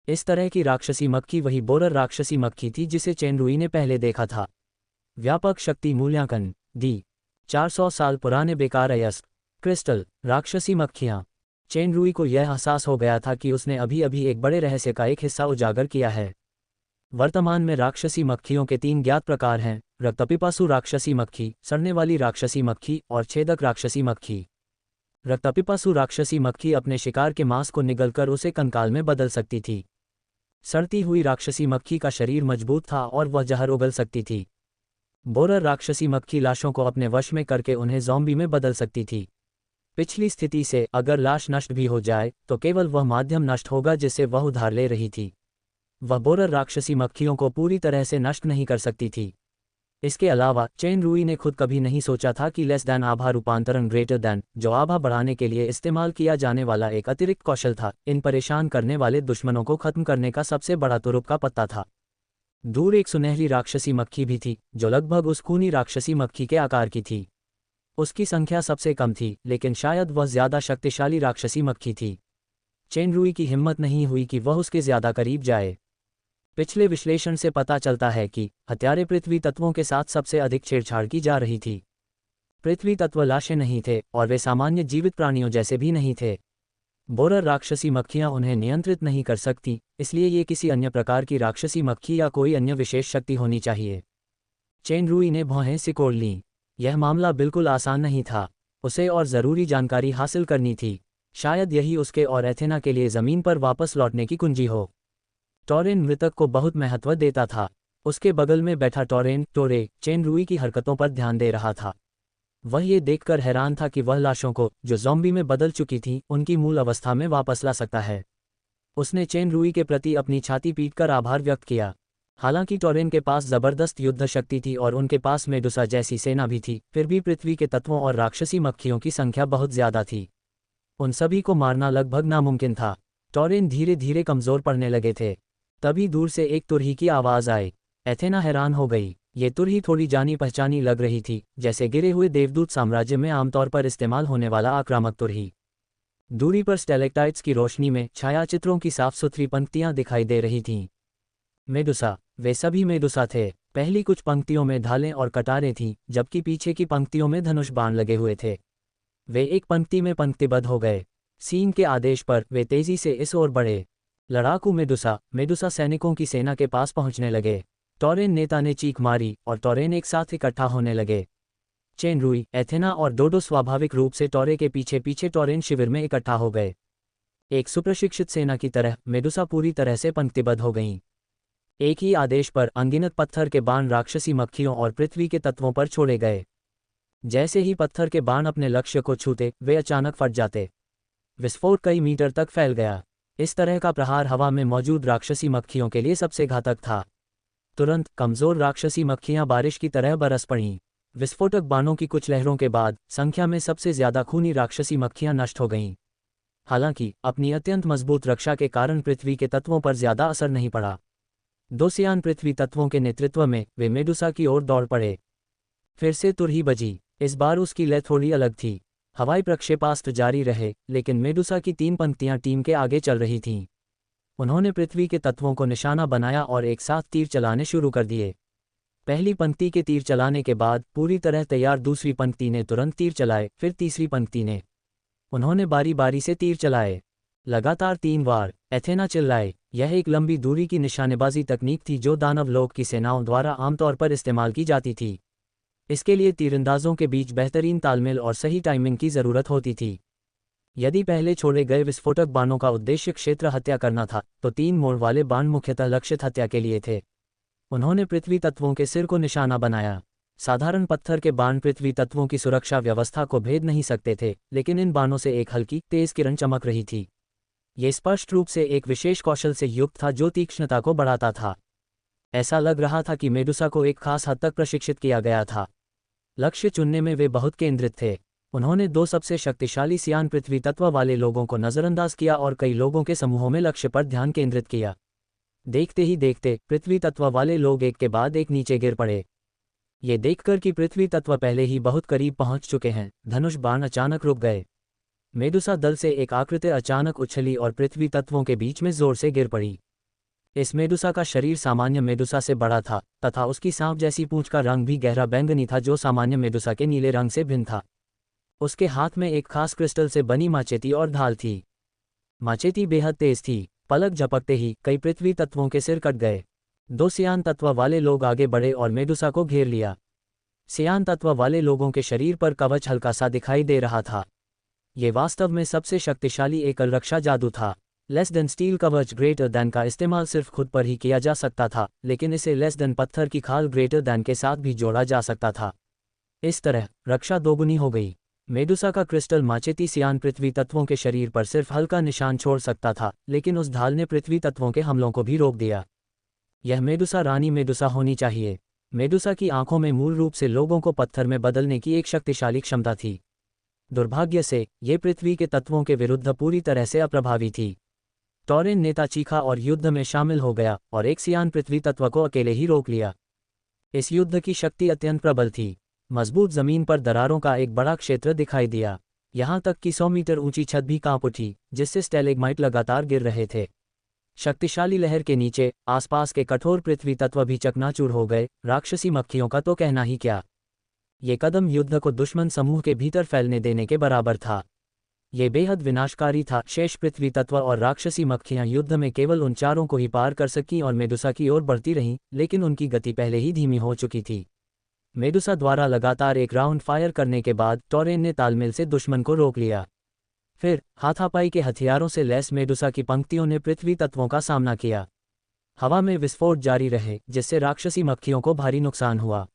इस तरह की राक्षसी मक्खी वही बोरर राक्षसी मक्खी थी जिसे चेन रूई ने पहले देखा था। व्यापक शक्ति मूल्यांकन दी 400 साल पुराने बेकार अयस्क क्रिस्टल राक्षसी मक्खियां। चेन रूई को यह एहसास हो गया था कि उसने अभी अभी एक बड़े रहस्य का एक हिस्सा उजागर किया है। वर्तमान में राक्षसी मक्खियों के 3 ज्ञात प्रकार हैं: रक्तपिपासु राक्षसी मक्खी, सड़ने वाली राक्षसी मक्खी और छेदक राक्षसी मक्खी। रक्तपिपासु राक्षसी मक्खी अपने शिकार के मांस को निगलकर उसे कंकाल में बदल सकती थी। सड़ती हुई राक्षसी मक्खी का शरीर मजबूत था और वह जहर उगल सकती थी। बोरर राक्षसी मक्खी लाशों को अपने वश में करके उन्हें ज़ॉम्बी में बदल सकती थी। पिछली स्थिति से अगर लाश नष्ट भी हो जाए तो केवल वह माध्यम नष्ट होगा जिसे वह उधार ले रही थी। वह बोरर राक्षसी मक्खियों को पूरी तरह से नष्ट नहीं कर सकती थी। इसके अलावा चेन रूई ने खुद कभी नहीं सोचा था कि लेस दैन आभा रूपांतरण ग्रेटर दैन, जो आभा बढ़ाने के लिए इस्तेमाल किया जाने वाला एक अतिरिक्त कौशल था, इन परेशान करने वाले दुश्मनों को खत्म करने का सबसे बड़ा तुरुप का पत्ता था। दूर एक सुनहरी राक्षसी मक्खी भी थी जो लगभग उस खूनी राक्षसी मक्खी के आकार की थी। उसकी संख्या सबसे कम थी, लेकिन शायद वह ज्यादा शक्तिशाली राक्षसी मक्खी थी। चेन रूई की हिम्मत नहीं हुई कि वह उसके ज्यादा करीब जाए। पिछले विश्लेषण से पता चलता है कि हत्यारे पृथ्वी तत्वों के साथ सबसे अधिक छेड़छाड़ की जा रही थी। पृथ्वी तत्व लाशें नहीं थे और वे सामान्य जीवित प्राणियों जैसे भी नहीं थे। बोरर राक्षसी मक्खियां उन्हें नियंत्रित नहीं कर सकती, इसलिए ये किसी अन्य प्रकार की राक्षसी मक्खी या कोई अन्य विशेष शक्ति होनी चाहिए। चेन रूई ने भौहें सिकोड़ लीं। यह मामला बिल्कुल आसान नहीं था। उसे और ज़रूरी जानकारी हासिल करनी थी। शायद यही उसके और एथेना के लिए ज़मीन पर वापस लौटने की कुंजी हो। टॉरेन मृतक को बहुत महत्व देता था। उसके बगल में बैठा टोरे चेन रूई की हरकतों पर ध्यान दे रहा था। वह ये देखकर हैरान था कि वह लाशों को, जो ज़ॉम्बी में बदल चुकी थीं, उनकी मूल अवस्था में वापस ला सकता है। उसने चेन रूई के प्रति अपनी छाती पीटकर आभार व्यक्त किया। हालांकि टॉरेन के पास ज़बरदस्त युद्ध शक्ति थी और उनके पास मेडुसा जैसी सेना भी थी, फिर भी पृथ्वी के तत्वों और राक्षसी मक्खियों की संख्या बहुत ज़्यादा थी। उन सभी को मारना लगभग नामुमकिन था। टॉरेन धीरे धीरे कमज़ोर पड़ने लगे थे। तभी दूर से एक तुरही की आवाज़ आई। एथेना हैरान हो गई। ये तुरही थोड़ी जानी पहचानी लग रही थी, जैसे गिरे हुए देवदूत साम्राज्य में आमतौर पर इस्तेमाल होने वाला आक्रामक तुरही। दूरी पर स्टेलेक्टाइट्स की रोशनी में छायाचित्रों की साफ सुथरी पंक्तियां दिखाई दे रही थीं। मेडुसा, वे सभी मेडुसा थे। पहली कुछ पंक्तियों में ढालें और कटारें थीं, जबकि पीछे की पंक्तियों में धनुष बाण लगे हुए थे। वे एक पंक्ति में पंक्तिबद्ध हो गए। सीन के आदेश पर वे तेजी से इस ओर बढ़े। लड़ाकू मेडुसा सैनिकों की सेना के पास पहुंचने लगे। टॉरेन नेता ने चीख मारी और टॉरेन एक साथ इकट्ठा होने लगे। चेन रूई, एथेना और डोडो स्वाभाविक रूप से टॉरे के पीछे पीछे टॉरेन शिविर में इकट्ठा हो गए। एक सुप्रशिक्षित सेना की तरह मेडुसा पूरी तरह से पंक्तिबद्ध हो गईं। एक ही आदेश पर अनगिनत पत्थर के बाण राक्षसी मक्खियों और पृथ्वी के तत्वों पर छोड़े गए। जैसे ही पत्थर के बाण अपने लक्ष्य को छूते, वे अचानक फट जाते। विस्फोट कई मीटर तक फैल गया। इस तरह का प्रहार हवा में मौजूद राक्षसी मक्खियों के लिए सबसे घातक था। तुरंत कमजोर राक्षसी मक्खियां बारिश की तरह बरस पड़ीं। विस्फोटक बाणों की कुछ लहरों के बाद संख्या में सबसे ज्यादा खूनी राक्षसी मक्खियां नष्ट हो गईं। हालांकि अपनी अत्यंत मजबूत रक्षा के कारण पृथ्वी के तत्वों पर ज्यादा असर नहीं पड़ा। दोसियान पृथ्वी तत्वों के नेतृत्व में वे मेडुसा की ओर दौड़ पड़े। फिर से तुरही बजी। इस बार उसकी लय थोड़ी अलग थी। हवाई प्रक्षेपास्त्र जारी रहे, लेकिन मेडुसा की 3 पंक्तियां टीम के आगे चल रही थीं। उन्होंने पृथ्वी के तत्वों को निशाना बनाया और एक साथ तीर चलाने शुरू कर दिए। पहली पंक्ति के तीर चलाने के बाद पूरी तरह तैयार दूसरी पंक्ति ने तुरंत तीर चलाए, फिर तीसरी पंक्ति ने। उन्होंने बारी बारी से तीर चलाए। लगातार 3 बार एथेना चिल्लाए। यह एक लंबी दूरी की निशानेबाजी तकनीक थी जो दानव लोक की सेनाओं द्वारा आमतौर पर इस्तेमाल की जाती थी। इसके लिए तीरंदाजों के बीच बेहतरीन तालमेल और सही टाइमिंग की ज़रूरत होती थी। यदि पहले छोड़े गए विस्फोटक बाणों का उद्देश्य क्षेत्र हत्या करना था, तो 3 मोड़ वाले बाण मुख्यतः लक्षित हत्या के लिए थे। उन्होंने पृथ्वी तत्वों के सिर को निशाना बनाया। साधारण पत्थर के बाण पृथ्वी तत्वों की सुरक्षा व्यवस्था को भेद नहीं सकते थे, लेकिन इन बाणों से एक हल्की, तेज किरण चमक रही थी। ये स्पष्ट रूप से एक विशेष कौशल से युक्त था जो तीक्ष्णता को बढ़ाता था। ऐसा लग रहा था कि मेडुसा को एक खास हद तक प्रशिक्षित किया गया था। लक्ष्य चुनने में वे बहुत केंद्रित थे। उन्होंने 2 सबसे शक्तिशाली सियान पृथ्वी तत्व वाले लोगों को नज़रअंदाज किया और कई लोगों के समूहों में लक्ष्य पर ध्यान केंद्रित किया। देखते ही देखते पृथ्वी तत्व वाले लोग एक के बाद एक नीचे गिर पड़े। ये देखकर कि पृथ्वी तत्व पहले ही बहुत करीब पहुंच चुके हैं, धनुष बाण अचानक रुक गए। मेडुसा दल से एक आकृति अचानक उछली और पृथ्वी तत्वों के बीच में जोर से गिर पड़ी। इस मेडुसा का शरीर सामान्य मेडुसा से बड़ा था तथा उसकी सांप जैसी पूंछ का रंग भी गहरा बैंगनी था जो सामान्य मेडुसा के नीले रंग से भिन्न था। उसके हाथ में एक खास क्रिस्टल से बनी माचेती और ढाल थी। माचेती बेहद तेज थी। पलक झपकते ही कई पृथ्वी तत्वों के सिर कट गए। 2 सियान तत्व वाले लोग आगे बढ़े और मेडुसा को घेर लिया। सियान तत्व वाले लोगों के शरीर पर कवच हल्का सा दिखाई दे रहा था। ये वास्तव में सबसे शक्तिशाली एकल रक्षा जादू था। लेस देन स्टील कवच ग्रेटर दैन का इस्तेमाल सिर्फ खुद पर ही किया जा सकता था, लेकिन इसे लेस देन पत्थर की खाल ग्रेटर दैन के साथ भी जोड़ा जा सकता था। इस तरह रक्षा दोगुनी हो गई। मेडुसा का क्रिस्टल माचेती सियान पृथ्वी तत्वों के शरीर पर सिर्फ हल्का निशान छोड़ सकता था, लेकिन उस ढाल ने पृथ्वी तत्वों के हमलों को भी रोक दिया। यह मेडुसा रानी मेडुसा होनी चाहिए। मेडुसा की आंखों में मूल रूप से लोगों को पत्थर में बदलने की एक शक्तिशाली क्षमता थी। दुर्भाग्य से ये पृथ्वी के तत्वों के विरुद्ध पूरी तरह से अप्रभावी थी। टॉरेन नेता चीखा और युद्ध में शामिल हो गया और एक सियान पृथ्वी तत्व को अकेले ही रोक लिया। इस युद्ध की शक्ति अत्यंत प्रबल थी। मजबूत जमीन पर दरारों का एक बड़ा क्षेत्र दिखाई दिया। यहां तक कि 100 मीटर ऊंची छत भी कांप उठी, जिससे स्टेलेग्माइट लगातार गिर रहे थे। शक्तिशाली लहर के नीचे आसपास के कठोर पृथ्वी तत्व भी चकनाचूर हो गए। राक्षसी मक्खियों का तो कहना ही क्या। ये कदम युद्ध को दुश्मन समूह के भीतर फैलने देने के बराबर था। ये बेहद विनाशकारी था। शेष पृथ्वी तत्व और राक्षसी मक्खियां युद्ध में केवल उन चारों को ही पार कर सकीं और मेडुसा की ओर बढ़ती रहीं, लेकिन उनकी गति पहले ही धीमी हो चुकी थी। मेडुसा द्वारा लगातार एक राउंड फायर करने के बाद टॉरेन ने तालमेल से दुश्मन को रोक लिया। फिर हाथापाई के हथियारों से लैस मेडुसा की पंक्तियों ने पृथ्वी तत्वों का सामना किया। हवा में विस्फोट जारी रहे, जिससे राक्षसी मक्खियों को भारी नुकसान हुआ।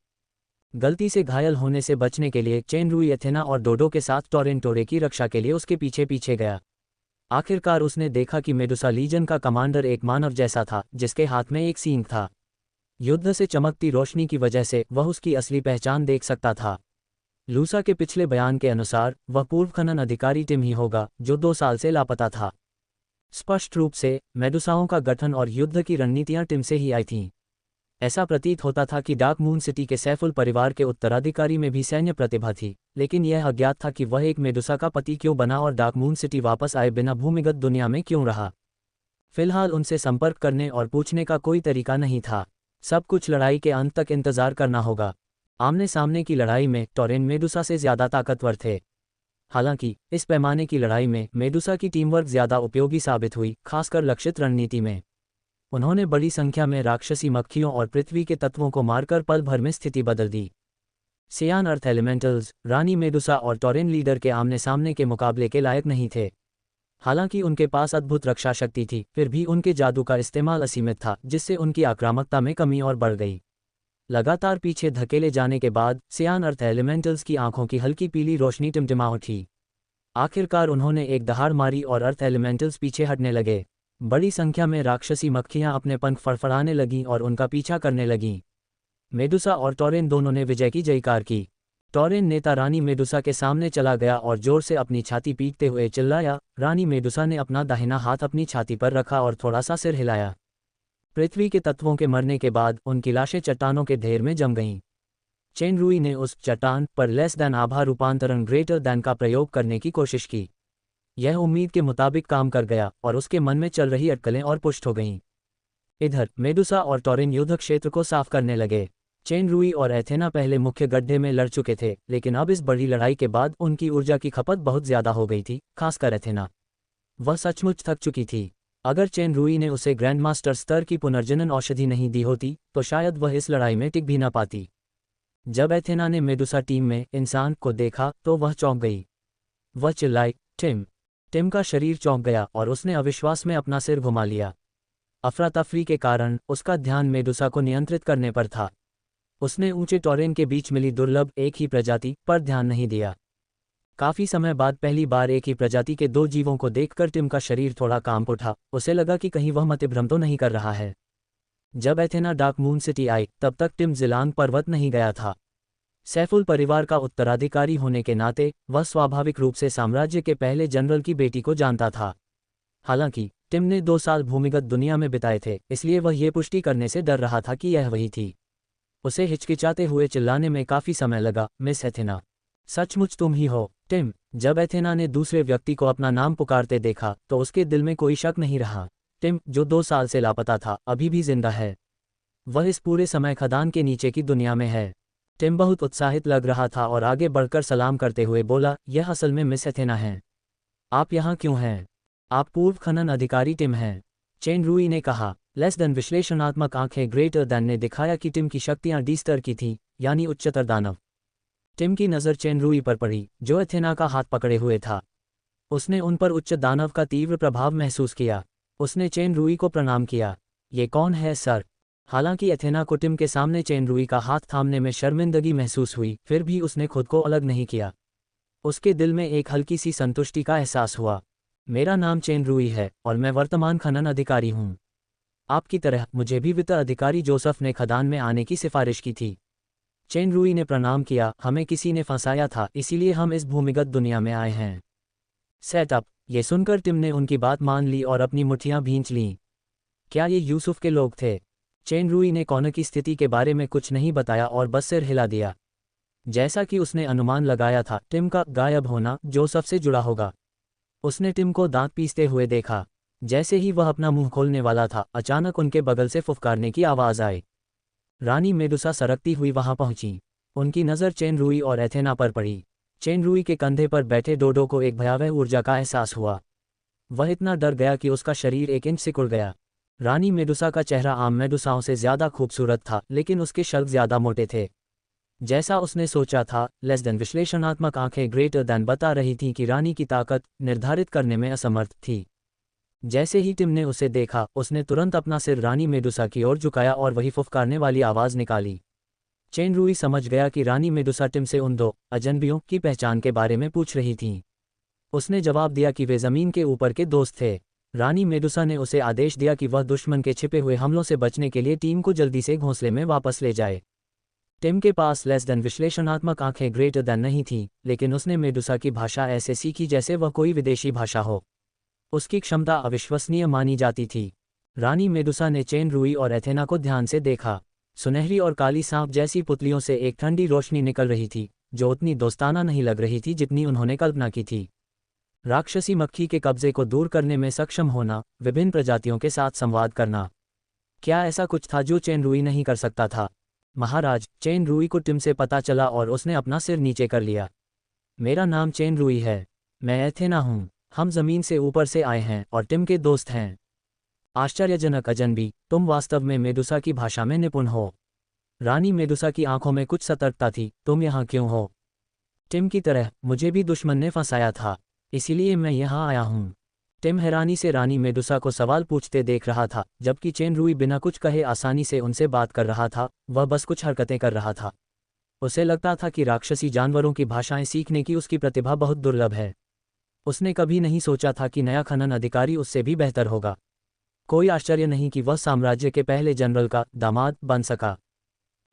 गलती से घायल होने से बचने के लिए चेनरुई एथेना और डोडो के साथ टॉरेन टोरे की रक्षा के लिए उसके पीछे पीछे गया। आखिरकार उसने देखा कि मेडुसा लीजन का कमांडर एक मानव जैसा था, जिसके हाथ में एक सींग था। युद्ध से चमकती रोशनी की वजह से वह उसकी असली पहचान देख सकता था। लूसा के पिछले बयान के अनुसार वह पूर्व खनन अधिकारी टिम ही होगा, जो 2 साल से लापता था। स्पष्ट रूप से मेडुसाओं का गठन और युद्ध की रणनीतियां टिम से ही आई थीं। ऐसा प्रतीत होता था कि डार्क मून सिटी के सैफुल परिवार के उत्तराधिकारी में भी सैन्य प्रतिभा थी, लेकिन यह अज्ञात था कि वह एक मेडुसा का पति क्यों बना और डार्क मून सिटी वापस आए बिना भूमिगत दुनिया में क्यों रहा। फिलहाल उनसे संपर्क करने और पूछने का कोई तरीका नहीं था। सब कुछ लड़ाई के अंत तक इंतजार करना होगा। आमने सामने की लड़ाई में टॉरेन मेडुसा से ज्यादा ताकतवर थे। हालांकि इस पैमाने की लड़ाई में मेडुसा की टीमवर्क ज्यादा उपयोगी साबित हुई, खासकर लक्षित रणनीति में। उन्होंने बड़ी संख्या में राक्षसी मक्खियों और पृथ्वी के तत्वों को मारकर पल भर में स्थिति बदल दी। सियान अर्थ एलिमेंटल्स, रानी मेडुसा और टॉरेन लीडर के आमने सामने के मुकाबले के लायक नहीं थे। हालांकि उनके पास अद्भुत रक्षा शक्ति थी, फिर भी उनके जादू का इस्तेमाल असीमित था, जिससे उनकी आक्रामकता में कमी और बढ़ गई। लगातार पीछे धकेले जाने के बाद सियान अर्थ एलिमेंटल्स की आंखों की हल्की पीली रोशनी टिमटिमा उठी। आखिरकार उन्होंने एक दहाड़ मारी और अर्थ एलिमेंटल्स पीछे हटने लगे। बड़ी संख्या में राक्षसी मक्खियां अपने पंख फड़फड़ाने लगीं और उनका पीछा करने लगीं। मेडुसा और टॉरेन दोनों ने विजय की जयकार की। टॉरेन नेता रानी मेडुसा के सामने चला गया और जोर से अपनी छाती पीटते हुए चिल्लाया। रानी मेडुसा ने अपना दाहिना हाथ अपनी छाती पर रखा और थोड़ा सा सिर हिलाया। पृथ्वी के तत्वों के मरने के बाद उनकी लाशें चट्टानों के ढेर में जम गईं। चेनरुई ने उस चट्टान पर लेस दैन आभा रूपांतरण ग्रेटर दैन का प्रयोग करने की कोशिश की। यह उम्मीद के मुताबिक काम कर गया और उसके मन में चल रही अटकलें और पुष्ट हो गईं। इधर मेडुसा और टॉरेन युद्ध क्षेत्र को साफ करने लगे। चेनरुई और एथेना पहले मुख्य गड्ढे में लड़ चुके थे, लेकिन अब इस बड़ी लड़ाई के बाद उनकी ऊर्जा की खपत बहुत ज्यादा हो गई थी, खासकर एथेना। वह सचमुच थक चुकी थी। अगर चेन रुई ने उसे ग्रैंड मास्टर स्तर की पुनर्जनन औषधि नहीं दी होती तो शायद वह इस लड़ाई में टिक भी ना पाती। जब एथेना ने मेडुसा टीम में इंसान को देखा तो वह चौंक गई। वह चिल्लाई, टिम। टिम का शरीर चौंक गया और उसने अविश्वास में अपना सिर घुमा लिया। अफरा तफरी के कारण उसका ध्यान मेडुसा को नियंत्रित करने पर था। उसने ऊंचे टॉरेन के बीच मिली दुर्लभ एक ही प्रजाति पर ध्यान नहीं दिया। काफी समय बाद पहली बार एक ही प्रजाति के दो जीवों को देखकर टिम का शरीर थोड़ा कांप उठा। उसे लगा कि कहीं वह मतिभ्रम तो नहीं कर रहा है। जब एथेना डार्क मून सिटी आई तब तक टिम जिलांग पर्वत नहीं गया था। सैफुल परिवार का उत्तराधिकारी होने के नाते वह स्वाभाविक रूप से साम्राज्य के पहले जनरल की बेटी को जानता था। हालांकि टिम ने 2 साल भूमिगत दुनिया में बिताए थे, इसलिए वह ये पुष्टि करने से डर रहा था कि यह वही थी। उसे हिचकिचाते हुए चिल्लाने में काफी समय लगा, मिस एथेना, सचमुच तुम ही हो, टिम। जब एथेना ने दूसरे व्यक्ति को अपना नाम पुकारते देखा तो उसके दिल में कोई शक नहीं रहा। टिम, जो 2 साल से लापता था, अभी भी जिंदा है। वह इस पूरे समय खदान के नीचे की दुनिया में है। टिम बहुत उत्साहित लग रहा था और आगे बढ़कर सलाम करते हुए बोला, यह असल में मिस एथेना हैं। आप यहाँ क्यों हैं? आप पूर्व खनन अधिकारी टिम हैं। चेन रुई ने कहा। लेस देन विश्लेषणात्मक आंखें ग्रेटर देन ने दिखाया कि टिम की शक्तियाँ डी स्तर की थीं, यानी उच्चतर दानव। टिम की नज़र चेन रुई पर पड़ी, जो एथेना का हाथ पकड़े हुए था। उसने उन पर उच्च दानव का तीव्र प्रभाव महसूस किया। उसने चेन रुई को प्रणाम किया। ये कौन है सर? हालांकि एथेना को टिम के सामने चेन रुई का हाथ थामने में शर्मिंदगी महसूस हुई, फिर भी उसने खुद को अलग नहीं किया। उसके दिल में एक हल्की सी संतुष्टि का एहसास हुआ। मेरा नाम चेन रुई है और मैं वर्तमान खनन अधिकारी हूँ। आपकी तरह मुझे भी वित्त अधिकारी जोसेफ ने खदान में आने की सिफारिश की थी। चेन रुई ने प्रणाम किया। हमें किसी ने फंसाया था, इसीलिए हम इस भूमिगत दुनिया में आए हैं। सेटअप। ये सुनकर टिम ने उनकी बात मान ली और अपनी मुट्ठियां भींच लीं। क्या ये यूसुफ के लोग थे? चेन रुई ने कॉर्नर की स्थिति के बारे में कुछ नहीं बताया और बस सिर हिला दिया। जैसा कि उसने अनुमान लगाया था, टिम का गायब होना जोसेफ से जुड़ा होगा। उसने टिम को दांत पीसते हुए देखा। जैसे ही वह अपना मुंह खोलने वाला था, अचानक उनके बगल से फुफकारने की आवाज़ आई। रानी मेडुसा सरकती हुई वहां पहुंची। उनकी नज़र चेन रुई और एथेना पर पड़ी। चेन रुई के कंधे पर बैठे डोडो को एक भयावह ऊर्जा का एहसास हुआ। वह इतना डर गया कि उसका शरीर 1 इंच सिकुड़ गया। रानी मेडुसा का चेहरा आम मेडुसाओं से ज्यादा खूबसूरत था, लेकिन उसके शल्क ज्यादा मोटे थे। जैसा उसने सोचा था, लेस देन विश्लेषणात्मक आंखें ग्रेटर देन बता रही थीं कि रानी की ताकत निर्धारित करने में असमर्थ थी। जैसे ही टिम ने उसे देखा, उसने तुरंत अपना सिर रानी मेडुसा की ओर झुकाया और वही फुफकारने वाली आवाज़ निकाली। चेन रुई समझ गया कि रानी मेडुसा टिम से उन 2 अजनबियों की पहचान के बारे में पूछ रही थीं। उसने जवाब दिया कि वे ज़मीन के ऊपर के दोस्त थे। रानी मेडुसा ने उसे आदेश दिया कि वह दुश्मन के छिपे हुए हमलों से बचने के लिए टीम को जल्दी से घोंसले में वापस ले जाए। टिम के पास लेस देन विश्लेषणात्मक आंखें ग्रेटर देन नहीं थीं, लेकिन उसने मेडुसा की भाषा ऐसे सीखी जैसे वह कोई विदेशी भाषा हो। उसकी क्षमता अविश्वसनीय मानी जाती थी। रानी मेडुसा ने चेन रुई और एथेना को ध्यान से देखा। सुनहरी और काली सांप जैसी पुतलियों से एक ठंडी रोशनी निकल रही थी, जो उतनी दोस्ताना नहीं लग रही थी जितनी उन्होंने कल्पना की थी। राक्षसी मक्खी के कब्जे को दूर करने में सक्षम होना, विभिन्न प्रजातियों के साथ संवाद करना, क्या ऐसा कुछ था जो चेन रुई नहीं कर सकता था? महाराज, चेन रुई को टिम से पता चला और उसने अपना सिर नीचे कर लिया। मेरा नाम चेन रुई है। मैं एथेना हूँ। हम जमीन से ऊपर से आए हैं और टिम के दोस्त हैं। आश्चर्यजनक अजनबी, तुम वास्तव में मेडुसा की भाषा में निपुण हो। रानी मेडुसा की आंखों में कुछ सतर्कता थी। तुम यहाँ क्यों हो? टिम की तरह मुझे भी दुश्मन ने फंसाया था, इसीलिए मैं यहाँ आया हूँ। टिम हैरानी से रानी मेडुसा को सवाल पूछते देख रहा था, जबकि चेन रुई बिना कुछ कहे आसानी से उनसे बात कर रहा था। वह बस कुछ हरकतें कर रहा था। उसे लगता था कि राक्षसी जानवरों की भाषाएं सीखने की उसकी प्रतिभा बहुत दुर्लभ है। उसने कभी नहीं सोचा था कि नया खनन अधिकारी उससे भी बेहतर होगा। कोई आश्चर्य नहीं कि वह साम्राज्य के पहले जनरल का दामाद बन सका।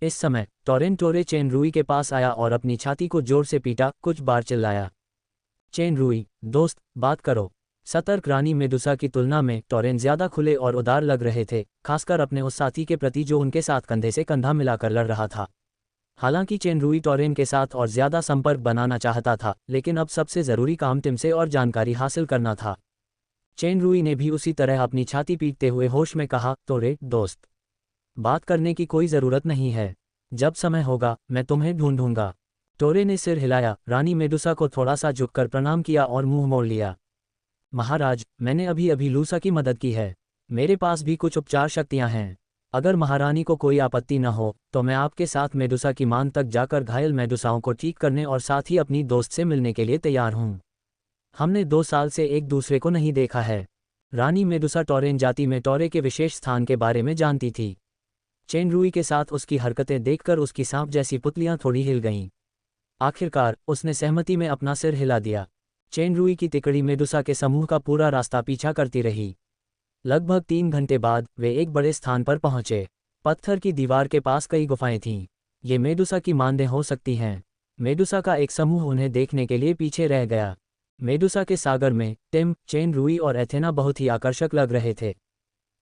इस समय टॉरेन टोरे चेन रुई के पास आया और अपनी छाती को जोर से पीटा, कुछ बार चिल्लाया, चेन रुई, दोस्त, बात करो। सतर्क रानी मेडुसा की तुलना में टॉरेन ज्यादा खुले और उदार लग रहे थे, खासकर अपने उस साथी के प्रति जो उनके साथ कंधे से कंधा मिलाकर लड़ रहा था। हालांकि चेन रुई टॉरेन के साथ और ज्यादा संपर्क बनाना चाहता था, लेकिन अब सबसे जरूरी काम टिम से और जानकारी हासिल करना था। चेन रुई ने भी उसी तरह अपनी छाती पीटते हुए होश में कहा, टोरे, दोस्त, बात करने की कोई जरूरत नहीं है। जब समय होगा मैं तुम्हें ढूंढूंगा। टोरे ने सिर हिलाया, रानी मेडुसा को थोड़ा सा झुककर प्रणाम किया और मुंह मोड़ लिया। महाराज, मैंने अभी अभी लूसा की मदद की है। मेरे पास भी कुछ उपचार शक्तियां हैं। अगर महारानी को कोई आपत्ति न हो तो मैं आपके साथ मेडुसा की मान तक जाकर घायल मेडुसाओं को ठीक करने और साथ ही अपनी दोस्त से मिलने के लिए तैयार हूँ। हमने 2 साल से एक दूसरे को नहीं देखा है। रानी मेडुसा टोरेन जाति में टोरे के विशेष स्थान के बारे में जानती थी। चेन रूई के साथ उसकी हरकतें देखकर उसकी सांप जैसी पुतलियां थोड़ी हिल गईं। आखिरकार उसने सहमति में अपना सिर हिला दिया। चेन रूई की तिकड़ी मेडुसा के समूह का पूरा रास्ता पीछा करती रही। लगभग 3 घंटे बाद वे एक बड़े स्थान पर पहुंचे। पत्थर की दीवार के पास कई गुफाएं थीं। ये मेडुसा की मांदें हो सकती हैं। मेडुसा का एक समूह उन्हें देखने के लिए पीछे रह गया। मेडुसा के सागर में टिम, चेन रूई और एथेना बहुत ही आकर्षक लग रहे थे।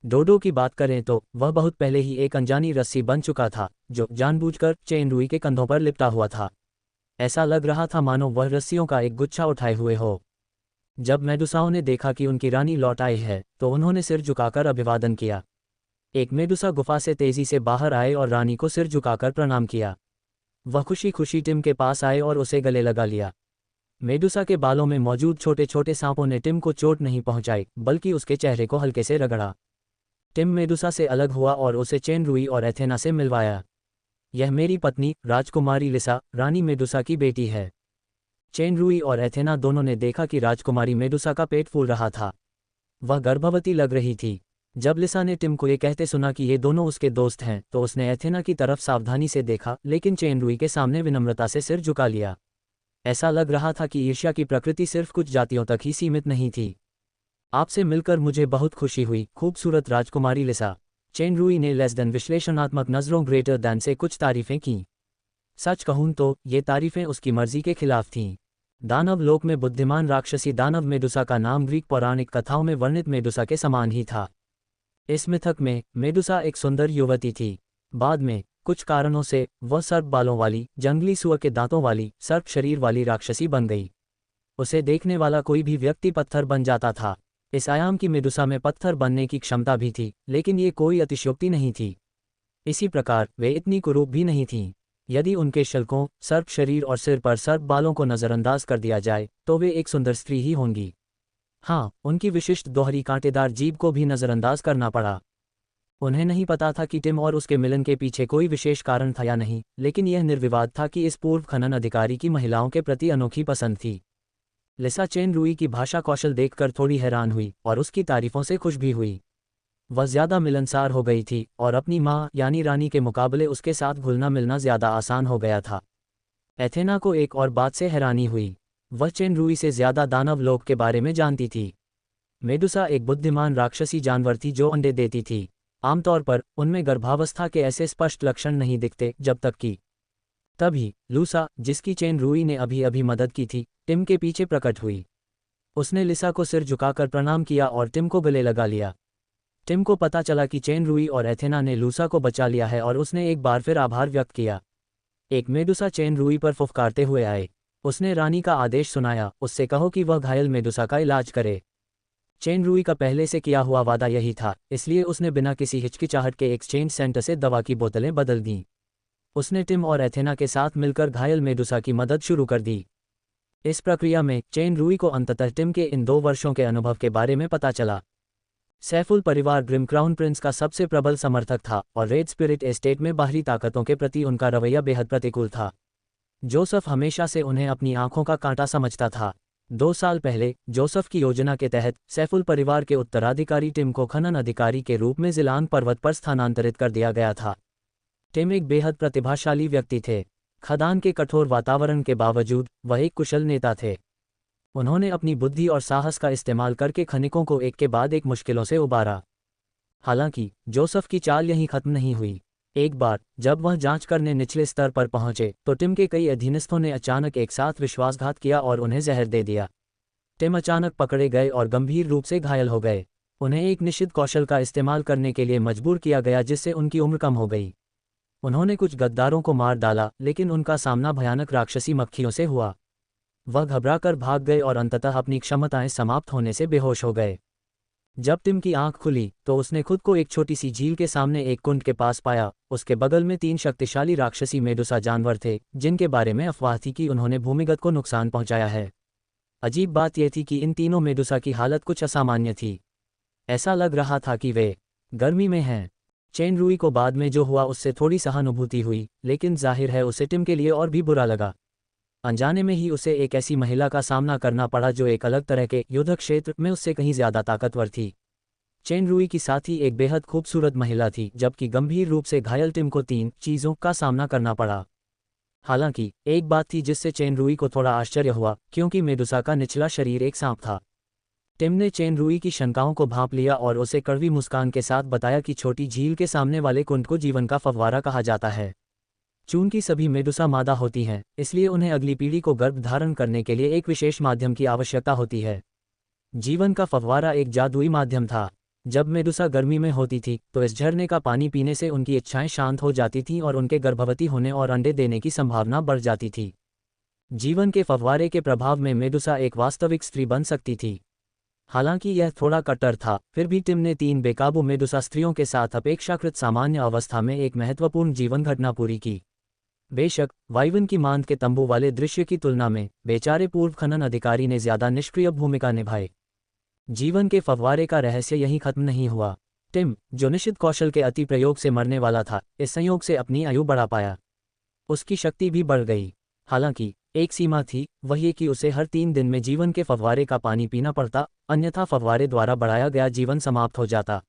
डोडो की बात करें तो वह बहुत पहले ही एक अनजानी रस्सी बन चुका था जो जानबूझकर चेन रूई के कंधों पर लिपटा हुआ था। ऐसा लग रहा था मानो वह रस्सियों का एक गुच्छा उठाए हुए हो। जब मेडुसाओं ने देखा कि उनकी रानी लौट आई है तो उन्होंने सिर झुकाकर अभिवादन किया। एक मेडुसा गुफा से तेजी से बाहर आए और रानी को सिर झुकाकर प्रणाम किया। वह खुशी खुशी टिम के पास आए और उसे गले लगा लिया। मेडुसा के बालों में मौजूद छोटे छोटे सांपों ने टिम को चोट नहीं पहुंचाई बल्कि उसके चेहरे को हल्के से रगड़ा। टिम मेडुसा से अलग हुआ और उसे चेन रूई और एथेना से मिलवाया। यह मेरी पत्नी राजकुमारी लिसा, रानी मेडुसा की बेटी है। चेन रूई और एथेना दोनों ने देखा कि राजकुमारी मेडुसा का पेट फूल रहा था। वह गर्भवती लग रही थी। जब लिसा ने टिम को ये कहते सुना कि ये दोनों उसके दोस्त हैं तो उसने एथेना की तरफ सावधानी से देखा लेकिन चेन रूई के सामने विनम्रता से सिर झुका लिया। ऐसा लग रहा था कि ईर्ष्या की प्रकृति सिर्फ कुछ जातियों तक ही सीमित नहीं थी। आपसे मिलकर मुझे बहुत खुशी हुई, खूबसूरत राजकुमारी लिसा। चेन रूई ने लेस देन विश्लेषणात्मक नज़रों ग्रेटर दैन से कुछ तारीफें की। सच कहूं तो ये तारीफें उसकी मर्जी के खिलाफ थीं। दानव लोक में बुद्धिमान राक्षसी दानव मेडुसा का नाम ग्रीक पौराणिक कथाओं में वर्णित मेडुसा के समान ही था। इस मिथक में मेडुसा एक सुंदर युवती थी। बाद में कुछ कारणों से वह सर्प बालों वाली, जंगली सुअर के दांतों वाली, सर्प शरीर वाली राक्षसी बन गई। उसे देखने वाला कोई भी व्यक्ति पत्थर बन जाता था। इस आयाम की मेडुसा में पत्थर बनने की क्षमता भी थी, लेकिन ये कोई अतिशयोक्ति नहीं थी। इसी प्रकार वे इतनी कुरूप भी नहीं थीं। यदि उनके शल्कों, सर्प शरीर और सिर पर सर्प बालों को नज़रअंदाज कर दिया जाए तो वे एक सुंदर स्त्री ही होंगी। हाँ, उनकी विशिष्ट दोहरी कांटेदार जीभ को भी नज़रअंदाज करना पड़ा। उन्हें नहीं पता था कि टिम और उसके मिलन के पीछे कोई विशेष कारण था या नहीं, लेकिन यह निर्विवाद था कि इस पूर्व खनन अधिकारी की महिलाओं के प्रति अनोखी पसंद थी। लिसा चेन रूई की भाषा कौशल देखकर थोड़ी हैरान हुई और उसकी तारीफों से खुश भी हुई। वह ज्यादा मिलनसार हो गई थी और अपनी माँ यानी रानी के मुकाबले उसके साथ घुलना मिलना ज्यादा आसान हो गया था। एथेना को एक और बात से हैरानी हुई। वह चेन रूई से ज्यादा दानव लोक के बारे में जानती थी। मेडुसा एक बुद्धिमान राक्षसी जानवर थी जो अंडे देती थी। आमतौर पर उनमें गर्भावस्था के ऐसे स्पष्ट लक्षण नहीं दिखते जब तक कि तभी लूसा, जिसकी चेन रूई ने अभी अभी मदद की थी, टिम के पीछे प्रकट हुई। उसने लिसा को सिर झुकाकर प्रणाम किया और टिम को गले लगा लिया। टिम को पता चला कि चेन रूई और एथेना ने लूसा को बचा लिया है और उसने एक बार फिर आभार व्यक्त किया। एक मेडुसा चेन रूई पर फुफकारते हुए आए। उसने रानी का आदेश सुनाया, उससे कहो कि वह घायल मेडुसा का इलाज करे। चेन रूई का पहले से किया हुआ वादा यही था, इसलिए उसने बिना किसी हिचकिचाहट के एक्सचेंज सेंटर से दवा की बोतलें बदल दीं। उसने टिम और एथेना के साथ मिलकर घायल मेडुसा की मदद शुरू कर दी। इस प्रक्रिया में चेन रूई को अंततः टिम के इन 2 वर्षों के अनुभव के बारे में पता चला। सैफुल परिवार ग्रिम क्राउन प्रिंस का सबसे प्रबल समर्थक था और रेड स्पिरिट एस्टेट में बाहरी ताकतों के प्रति उनका रवैया बेहद प्रतिकूल था। जोसेफ हमेशा से उन्हें अपनी आंखों का कांटा समझता था। 2 साल पहले जोसेफ की योजना के तहत सैफुल परिवार के उत्तराधिकारी टिम को खनन अधिकारी के रूप में जिलान पर्वत पर स्थानांतरित कर दिया गया था। टिम एक बेहद प्रतिभाशाली व्यक्ति थे। खदान के कठोर वातावरण के बावजूद वह एक कुशल नेता थे। उन्होंने अपनी बुद्धि और साहस का इस्तेमाल करके खनिकों को एक के बाद एक मुश्किलों से उबारा। हालांकि जोसेफ की चाल यहीं खत्म नहीं हुई। एक बार जब वह जांच करने निचले स्तर पर पहुंचे तो टिम के कई अधीनस्थों ने अचानक एक साथ विश्वासघात किया और उन्हें जहर दे दिया। टिम अचानक पकड़े गए और गंभीर रूप से घायल हो गए। उन्हें एक निश्चित कौशल का इस्तेमाल करने के लिए मजबूर किया गया जिससे उनकी उम्र कम हो गई। उन्होंने कुछ गद्दारों को मार डाला, लेकिन उनका सामना भयानक राक्षसी मक्खियों से हुआ। वह घबराकर भाग गए और अंततः अपनी क्षमताएं समाप्त होने से बेहोश हो गए। जब टिम की आंख खुली तो उसने खुद को एक छोटी सी झील के सामने एक कुंड के पास पाया। उसके बगल में 3 शक्तिशाली राक्षसी मेडुसा जानवर थे, जिनके बारे में अफवाह थी कि उन्होंने भूमिगत को नुकसान पहुंचाया है। अजीब बात यह थी कि इन तीनों मेडुसा की हालत कुछ असामान्य थी। ऐसा लग रहा था कि वे गर्मी में हैं। चेन रुई को बाद में जो हुआ उससे थोड़ी सहानुभूति हुई, लेकिन जाहिर है उसे टिम के लिए और भी बुरा लगा। अनजाने में ही उसे एक ऐसी महिला का सामना करना पड़ा जो एक अलग तरह के युद्ध क्षेत्र में उससे कहीं ज्यादा ताकतवर थी। चेन रुई की साथ ही एक बेहद खूबसूरत महिला थी, जबकि गंभीर रूप से घायल टिम को 3 चीज़ों का सामना करना पड़ा। हालांकि एक बात थी जिससे चेन रुई को थोड़ा आश्चर्य हुआ, क्योंकि मेडुसा का निचला शरीर एक सांप था। टिम ने चेन रुई की शंकाओं को भांप लिया और उसे कड़वी मुस्कान के साथ बताया कि छोटी झील के सामने वाले कुंड को जीवन का फव्वारा कहा जाता है। चूंकि सभी मेडुसा मादा होती हैं, इसलिए उन्हें अगली पीढ़ी को गर्भ धारण करने के लिए एक विशेष माध्यम की आवश्यकता होती है। जीवन का फव्वारा एक जादुई माध्यम था। जब मेडुसा गर्मी में होती थी तो इस झरने का पानी पीने से उनकी इच्छाएं शांत हो जाती थीं और उनके गर्भवती होने और अंडे देने की संभावना बढ़ जाती थी। जीवन के फव्वारे के प्रभाव में मेडुसा एक वास्तविक स्त्री बन सकती थी। हालांकि यह थोड़ा कट्टर था, फिर भी टिम ने 3 बेकाबू मेडुसा स्त्रियों के साथ अपेक्षाकृत सामान्य अवस्था में एक महत्वपूर्ण जीवन घटना पूरी की। बेशक वाइवन की मांद के तंबू वाले दृश्य की तुलना में बेचारे पूर्व खनन अधिकारी ने ज्यादा निष्क्रिय भूमिका निभाई। जीवन के फव्वारे का रहस्य यहीं खत्म नहीं हुआ। टिम, जो निश्चित कौशल के अति प्रयोग से मरने वाला था, इस संयोग से अपनी आयु बढ़ा पाया। उसकी शक्ति भी बढ़ गई। हालांकि एक सीमा थी, वह ये कि उसे हर 3 दिन में जीवन के फव्वारे का पानी पीना पड़ता, अन्यथा फव्वारे द्वारा बढ़ाया गया जीवन समाप्त हो जाता।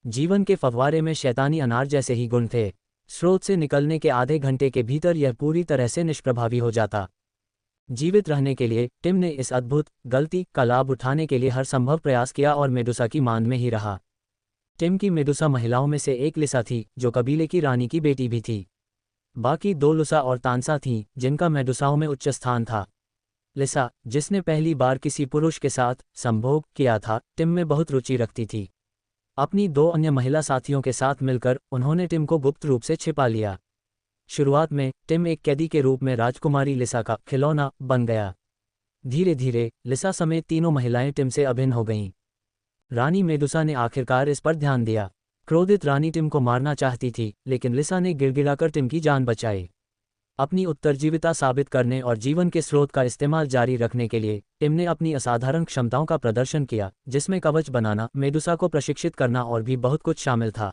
जीवन के फव्वारे में शैतानी अनार जैसे ही गुण थे। स्रोत से निकलने के आधे घंटे के भीतर यह पूरी तरह से निष्प्रभावी हो जाता। जीवित रहने के लिए टिम ने इस अद्भुत गलती का लाभ उठाने के लिए हर संभव प्रयास किया और मेडुसा की मांद में ही रहा। टिम की मेडुसा महिलाओं में से एक लिसा थी, जो कबीले की रानी की बेटी भी थी। बाकी 2 लुसा और तानसा थीं, जिनका मेडुसाओं में उच्च स्थान था। लिसा, जिसने पहली बार किसी पुरुष के साथ संभोग किया था, टिम में बहुत रुचि रखती थी। अपनी 2 अन्य महिला साथियों के साथ मिलकर उन्होंने टिम को गुप्त रूप से छिपा लिया। शुरुआत में टिम एक कैदी के रूप में राजकुमारी लिसा का खिलौना बन गया। धीरे धीरे लिसा समेत तीनों महिलाएं टिम से अभिन्न हो गईं। रानी मेडुसा ने आखिरकार इस पर ध्यान दिया। क्रोधित रानी टिम को मारना चाहती थी, लेकिन लिसा ने गिड़गिड़ाकर टिम की जान बचाई। अपनी उत्तरजीविता साबित करने और जीवन के स्रोत का इस्तेमाल जारी रखने के लिए टिम ने अपनी असाधारण क्षमताओं का प्रदर्शन किया, जिसमें कवच बनाना, मेडुसा को प्रशिक्षित करना और भी बहुत कुछ शामिल था।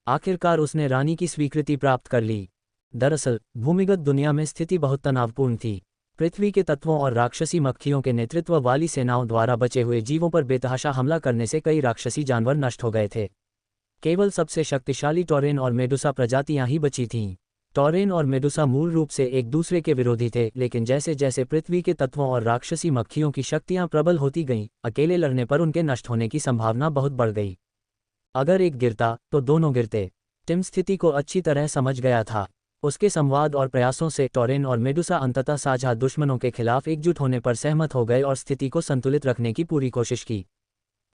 आखिरकार उसने रानी की स्वीकृति प्राप्त कर ली। दरअसल भूमिगत दुनिया में स्थिति बहुत तनावपूर्ण थी। पृथ्वी के तत्वों और राक्षसी मक्खियों के नेतृत्व वाली सेनाओं द्वारा बचे हुए जीवों पर बेतहाशा हमला करने से कई राक्षसी जानवर नष्ट हो गए थे। केवल सबसे शक्तिशाली टॉरेन और मेडुसा प्रजातियां ही बची थीं। टॉरेन और मेडुसा मूल रूप से एक दूसरे के विरोधी थे, लेकिन जैसे जैसे पृथ्वी के तत्वों और राक्षसी मक्खियों की शक्तियां प्रबल होती गईं, अकेले लड़ने पर उनके नष्ट होने की संभावना बहुत बढ़ गई। अगर एक गिरता तो दोनों गिरते। टिम स्थिति को अच्छी तरह समझ गया था। उसके संवाद और प्रयासों से टॉरेन और मेडुसा अंततः साझा दुश्मनों के खिलाफ एकजुट होने पर सहमत हो गए और स्थिति को संतुलित रखने की पूरी कोशिश की।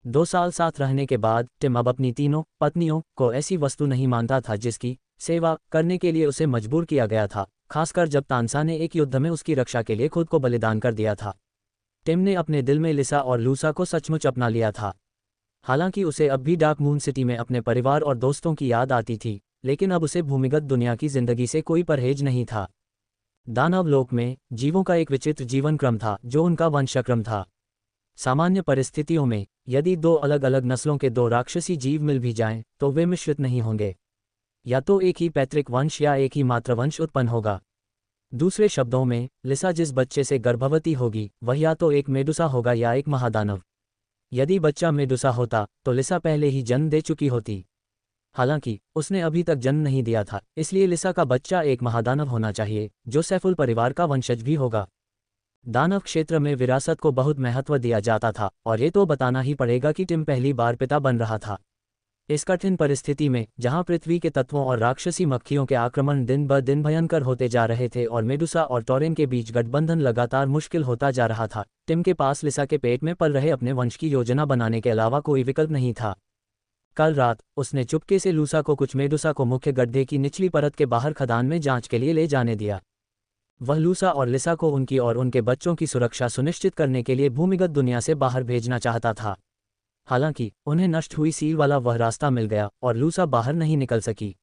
2 साल साथ रहने के बाद टिम अब अपनी तीनों पत्नियों को ऐसी वस्तु नहीं मानता था जिसकी सेवा करने के लिए उसे मजबूर किया गया था, खासकर जब तानसा ने एक युद्ध में उसकी रक्षा के लिए खुद को बलिदान कर दिया था। टिम ने अपने दिल में लिसा और लूसा को सचमुच अपना लिया था। हालांकि उसे अब भी डार्क मून सिटी में अपने परिवार और दोस्तों की याद आती थी, लेकिन अब उसे भूमिगत दुनिया की जिंदगी से कोई परहेज नहीं था। दानव लोक में जीवों का एक विचित्र जीवन क्रम था, जो उनका वंशक्रम था। सामान्य परिस्थितियों में यदि 2 अलग अलग नस्लों के 2 राक्षसी जीव मिल भी जाएं, तो वे मिश्रित नहीं होंगे। या तो एक ही पैतृक वंश या एक ही मातृवंश उत्पन्न होगा। दूसरे शब्दों में, लिसा जिस बच्चे से गर्भवती होगी वह या तो एक मेडुसा होगा या एक महादानव। यदि बच्चा मेडुसा होता तो लिसा पहले ही जन्म दे चुकी होती। हालांकि उसने अभी तक जन्म नहीं दिया था, इसलिए लिसा का बच्चा एक महादानव होना चाहिए, जो सैफुल परिवार का वंशज भी होगा। दानव क्षेत्र में विरासत को बहुत महत्व दिया जाता था, और ये तो बताना ही पड़ेगा कि टिम पहली बार पिता बन रहा था। इस कठिन परिस्थिति में, जहां पृथ्वी के तत्वों और राक्षसी मक्खियों के आक्रमण दिन ब दिन भयंकर होते जा रहे थे और मेडुसा और टॉरेन के बीच गठबंधन लगातार मुश्किल होता जा रहा था, टिम के पास लिसा के पेट में पल रहे अपने वंश की योजना बनाने के अलावा कोई विकल्प नहीं था। कल रात उसने चुपके से लूसा को कुछ मेडुसा को मुख्य गड्ढे की निचली परत के बाहर खदान में जांच के लिए ले जाने दिया। वह लूसा और लिसा को उनकी और उनके बच्चों की सुरक्षा सुनिश्चित करने के लिए भूमिगत दुनिया से बाहर भेजना चाहता था। हालांकि उन्हें नष्ट हुई सील वाला वह रास्ता मिल गया और लूसा बाहर नहीं निकल सकी।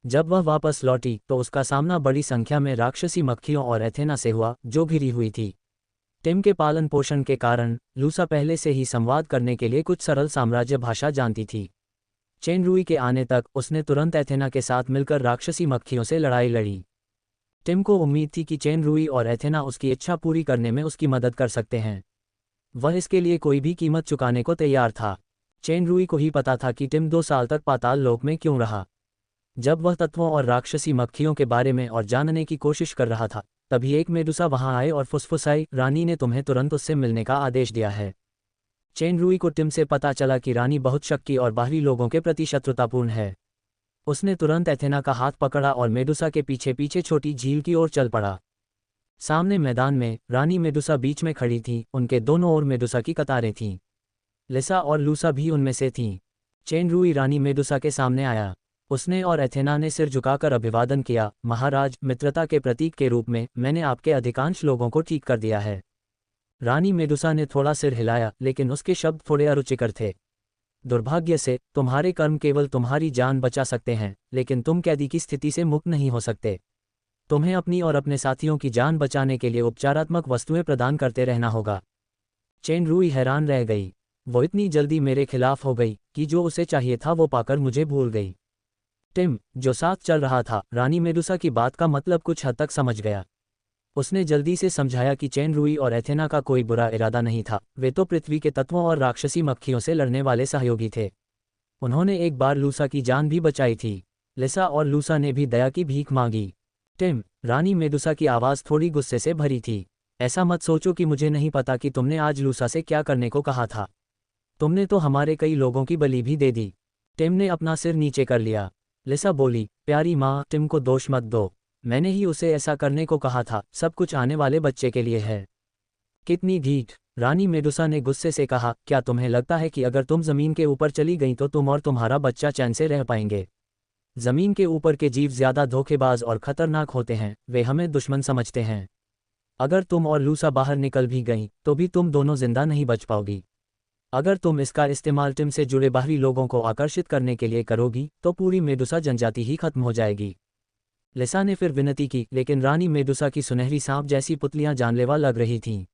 जब वह वापस लौटी तो उसका सामना बड़ी संख्या में राक्षसी मक्खियों और एथेना से हुआ, जो घिरी हुई थी। टिम के पालन पोषण के कारण लूसा पहले से ही संवाद करने के लिए कुछ सरल साम्राज्य भाषा जानती थी। चेन रुई के आने तक उसने तुरंत एथेना के साथ मिलकर राक्षसी मक्खियों से लड़ाई लड़ी। टिम को उम्मीद थी कि चेन रुई और एथेना उसकी इच्छा पूरी करने में उसकी मदद कर सकते हैं। वह इसके लिए कोई भी कीमत चुकाने को तैयार था। चेन रुई को ही पता था कि टिम 2 साल तक पाताल लोक में क्यों रहा। जब वह तत्वों और राक्षसी मक्खियों के बारे में और जानने की कोशिश कर रहा था, तभी एक मेडुसा वहां आए और फुसफुसाई, रानी ने तुम्हें तुरंत उससे मिलने का आदेश दिया है। चेन रुई को टिम से पता चला कि रानी बहुत शक्की और बाहरी लोगों के प्रति शत्रुतापूर्ण है। उसने तुरंत एथेना का हाथ पकड़ा और मेडुसा के पीछे पीछे छोटी झील की ओर चल पड़ा। सामने मैदान में रानी मेडुसा बीच में खड़ी थी, उनके दोनों ओर मेडुसा की कतारें थीं। लिसा और लूसा भी उनमें से थीं। चेन रुई रानी मेडुसा के सामने आया। उसने और एथेना ने सिर झुकाकर अभिवादन किया। महाराज, मित्रता के प्रतीक के रूप में मैंने आपके अधिकांश लोगों को ठीक कर दिया है। रानी मेडुसा ने थोड़ा सिर हिलाया, लेकिन उसके शब्द थोड़े अरुचिकर थे। दुर्भाग्य से तुम्हारे कर्म केवल तुम्हारी जान बचा सकते हैं, लेकिन तुम कैदी की स्थिति से मुक्त नहीं हो सकते। तुम्हें अपनी और अपने साथियों की जान बचाने के लिए उपचारात्मक वस्तुएं प्रदान करते रहना होगा। चेन रुई हैरान रह गई। वो इतनी जल्दी मेरे खिलाफ हो गई कि जो उसे चाहिए था वो पाकर मुझे भूल गई। टिम, जो साथ चल रहा था, रानी मेडुसा की बात का मतलब कुछ हद तक समझ गया। उसने जल्दी से समझाया कि चेन रुई और एथेना का कोई बुरा इरादा नहीं था। वे तो पृथ्वी के तत्वों और राक्षसी मक्खियों से लड़ने वाले सहयोगी थे। उन्होंने एक बार लूसा की जान भी बचाई थी। लिसा और लूसा ने भी दया की भीख मांगी। टिम, रानी मेडुसा की आवाज़ थोड़ी गुस्से से भरी थी। ऐसा मत सोचो कि मुझे नहीं पता कि तुमने आज लूसा से क्या करने को कहा था। तुमने तो हमारे कई लोगों की बलि भी दे दी। टिम ने अपना सिर नीचे कर लिया। लिसा बोली, प्यारी माँ, टिम को दोष मत दो। मैंने ही उसे ऐसा करने को कहा था। सब कुछ आने वाले बच्चे के लिए है। कितनी ढीठ! रानी मेडुसा ने गुस्से से कहा, क्या तुम्हें लगता है कि अगर तुम जमीन के ऊपर चली गई तो तुम और तुम्हारा बच्चा चैन से रह पाएंगे? जमीन के ऊपर के जीव ज्यादा धोखेबाज और खतरनाक होते हैं। वे हमें दुश्मन समझते हैं। अगर तुम और लूसा बाहर निकल भी गईं तो भी तुम दोनों जिंदा नहीं बच पाओगी। अगर तुम इसका इस्तेमाल टिम से जुड़े बाहरी लोगों को आकर्षित करने के लिए करोगी तो पूरी मेडुसा जनजाति ही खत्म हो जाएगी। लिसा ने फिर विनती की, लेकिन रानी मेडुसा की सुनहरी सांप जैसी पुतलियां जानलेवा लग रही थीं।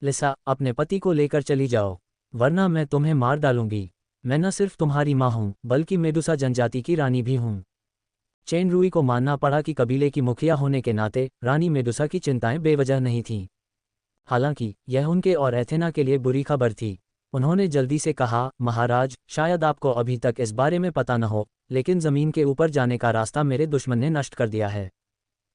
लिसा, अपने पति को लेकर चली जाओ, वरना मैं तुम्हें मार डालूंगी। मैं न सिर्फ तुम्हारी माँ हूँ, बल्कि मेडुसा जनजाति की रानी भी हूँ। चेन रुई को मानना पड़ा कि कबीले की मुखिया होने के नाते रानी मेडुसा की चिंताएं बेवजह नहीं थीं। हालांकि यह उनके और एथेना के लिए बुरी खबर थी। उन्होंने जल्दी से कहा, महाराज, शायद आपको अभी तक इस बारे में पता न हो, लेकिन जमीन के ऊपर जाने का रास्ता मेरे दुश्मन ने नष्ट कर दिया है।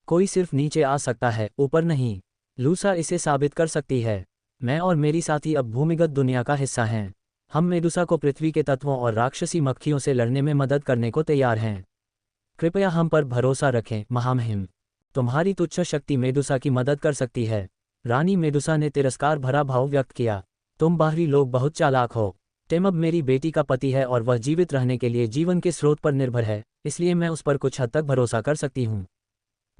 कोई सिर्फ नीचे आ सकता है, ऊपर नहीं। लूसा इसे साबित कर सकती है। मैं और मेरी साथी अब भूमिगत दुनिया का हिस्सा हैं। हम मेडुसा को पृथ्वी के तत्वों और राक्षसी मक्खियों से लड़ने में मदद करने को तैयार हैं। कृपया हम पर भरोसा रखें, महामहिम। तुम्हारी तुच्छ शक्ति मेडुसा की मदद कर सकती है। रानी मेडुसा ने तिरस्कार भरा भाव व्यक्त किया। तुम बाहरी लोग बहुत चालाक हो। टिम अब मेरी बेटी का पति है और वह जीवित रहने के लिए जीवन के स्रोत पर निर्भर है, इसलिए मैं उस पर कुछ हद तक भरोसा कर सकती हूँ।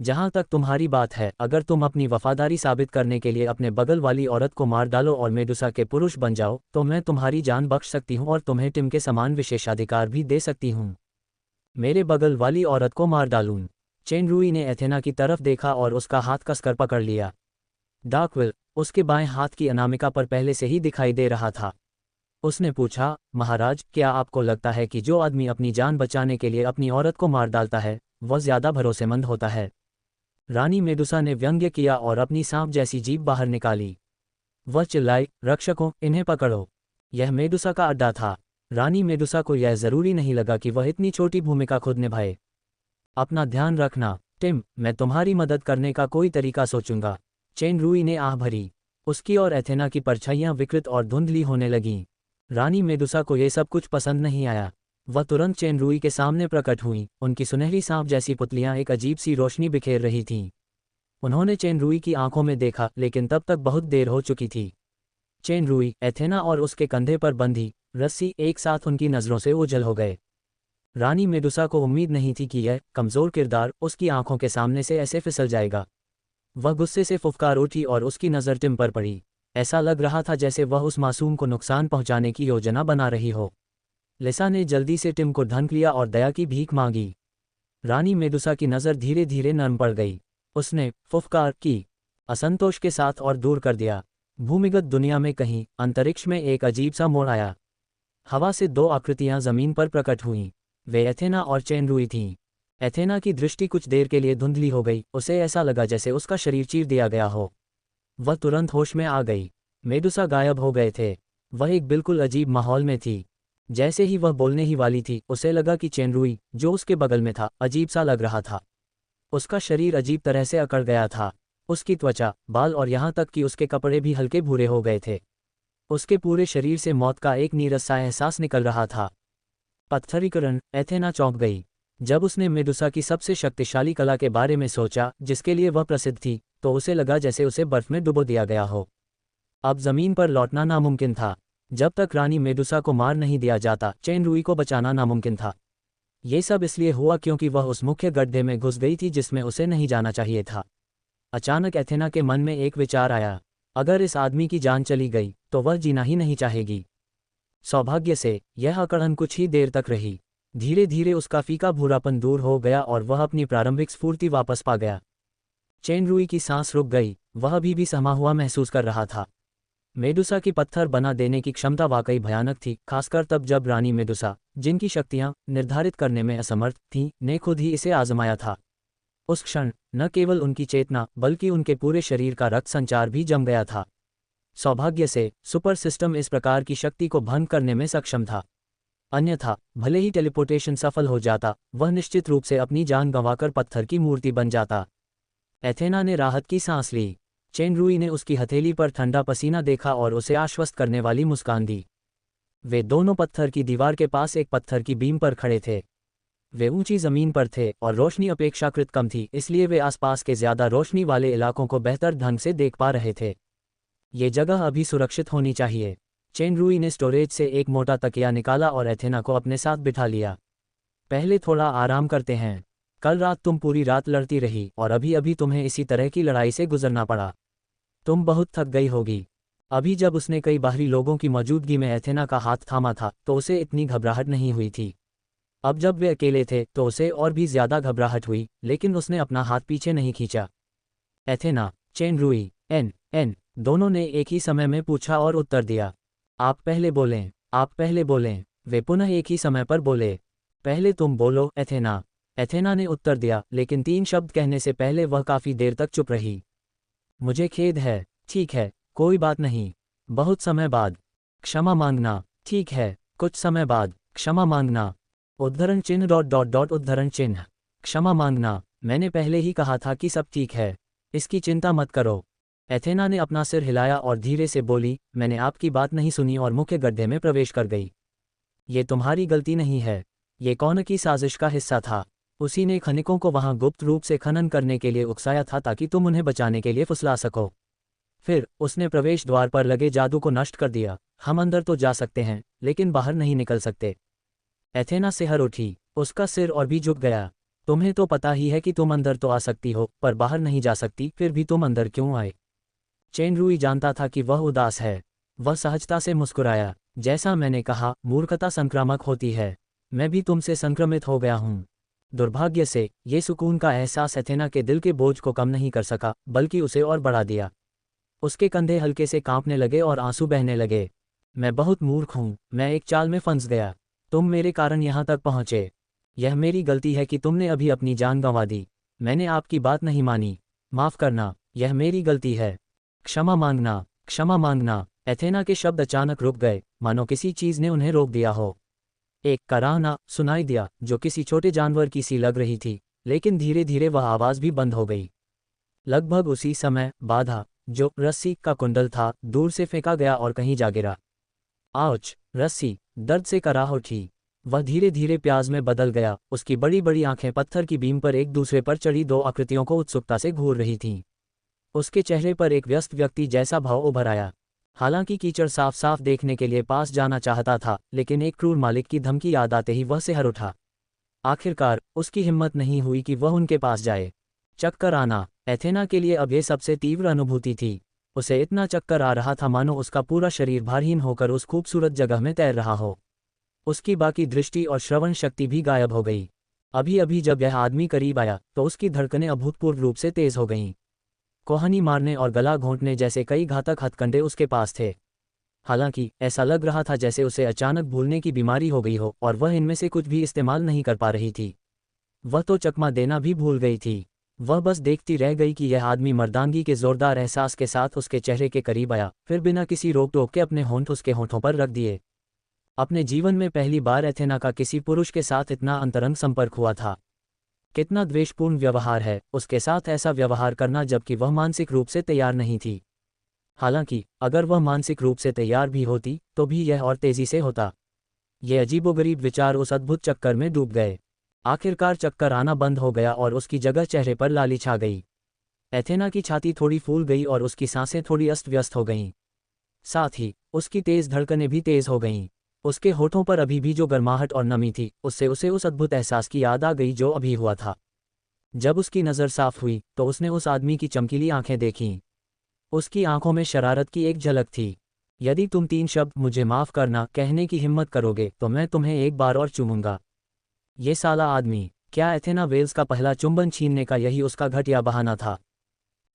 जहाँ तक तुम्हारी बात है, अगर तुम अपनी वफादारी साबित करने के लिए अपने बगल वाली औरत को मार डालो और मेडुसा के पुरुष बन जाओ, तो मैं तुम्हारी जान बख्श सकती हूँ और तुम्हें टिम के समान विशेषाधिकार भी दे सकती हूँ। मेरे बगल वाली औरत को मार डालूं? चेन रुई ने एथेना की तरफ देखा और उसका हाथ कसकर पकड़ लिया। डार्कविल उसके बाएं हाथ की अनामिका पर पहले से ही दिखाई दे रहा था। उसने पूछा, महाराज, क्या आपको लगता है कि जो आदमी अपनी जान बचाने के लिए अपनी औरत को मार डालता है, वह ज्यादा भरोसेमंद होता है? रानी मेडुसा ने व्यंग्य किया और अपनी सांप जैसी जीभ बाहर निकाली। वह चिल्लाई, रक्षकों, इन्हें पकड़ो। यह मेडुसा का अड्डा था। रानी मेडुसा को यह जरूरी नहीं लगा कि वह इतनी छोटी भूमिका खुद निभाए। अपना ध्यान रखना, टिम, मैं तुम्हारी मदद करने का कोई तरीका सोचूंगा। चेन रुई ने आह भरी। उसकी और एथेना की परछाइयां विकृत और धुंधली होने लगीं। रानी मेडुसा को यह सब कुछ पसंद नहीं आया। वह तुरंत चेन रुई के सामने प्रकट हुई। उनकी सुनहरी सांप जैसी पुतलियां एक अजीब सी रोशनी बिखेर रही थीं। उन्होंने चेन रुई की आंखों में देखा, लेकिन तब तक बहुत देर हो चुकी थी। चेन रुई, एथेना और उसके कंधे पर बंधी रस्सी एक साथ उनकी नज़रों से ओझल हो गए। रानी मेडुसा को उम्मीद नहीं थी कि यह कमज़ोर किरदार उसकी आंखों के सामने से ऐसे फिसल जाएगा। वह गुस्से से फुफकार उठी और उसकी नज़र टिम पर पड़ी। ऐसा लग रहा था जैसे वह उस मासूम को नुकसान पहुंचाने की योजना बना रही हो। लिसा ने जल्दी से टिम को ढंक लिया और दया की भीख मांगी। रानी मेडुसा की नज़र धीरे धीरे नरम पड़ गई। उसने फुफकार की असंतोष के साथ और दूर कर दिया। भूमिगत दुनिया में कहीं अंतरिक्ष में एक अजीब सा मोड़ आया। हवा से दो आकृतियां जमीन पर प्रकट हुईं। वे एथेना और चेन रुई थीं। एथेना की दृष्टि कुछ देर के लिए धुंधली हो गई, उसे ऐसा लगा जैसे उसका शरीर चीर दिया गया हो। वह तुरंत होश में आ गई। मेडुसा गायब हो गए थे। वह एक बिल्कुल अजीब माहौल में थी। जैसे ही वह बोलने ही वाली थी, उसे लगा कि चेन रुई, जो उसके बगल में था, अजीब सा लग रहा था। उसका शरीर अजीब तरह से अकड़ गया था। उसकी त्वचा, बाल और यहाँ तक कि उसके कपड़े भी हल्के भूरे हो गए थे। उसके पूरे शरीर से मौत का एक नीरस सा एहसास निकल रहा था। पत्थरीकरण। एथेना चौंक गई। जब उसने मेडुसा की सबसे शक्तिशाली कला के बारे में सोचा, जिसके लिए वह प्रसिद्ध थी, तो उसे लगा जैसे उसे बर्फ में डुबो दिया गया हो। अब जमीन पर लौटना नामुमकिन था। जब तक रानी मेडुसा को मार नहीं दिया जाता, चेन रुई को बचाना नामुमकिन था। ये सब इसलिए हुआ क्योंकि वह उस मुख्य गड्ढे में घुस गई थी जिसमें उसे नहीं जाना चाहिए था। अचानक एथेना के मन में एक विचार आया। अगर इस आदमी की जान चली गई तो वह जीना ही नहीं चाहेगी। सौभाग्य से यह अकड़न कुछ ही देर तक रही। धीरे धीरे उसका फीका भूरापन दूर हो गया और वह अपनी प्रारंभिक स्फूर्ति वापस पा गया। चेन रुई की सांस रुक गई। वह अभी भी समा हुआ महसूस कर रहा था। मेडुसा की पत्थर बना देने की क्षमता वाकई भयानक थी, खासकर तब जब रानी मेडुसा, जिनकी शक्तियां निर्धारित करने में असमर्थ थीं, ने खुद ही इसे आजमाया था। उस क्षण न केवल उनकी चेतना बल्कि उनके पूरे शरीर का रक्त संचार भी जम गया था। सौभाग्य से सुपर सिस्टम इस प्रकार की शक्ति को भंग करने में सक्षम था। अन्यथा भले ही टेलीपोर्टेशन सफल हो जाता, वह निश्चित रूप से अपनी जान गंवाकर पत्थर की मूर्ति बन जाता। एथेना ने राहत की सांस ली। चेन रुई ने उसकी हथेली पर ठंडा पसीना देखा और उसे आश्वस्त करने वाली मुस्कान दी। वे दोनों पत्थर की दीवार के पास एक पत्थर की बीम पर खड़े थे। वे ऊंची जमीन पर थे और रोशनी अपेक्षाकृत कम थी, इसलिए वे आसपास के ज्यादा रोशनी वाले इलाकों को बेहतर ढंग से देख पा रहे थे। ये जगह अभी सुरक्षित होनी चाहिए। चेन रुई ने स्टोरेज से एक मोटा तकिया निकाला और एथेना को अपने साथ बिठा लिया। पहले थोड़ा आराम करते हैं। कल रात तुम पूरी रात लड़ती रही और अभी अभी तुम्हें इसी तरह की लड़ाई से गुजरना पड़ा। तुम बहुत थक गई होगी। अभी जब उसने कई बाहरी लोगों की मौजूदगी में एथेना का हाथ थामा था तो उसे इतनी घबराहट नहीं हुई थी। अब जब वे अकेले थे तो उसे और भी ज्यादा घबराहट हुई, लेकिन उसने अपना हाथ पीछे नहीं खींचा। एथेना, चेन रुई, एन दोनों ने एक ही समय में पूछा और उत्तर दिया। आप पहले बोलें, आप पहले बोलें। वे पुनः एक ही समय पर बोले। पहले तुम बोलो, एथेना। एथेना ने उत्तर दिया, लेकिन 3 शब्द कहने से पहले वह काफी देर तक चुप रही। मुझे खेद है। ठीक है, कोई बात नहीं। बहुत समय बाद। क्षमा मांगना। ठीक है, कुछ समय बाद। क्षमा मांगना। उद्धरण चिन्ह उद्धरण चिन्ह। क्षमा मांगना। मैंने पहले ही कहा था कि सब ठीक है। इसकी चिंता मत करो। एथेना ने अपना सिर हिलाया और धीरे से बोली, मैंने आपकी बात नहीं सुनी और मुख्य गड्ढे में प्रवेश कर गई। ये तुम्हारी गलती नहीं है। ये कौन की साजिश का हिस्सा था। उसी ने खनिकों को वहां गुप्त रूप से खनन करने के लिए उकसाया था ताकि तुम उन्हें बचाने के लिए फुसला सको। फिर उसने प्रवेश द्वार पर लगे जादू को नष्ट कर दिया। हम अंदर तो जा सकते हैं, लेकिन बाहर नहीं निकल सकते। एथेना सिहर उठी। उसका सिर और भी झुक गया। तुम्हें तो पता ही है कि तुम अंदर तो आ सकती हो, पर बाहर नहीं जा सकती, फिर भी तुम अंदर क्यों आए। चेन रुई जानता था कि वह उदास है। वह सहजता से मुस्कुराया। जैसा मैंने कहा, मूर्खता संक्रामक होती है। मैं भी तुमसे संक्रमित हो गया हूँ। दुर्भाग्य से ये सुकून का एहसास एथेना के दिल के बोझ को कम नहीं कर सका, बल्कि उसे और बढ़ा दिया। उसके कंधे हल्के से कांपने लगे और आंसू बहने लगे। मैं बहुत मूर्ख हूँ। मैं एक चाल में फंस गया। तुम मेरे कारण यहाँ तक पहुँचे। यह मेरी गलती है कि तुमने अभी अपनी जान गंवा दी। मैंने आपकी बात नहीं मानी। माफ करना, यह मेरी गलती है। क्षमा मांगना, क्षमा मांगना। एथेना के शब्द अचानक रुक गए, मानो किसी चीज ने उन्हें रोक दिया हो। एक कराहना सुनाई दिया, जो किसी छोटे जानवर की सी लग रही थी, लेकिन धीरे धीरे वह आवाज भी बंद हो गई। लगभग उसी समय बाधा, जो रस्सी का कुंडल था, दूर से फेंका गया और कहीं जा गिरा। आउच! रस्सी दर्द से कराह उठी। वह धीरे धीरे प्याज में बदल गया। उसकी बड़ी बड़ी आंखें पत्थर की बीम पर एक दूसरे पर चढ़ी 2 आकृतियों को उत्सुकता से घूर रही थीं। उसके चेहरे पर एक व्यस्त व्यक्ति जैसा भाव उभर आया। हालांकि कीचड़ साफ साफ देखने के लिए पास जाना चाहता था, लेकिन एक क्रूर मालिक की धमकी याद आते ही वह सिहर उठा। आखिरकार उसकी हिम्मत नहीं हुई कि वह उनके पास जाए। चक्कर आना एथेना के लिए अब यह सबसे तीव्र अनुभूति थी। उसे इतना चक्कर आ रहा था मानो उसका पूरा शरीर भारहीन होकर उस खूबसूरत जगह में तैर रहा हो। उसकी बाकी दृष्टि और श्रवण शक्ति भी गायब हो गई। अभी अभी जब यह आदमी करीब आया तो उसकी धड़कनें अभूतपूर्व रूप से तेज हो गईं। कोहनी मारने और गला घोंटने जैसे कई घातक हथकंडे उसके पास थे। हालांकि ऐसा लग रहा था जैसे उसे अचानक भूलने की बीमारी हो गई हो और वह इनमें से कुछ भी इस्तेमाल नहीं कर पा रही थी। वह तो चकमा देना भी भूल गई थी। वह बस देखती रह गई कि यह आदमी मर्दानगी के जोरदार एहसास के साथ उसके चेहरे के करीब आया, फिर बिना किसी रोक टोक के अपने होंठ उसके होंठों पर रख दिए। अपने जीवन में पहली बार एथेना का किसी पुरुष के साथ इतना अंतरंग संपर्क हुआ था। कितना द्वेषपूर्ण व्यवहार है उसके साथ ऐसा व्यवहार करना जबकि वह मानसिक रूप से तैयार नहीं थी। हालांकि अगर वह मानसिक रूप से तैयार भी होती तो भी यह और तेजी से होता। ये अजीबोगरीब विचार उस अद्भुत चक्कर में डूब गए। आखिरकार चक्कर आना बंद हो गया और उसकी जगह चेहरे पर लाली छा गई। एथेना की छाती थोड़ी फूल गई और उसकी सांसें थोड़ी अस्त व्यस्त हो गईं। साथ ही उसकी तेज धड़कनें भी तेज हो गईं। उसके होठों पर अभी भी जो गर्माहट और नमी थी उससे उसे उस अद्भुत एहसास की याद आ गई जो अभी हुआ था। जब उसकी नज़र साफ हुई तो उसने उस आदमी की चमकीली आंखें देखीं। उसकी आंखों में शरारत की एक झलक थी। यदि तुम 3 शब्द मुझे माफ़ करना कहने की हिम्मत करोगे तो मैं तुम्हें एक बार और चूमूंगा। ये साला आदमी, क्या एथेना वेल्स का पहला चुंबन छीनने का यही उसका घटिया बहाना था?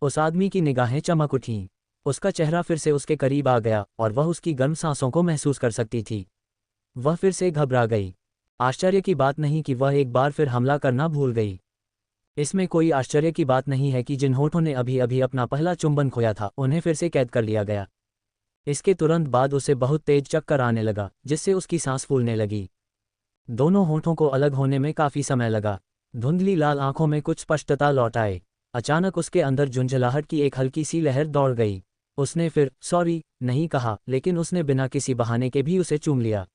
उस आदमी की निगाहें चमक उठीं। उसका चेहरा फिर से उसके करीब आ गया और वह उसकी गर्म सांसों को महसूस कर सकती थी। वह फिर से घबरा गई। आश्चर्य की बात नहीं कि वह एक बार फिर हमला करना भूल गई। इसमें कोई आश्चर्य की बात नहीं है कि जिन होठों ने अभी अभी अपना पहला चुंबन खोया था उन्हें फिर से कैद कर लिया गया। इसके तुरंत बाद उसे बहुत तेज चक्कर आने लगा जिससे उसकी सांस फूलने लगी। दोनों होठों को अलग होने में काफी समय लगा। धुंधली लाल आंखों में कुछ स्पष्टता लौट आए। अचानक उसके अंदर झुंझलाहट की एक हल्की सी लहर दौड़ गई। उसने फिर सॉरी नहीं कहा, लेकिन उसने बिना किसी बहाने के भी उसे चूम लिया।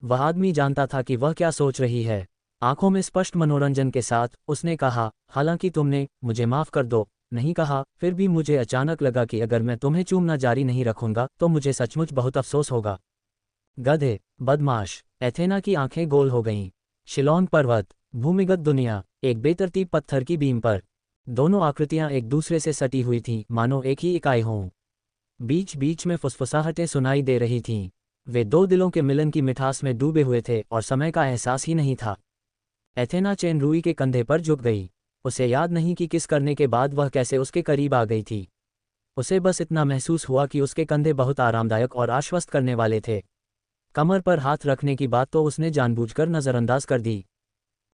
वह आदमी जानता था कि वह क्या सोच रही है। आंखों में स्पष्ट मनोरंजन के साथ उसने कहा, हालांकि तुमने मुझे माफ कर दो नहीं कहा, फिर भी मुझे अचानक लगा कि अगर मैं तुम्हें चूमना जारी नहीं रखूंगा तो मुझे सचमुच बहुत अफसोस होगा। गधे, बदमाश। एथेना की आंखें गोल हो गईं। शिलोंग पर्वत, भूमिगत दुनिया, एक बेतरतीब पत्थर की बीम पर दोनों आकृतियां एक दूसरे से सटी हुई थीं, मानो एक ही इकाई हों। बीच बीच में फुसफुसाहटें सुनाई दे रही थीं। वे दो दिलों के मिलन की मिठास में डूबे हुए थे और समय का एहसास ही नहीं था। एथेना चेन रूई के कंधे पर झुक गई। उसे याद नहीं कि किस करने के बाद वह कैसे उसके करीब आ गई थी। उसे बस इतना महसूस हुआ कि उसके कंधे बहुत आरामदायक और आश्वस्त करने वाले थे। कमर पर हाथ रखने की बात तो उसने जानबूझकर नज़रअंदाज कर दी।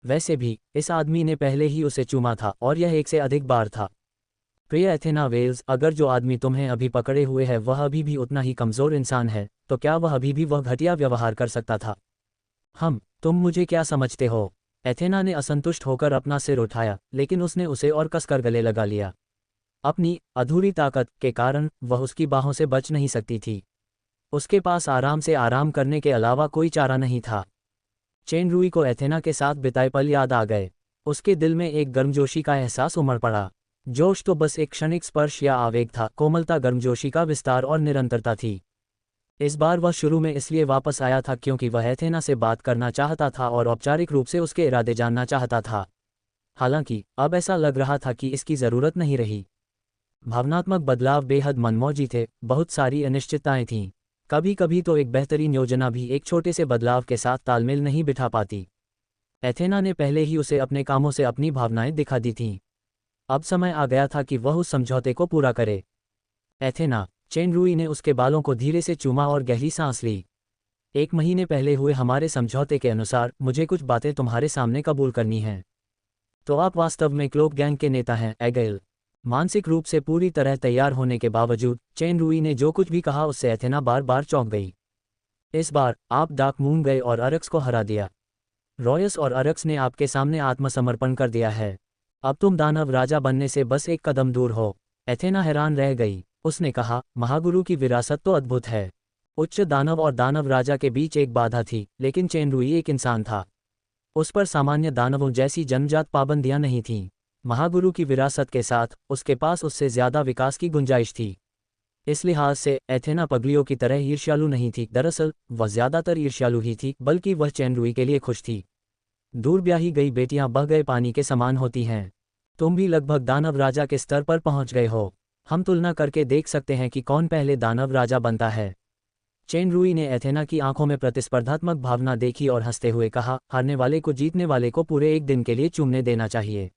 वैसे भी इस आदमी ने पहले ही उसे चूमा था और यह एक से अधिक बार था। प्रिय एथेना वेल्स, अगर जो आदमी तुम्हें अभी पकड़े हुए है वह अभी भी उतना ही कमज़ोर इंसान है तो क्या वह अभी भी वह घटिया व्यवहार कर सकता था? तुम मुझे क्या समझते हो? एथेना ने असंतुष्ट होकर अपना सिर उठाया, लेकिन उसने उसे और कसकर गले लगा लिया। अपनी अधूरी ताकत के कारण वह उसकी बाहों से बच नहीं सकती थी। उसके पास आराम से आराम करने के अलावा कोई चारा नहीं था। चेन रूई को एथेना के साथ बिताए पल याद आ गए। उसके दिल में एक गर्मजोशी का एहसास उमड़ पड़ा। जोश तो बस एक क्षणिक स्पर्श या आवेग था, कोमलता गर्मजोशी का विस्तार और निरंतरता थी। इस बार वह शुरू में इसलिए वापस आया था क्योंकि वह एथेना से बात करना चाहता था और औपचारिक रूप से उसके इरादे जानना चाहता था। हालांकि अब ऐसा लग रहा था कि इसकी ज़रूरत नहीं रही। भावनात्मक बदलाव बेहद मनमौजी थे, बहुत सारी अनिश्चितताएं थीं। कभी कभी तो एक बेहतरीन योजना भी एक छोटे से बदलाव के साथ तालमेल नहीं बिठा पाती। एथेना ने पहले ही उसे अपने कामों से अपनी भावनाएं दिखा दी थीं। अब समय आ गया था कि वह उस समझौते को पूरा करे। एथेना, चेन रूई ने उसके बालों को धीरे से चूमा और गहरी सांस ली। 1 महीने पहले हुए हमारे समझौते के अनुसार मुझे कुछ बातें तुम्हारे सामने कबूल करनी हैं। तो आप वास्तव में क्लोक गैंग के नेता हैं, एगेल? मानसिक रूप से पूरी तरह तैयार होने के बावजूद चेन रूई ने जो कुछ भी कहा उससे एथेना बार बार चौंक गई। इस बार आप डार्क मून गए और अरक्स को हरा दिया। रॉयस और अरक्स ने आपके सामने आत्मसमर्पण कर दिया है। अब तुम दानव राजा बनने से बस एक कदम दूर हो। एथेना हैरान रह गई। उसने कहा, महागुरु की विरासत तो अद्भुत है। उच्च दानव और दानव राजा के बीच एक बाधा थी, लेकिन चेन रूई एक इंसान था। उस पर सामान्य दानवों जैसी जन्मजात पाबंदियां नहीं थीं। महागुरु की विरासत के साथ उसके पास उससे ज्यादा विकास की गुंजाइश थी। इस लिहाज से एथेना पगलियों की तरह ईर्ष्यालु नहीं थी। दरअसल वह ज्यादातर ईर्ष्यालु ही थी, बल्कि वह चेन रूई के लिए खुश थी। दूर ब्याही गई बेटियां बह गए पानी के समान होती हैं। तुम भी लगभग दानव राजा के स्तर पर पहुंच गए हो। हम तुलना करके देख सकते हैं कि कौन पहले दानव राजा बनता है। चेन रूई ने एथेना की आंखों में प्रतिस्पर्धात्मक भावना देखी और हंसते हुए कहा, हारने वाले को जीतने वाले को पूरे 1 दिन के लिए चूमने देना चाहिए।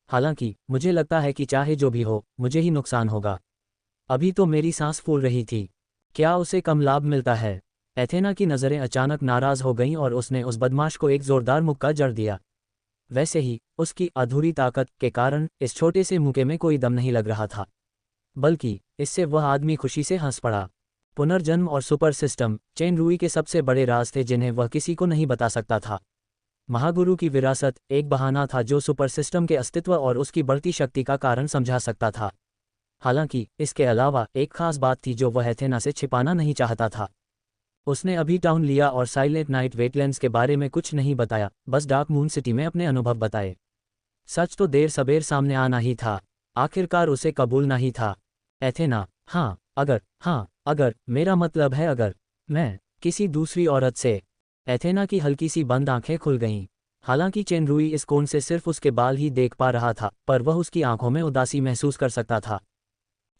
हालांकि मुझे लगता है कि चाहे जो भी हो, मुझे ही नुकसान होगा। अभी तो मेरी सांस फूल रही थी। क्या उसे कम लाभ मिलता है? एथेना की नज़रें अचानक नाराज हो गईं और उसने उस बदमाश को एक जोरदार मुक्का जड़ दिया। वैसे ही उसकी अधूरी ताकत के कारण इस छोटे से मुक्के में कोई दम नहीं लग रहा था, बल्कि इससे वह आदमी खुशी से हंस पड़ा। पुनर्जन्म और सुपर सिस्टम चेन रूई के सबसे बड़े राज थे जिन्हें वह किसी को नहीं बता सकता था। महागुरु की विरासत एक बहाना था जो सुपर सिस्टम के अस्तित्व और उसकी बढ़ती शक्ति का कारण समझा सकता था। हालांकि इसके अलावा एक खास बात थी जो वह एथेना से छिपाना नहीं चाहता था। उसने अभी टाउन लिया और साइलेंट नाइट वेटलैंड्स के बारे में कुछ नहीं बताया, बस डार्क मून सिटी में अपने अनुभव बताए। सच तो देर सबेर सामने आना ही था, आखिरकार उसे कबूलना ही था। एथेना, हाँ अगर मेरा मतलब है अगर मैं किसी दूसरी औरत से। एथेना की हल्की सी बंद आंखें खुल गईं। हालांकि चेन रूई इस कोण से सिर्फ उसके बाल ही देख पा रहा था, पर वह उसकी आंखों में उदासी महसूस कर सकता था।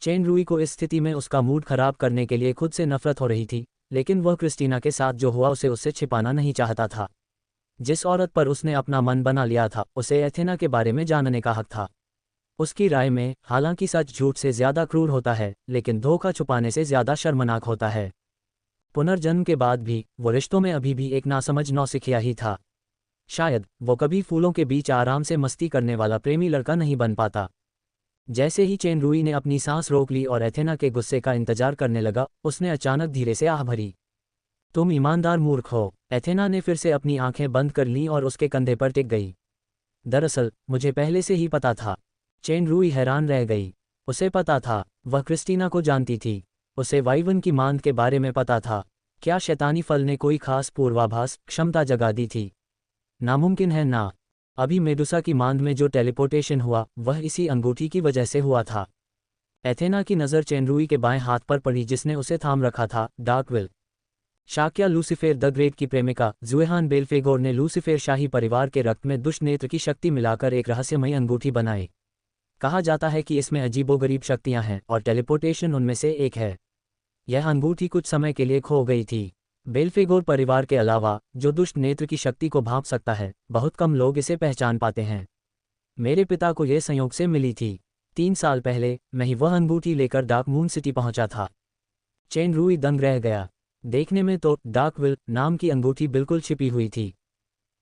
चेन रूई को इस स्थिति में उसका मूड खराब करने के लिए खुद से नफरत हो रही थी, लेकिन वह क्रिस्टीना के साथ जो हुआ उसे उससे छिपाना नहीं चाहता था। जिस औरत पर उसने अपना मन बना लिया था, उसे एथेना के बारे में जानने का हक था। उसकी राय में हालांकि सच झूठ से ज्यादा क्रूर होता है, लेकिन धोखा छुपाने से ज्यादा शर्मनाक होता है। पुनर्जन्म के बाद भी वो रिश्तों में अभी भी एक नासमझ नौसिखिया ही था। शायद वो कभी फूलों के बीच आराम से मस्ती करने वाला प्रेमी लड़का नहीं बन पाता। जैसे ही चेन रूई ने अपनी सांस रोक ली और एथेना के गुस्से का इंतजार करने लगा, उसने अचानक धीरे से आह भरी। तुम ईमानदार मूर्ख हो। एथेना ने फिर से अपनी आंखें बंद कर लीं और उसके कंधे पर टिक गई। दरअसल मुझे पहले से ही पता था। चेन रूई हैरान रह गई। उसे पता था, वह क्रिस्टीना को जानती थी। उसे वाइवन की मांद के बारे में पता था। क्या शैतानी फल ने कोई खास पूर्वाभास क्षमता जगा दी थी? नामुमकिन है ना। अभी मेडुसा की मांद में जो टेलीपोर्टेशन हुआ वह इसी अंगूठी की वजह से हुआ था। एथेना की नज़र चेन रूई के बाएं हाथ पर पड़ी जिसने उसे थाम रखा था, डार्कविल। शाक्या लूसीफेर द ग्रेट की प्रेमिका जुएहान बेल्फेगोर ने लूसीफेर शाही परिवार के रक्त में दुष्ट नेत्र की शक्ति मिलाकर एक रहस्यमयी अंगूठी बनाई। कहा जाता है कि इसमें अजीबोगरीब शक्तियां हैं और टेलीपोर्टेशन उनमें से एक है। यह अंगूठी कुछ समय के लिए खो गई थी। बेल्फेगोर परिवार के अलावा जो दुष्ट नेत्र की शक्ति को भांप सकता है, बहुत कम लोग इसे पहचान पाते हैं। मेरे पिता को यह संयोग से मिली थी। 3 साल पहले मैं ही वह अंगूठी लेकर डार्क मून सिटी पहुंचा था। चेन रूई दंग रह गया। देखने में तो डार्कविल नाम की अंगूठी बिल्कुल छिपी हुई थी।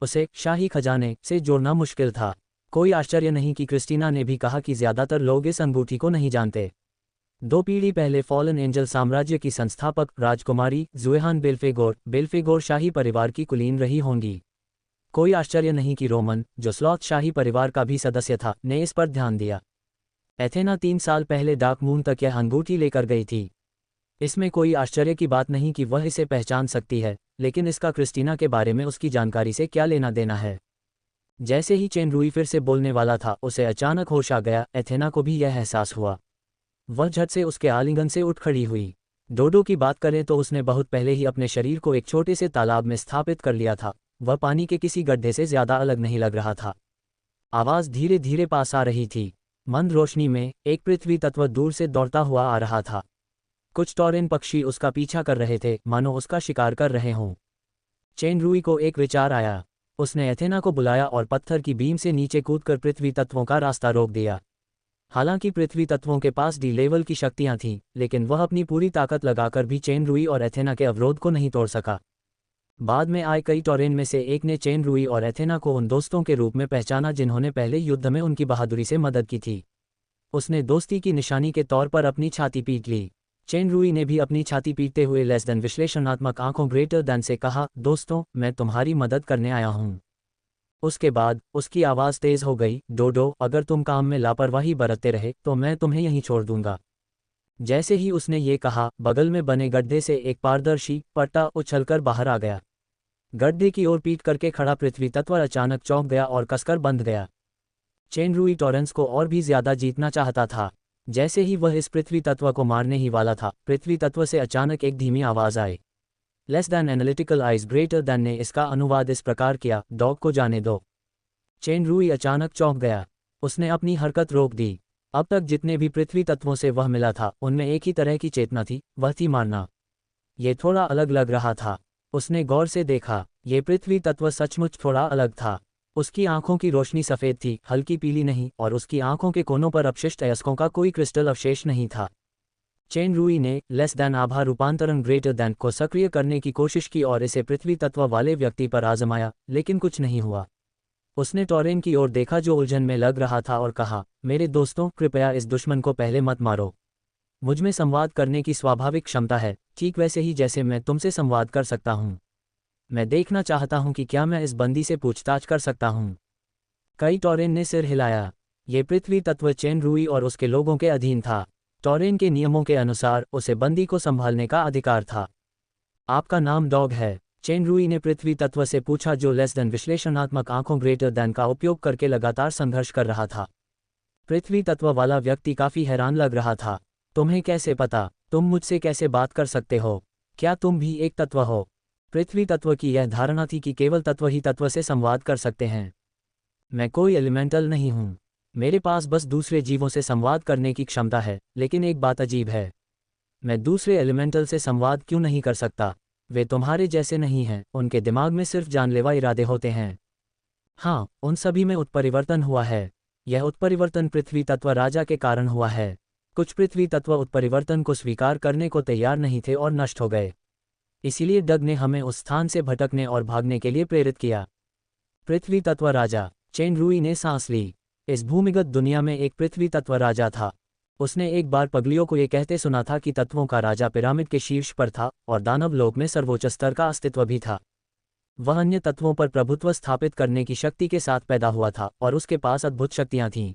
उसे शाही खजाने से जोड़ना मुश्किल था। कोई आश्चर्य नहीं कि क्रिस्टीना ने भी कहा कि ज्यादातर लोग इस अंगूठी को नहीं जानते। 2 पीढ़ी पहले फॉलन एंजल साम्राज्य की संस्थापक राजकुमारी जुएहान बेल्फेगोर शाही परिवार की कुलीन रही होंगी। कोई आश्चर्य नहीं कि रोमन, जो स्लॉथ शाही परिवार का भी सदस्य था, ने इस पर ध्यान दिया। एथेना 3 साल पहले डार्क मून तक यह अंगूठी लेकर गई थी। इसमें कोई आश्चर्य की बात नहीं कि वह इसे पहचान सकती है, लेकिन इसका क्रिस्टीना के बारे में उसकी जानकारी से क्या लेना देना है? जैसे ही चेन रूई फिर से बोलने वाला था, उसे अचानक होश आ गया। एथेना को भी यह एहसास हुआ। वह झट से उसके आलिंगन से उठ खड़ी हुई। डोडो की बात करें तो उसने बहुत पहले ही अपने शरीर को एक छोटे से तालाब में स्थापित कर लिया था। वह पानी के किसी गड्ढे से ज्यादा अलग नहीं लग रहा था। आवाज धीरे धीरे पास आ रही थी। मंद रोशनी में एक पृथ्वी तत्व दूर से दौड़ता हुआ आ रहा था। कुछ टॉरेन पक्षी उसका पीछा कर रहे थे, मानो उसका शिकार कर रहे हों। चेन रूई को एक विचार आया। उसने एथेना को बुलाया और पत्थर की बीम से नीचे कूदकर पृथ्वी तत्वों का रास्ता रोक दिया। हालांकि पृथ्वी तत्वों के पास डी लेवल की शक्तियां थीं, लेकिन वह अपनी पूरी ताकत लगाकर भी चेन रूई और एथेना के अवरोध को नहीं तोड़ सका। बाद में आए कई टॉरेन में से एक ने चेन रूई और एथेना को उन दोस्तों के रूप में पहचाना जिन्होंने पहले युद्ध में उनकी बहादुरी से मदद की थी। उसने दोस्ती की निशानी के तौर पर अपनी छाती पीट ली। चेन रूई ने भी अपनी छाती पीटते हुए लेस देन विश्लेषणात्मक आंखों ग्रेटर देन से कहा, दोस्तों, मैं तुम्हारी मदद करने आया हूं। उसके बाद उसकी आवाज़ तेज हो गई, डोडो, अगर तुम काम में लापरवाही बरतते रहे तो मैं तुम्हें यहीं छोड़ दूंगा। जैसे ही उसने ये कहा, बगल में बने गड्ढे से एक पारदर्शी पट्टा उछलकर बाहर आ गया। गड्ढे की ओर पीट करके खड़ा पृथ्वी तत्व अचानक चौंक गया और कसकर बंध गया। चेन रूई टॉरेंस को और भी ज्यादा जीतना चाहता था। जैसे ही वह इस पृथ्वी तत्व को मारने ही वाला था, पृथ्वी तत्व से अचानक एक धीमी आवाज आई। Less than analytical eyes greater than ने इसका अनुवाद इस प्रकार किया, डॉग को जाने दो। चेन रूई अचानक चौंक गया। उसने अपनी हरकत रोक दी। अब तक जितने भी पृथ्वी तत्वों से वह मिला था, उनमें एक ही तरह की चेतना थी, वह थी मारना। ये थोड़ा अलग लग रहा था। उसने गौर से देखा, ये पृथ्वी तत्व सचमुच थोड़ा अलग था। उसकी आंखों की रोशनी सफ़ेद थी, हल्की पीली नहीं, और उसकी आंखों के कोनों पर अपशिष्ट अयस्कों का कोई क्रिस्टल अवशेष नहीं था। चेन रूई ने लेस दैन आभा रूपांतरण ग्रेटर दैन को सक्रिय करने की कोशिश की और इसे पृथ्वी तत्व वाले व्यक्ति पर आजमाया, लेकिन कुछ नहीं हुआ। उसने टॉरेन की ओर देखा जो उलझन में लग रहा था और कहा, मेरे दोस्तों, कृपया इस दुश्मन को पहले मत मारो। मुझमें संवाद करने की स्वाभाविक क्षमता है, ठीक वैसे ही जैसे मैं तुमसे संवाद कर सकता हूँ। मैं देखना चाहता हूँ कि क्या मैं इस बंदी से पूछताछ कर सकता हूँ। कई टॉरेन ने सिर हिलाया। ये पृथ्वी तत्व चेन रूई और उसके लोगों के अधीन था। टॉरेन के नियमों के अनुसार उसे बंदी को संभालने का अधिकार था। आपका नाम डॉग है, चेन रूई ने पृथ्वी तत्व से पूछा जो लेस देन विश्लेषणात्मक आंखों ग्रेटर देन का उपयोग करके लगातार संघर्ष कर रहा था। पृथ्वी तत्व वाला व्यक्ति काफी हैरान लग रहा था। तुम्हें कैसे पता? तुम मुझसे कैसे बात कर सकते हो? क्या तुम भी एक तत्व हो? पृथ्वी तत्व की यह धारणा थी कि केवल तत्व ही तत्व से संवाद कर सकते हैं। मैं कोई एलिमेंटल नहीं हूँ। मेरे पास बस दूसरे जीवों से संवाद करने की क्षमता है, लेकिन एक बात अजीब है। मैं दूसरे एलिमेंटल से संवाद क्यों नहीं कर सकता? वे तुम्हारे जैसे नहीं हैं, उनके दिमाग में सिर्फ जानलेवा इरादे होते हैं। हाँ, उन सभी में उत्परिवर्तन हुआ है। यह उत्परिवर्तन पृथ्वी तत्व राजा के कारण हुआ है। कुछ पृथ्वी तत्व उत्परिवर्तन को स्वीकार करने को तैयार नहीं थे और नष्ट हो गए। इसीलिए डग ने हमें उस स्थान से भटकने और भागने के लिए प्रेरित किया। पृथ्वी तत्व राजा। चेन रूई ने सांस ली। इस भूमिगत दुनिया में एक पृथ्वी तत्व राजा था। उसने एक बार पगलियों को ये कहते सुना था कि तत्वों का राजा पिरामिड के शीर्ष पर था और दानव लोक में सर्वोच्च स्तर का अस्तित्व भी था। वह अन्य तत्वों पर प्रभुत्व स्थापित करने की शक्ति के साथ पैदा हुआ था और उसके पास अद्भुत शक्तियां थीं।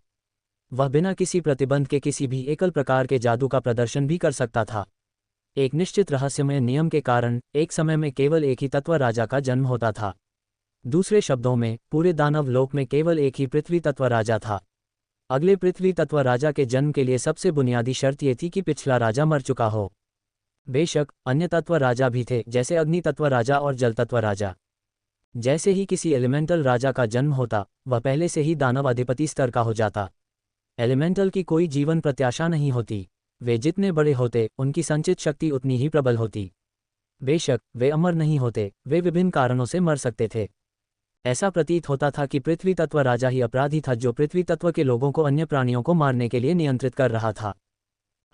वह बिना किसी प्रतिबंध के किसी भी एकल प्रकार के जादू का प्रदर्शन भी कर सकता था। एक निश्चित रहस्यमय नियम के कारण एक समय में केवल एक ही तत्व राजा का जन्म होता था। दूसरे शब्दों में, पूरे दानव लोक में केवल एक ही पृथ्वी तत्व राजा था। अगले पृथ्वी तत्व राजा के जन्म के लिए सबसे बुनियादी शर्त ये थी कि पिछला राजा मर चुका हो। बेशक अन्य तत्व राजा भी थे, जैसे अग्नि तत्व राजा और जल तत्व राजा। जैसे ही किसी एलिमेंटल राजा का जन्म होता, वह पहले से ही दानव अधिपति स्तर का हो जाता। एलिमेंटल की कोई जीवन प्रत्याशा नहीं होती। वे जितने बड़े होते, उनकी संचित शक्ति उतनी ही प्रबल होती। बेशक वे अमर नहीं होते, वे विभिन्न कारणों से मर सकते थे। ऐसा प्रतीत होता था कि पृथ्वी तत्व राजा ही अपराधी था जो पृथ्वी तत्व के लोगों को अन्य प्राणियों को मारने के लिए नियंत्रित कर रहा था।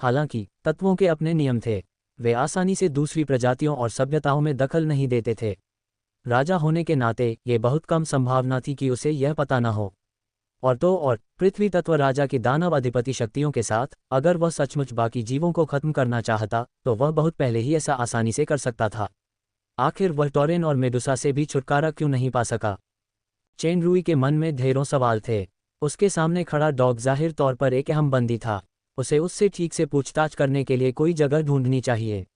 हालांकि तत्वों के अपने नियम थे। वे आसानी से दूसरी प्रजातियों और सभ्यताओं में दखल नहीं देते थे। राजा होने के नाते ये बहुत कम संभावना थी कि उसे यह पता न हो। और पृथ्वी तत्व राजा की दानव अधिपति शक्तियों के साथ, अगर वह सचमुच बाकी जीवों को खत्म करना चाहता, तो वह बहुत पहले ही ऐसा आसानी से कर सकता था। आखिर वह टॉरेन और मेडुसा से भी छुटकारा क्यों नहीं पा सका? चेन रूई के मन में ढेरों सवाल थे। उसके सामने खड़ा डॉग जाहिर तौर पर एक अहम बंदी था। उसे उससे ठीक से पूछताछ करने के लिए कोई जगह ढूंढनी चाहिए।